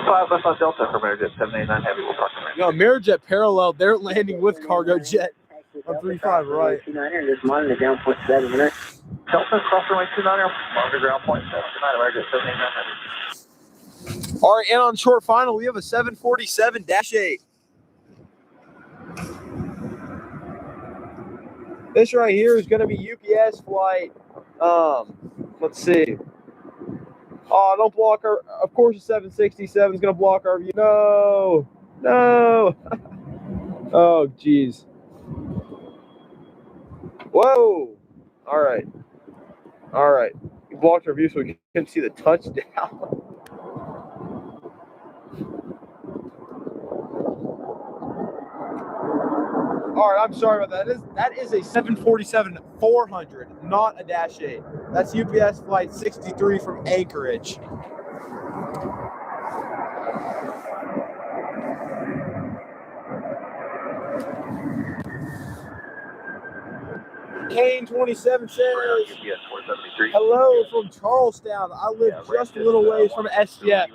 5, left on Delta for Amerijet 789 Heavy, we'll talk to you. You know, Amerijet parallel, they're landing with Cargo Jet on 35 right. 29er, just monitor down 0.7 minutes. Delta, cross runway 29er, monitor ground 0.7 tonight, Amerijet 789 Heavy. All right, and on short final, we have a 747-8. This right here is going to be UPS flight. Let's see. Oh, don't block our. Of course, the 767 is going to block our view. No. Oh, geez. Whoa. All right. We blocked our view so we couldn't see the touchdown. All right, I'm sorry about that. That is a 747-400, not a Dash 8. That's UPS flight 63 from Anchorage. Kane 27 says, UPS 473. hello from Charlestown. I live just a little ways from SDF.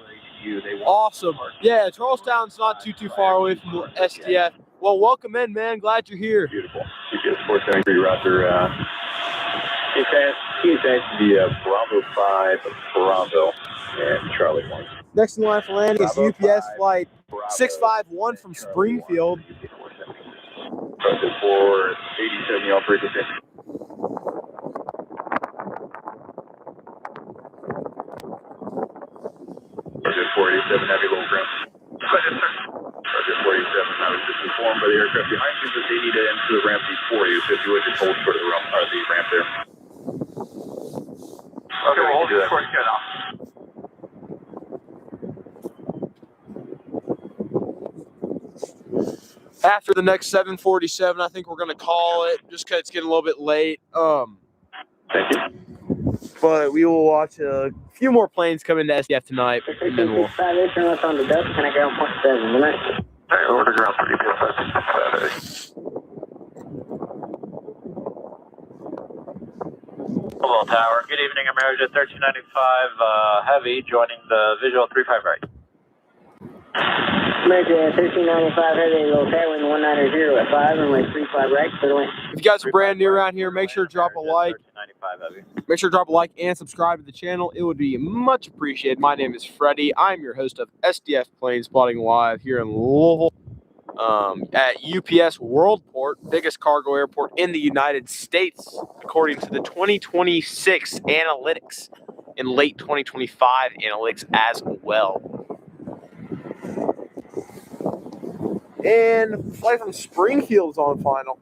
you. They want Awesome. Yeah, Charlestown's not too far away from the SDF. Well, welcome in, man. Glad you're here. beautiful. UPS 473 Roger. He's at the Bravo 5 Bravo and Charlie 1. Next in line for landing is Bravo UPS 5, flight Bravo, 651 from Charlie Springfield. 1, Roger 487, y'all frequency. Roger 487, heavy low ground. Roger 487, I was just informed by the aircraft behind you that they need to enter the ramp before you, so if you would just hold short of the ramp there. Okay, we'll hold it course good off. After the next 747, I think we're going to call it just because it's getting a little bit late. Thank you. But we will watch a few more planes come into SDF tonight. And then we'll... Can I go on point 7 tonight? Alright, over to ground for UPS 565. Hello, Tower. Good evening, America 1395 Heavy joining the visual 35 right. America 1395 Heavy, little tailwind 190 at 5, runway 35 right, for the wind. If you guys are brand new around here, make sure to drop a like. 1395 Heavy. Make sure to drop a like and subscribe to the channel. It would be much appreciated. My name is Freddie. I'm your host of SDF Planespotting Live here in Louisville at UPS Worldport, biggest cargo airport in the United States, according to the 2026 analytics and late 2025 analytics as well. And flight from Springfield's on final.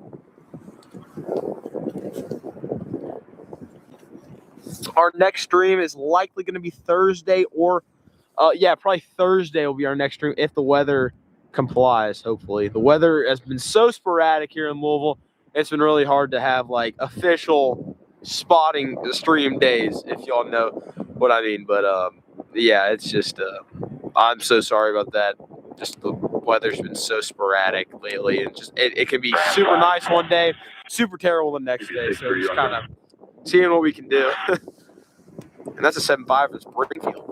Our next stream is likely going to be Thursday or, probably Thursday will be our next stream if the weather complies, hopefully. The weather has been so sporadic here in Louisville, it's been really hard to have, like, official spotting stream days, if y'all know what I mean. But, yeah, it's just, I'm so sorry about that. Just the weather's been so sporadic lately, and just it can be super nice one day, super terrible the next day. So just kind of seeing what we can do. And that's a 7.5 from Springfield.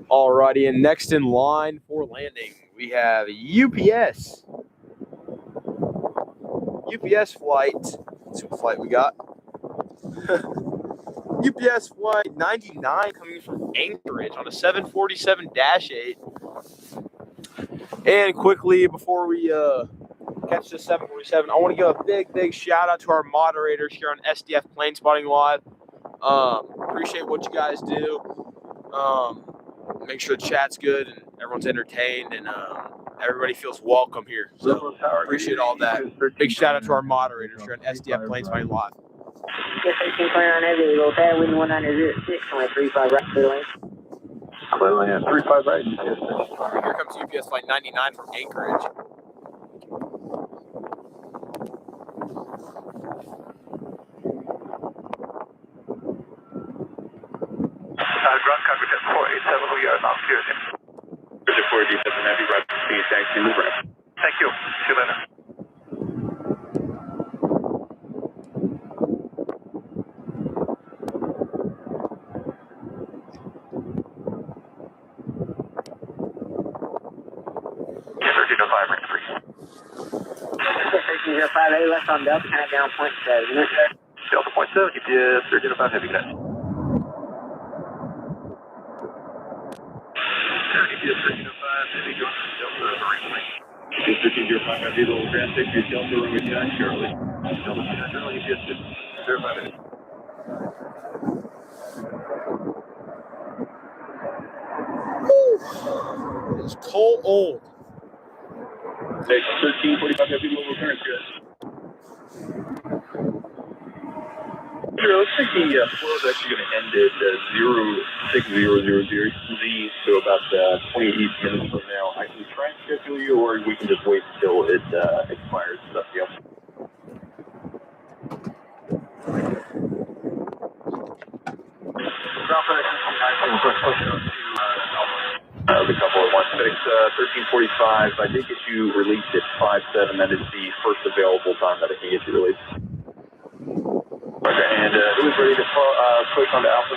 Alrighty, and next in line for landing, we have UPS. UPS flight. Let's see what flight we got. UPS flight 99 coming from Anchorage on a 747-8. And quickly, before we catch this 747, I want to give a big shout out to our moderators here on SDF Planespotting Live. Appreciate what you guys do. Make sure the chat's good and everyone's entertained and everybody feels welcome here. So appreciate all that. Big shout out to our moderators here on SDF Planespotting Live. Yes, 1329 Heavy, little tailwind 190 at 6, runway 35 right, for the wind. Clearly, 35 right. Here comes UPS flight 99 from Anchorage. Ground cockpit 487, we are now clear. Roger 487, heavy right, please, thanks, in the ramp. Thank you. See you later. Yes, 1305 left on Delta, can I go on point 7? Delta point 7, UPS 1305 Heavy, guys. UPS 1305 Heavy, going to Delta Marine. UPS 1305 Heavy, little ground, take your Delta runway 29, Charlie. Delta 29, Charlie, UPS 1305 Heavy. It's cold. Hey, 1345 Heavy, local current, guys. Sure, looks like the flow is actually going to end at 06000Z, so about 28 minutes from now. I can try and schedule you, or we can just wait until it expires. It's up to you. The couple at once. FedEx 1345. I did get you released at 57. That is the first available time that I can get you released. Okay, and it was ready to push onto Alpha.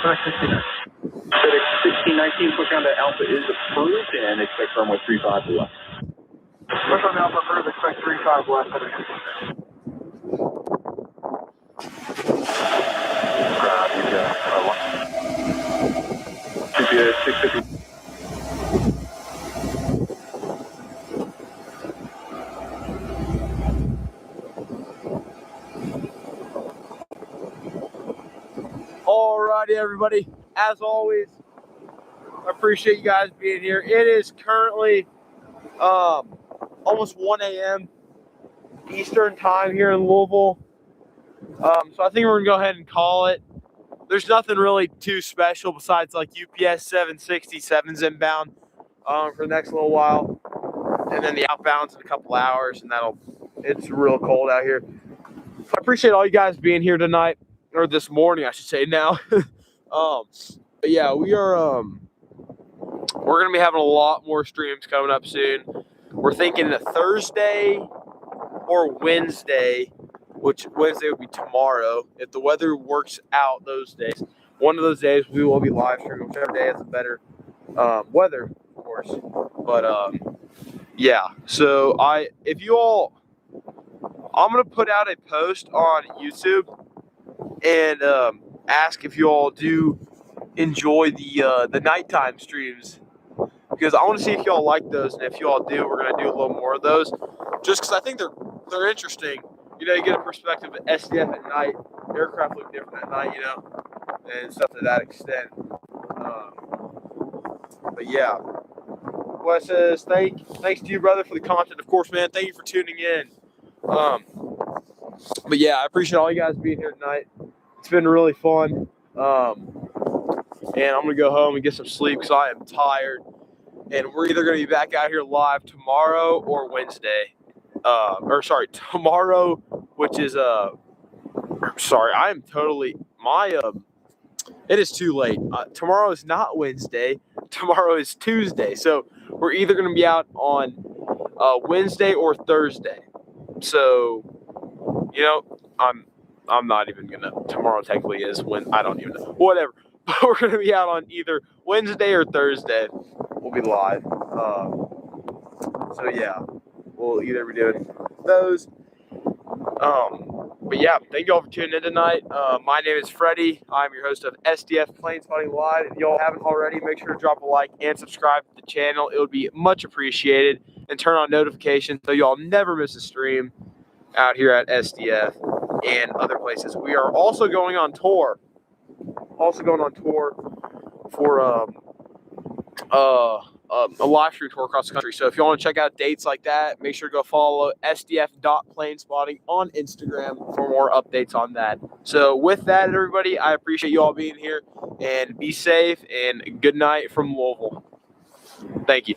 FedEx 1619, push onto Alpha is approved, and expect runway 35 left. Push on Alpha approved, expect 35 left. UPS 650. Alrighty, everybody. As always, I appreciate you guys being here. It is currently almost 1 a.m. Eastern time here in Louisville. So I think we're gonna go ahead and call it. There's nothing really too special besides like UPS 767s inbound for the next little while, and then the outbounds in a couple hours, and it's real cold out here. So I appreciate all you guys being here tonight, or this morning, I should say now. But yeah, we're gonna be having a lot more streams coming up soon. We're thinking a Thursday or Wednesday, which Wednesday would be tomorrow. If the weather works out those days, one of those days we will be live streaming, whichever day has a better weather, of course. But yeah, so I'm gonna put out a post on YouTube and ask if you all do enjoy the nighttime streams, because I want to see if y'all like those, and if you all do, we're gonna do a little more of those, just because I think they're interesting. You know, you get a perspective of SDF at night. Aircraft look different at night, you know, and stuff to that extent. But yeah, Wes says thanks to you, brother, for the content. Of course, man. Thank you for tuning in. But yeah, I appreciate all you guys being here tonight. It's been really fun. And I'm gonna go home and get some sleep because I am tired. And we're either gonna be back out here live tomorrow or Wednesday. Tomorrow, which is I am totally it is too late. Tomorrow is not Wednesday. Tomorrow is Tuesday. So we're either gonna be out on Wednesday or Thursday. So, you know, I'm not even gonna. Tomorrow technically is when I don't even know. Whatever. But we're gonna be out on either Wednesday or Thursday. We'll be live. So yeah, we'll either be doing those. But yeah, thank you all for tuning in tonight. My name is Freddie. I'm your host of SDF Planespotting Live. If y'all haven't already, make sure to drop a like and subscribe to the channel. It would be much appreciated. And turn on notifications so y'all never miss a stream out here at SDF and other places. We are also going on tour. For a live stream tour across the country. So if you want to check out dates like that, make sure to go follow sdf.planespotting on Instagram for more updates on that. So with that, everybody, I appreciate you all being here, and be safe, and good night from Louisville. Thank you.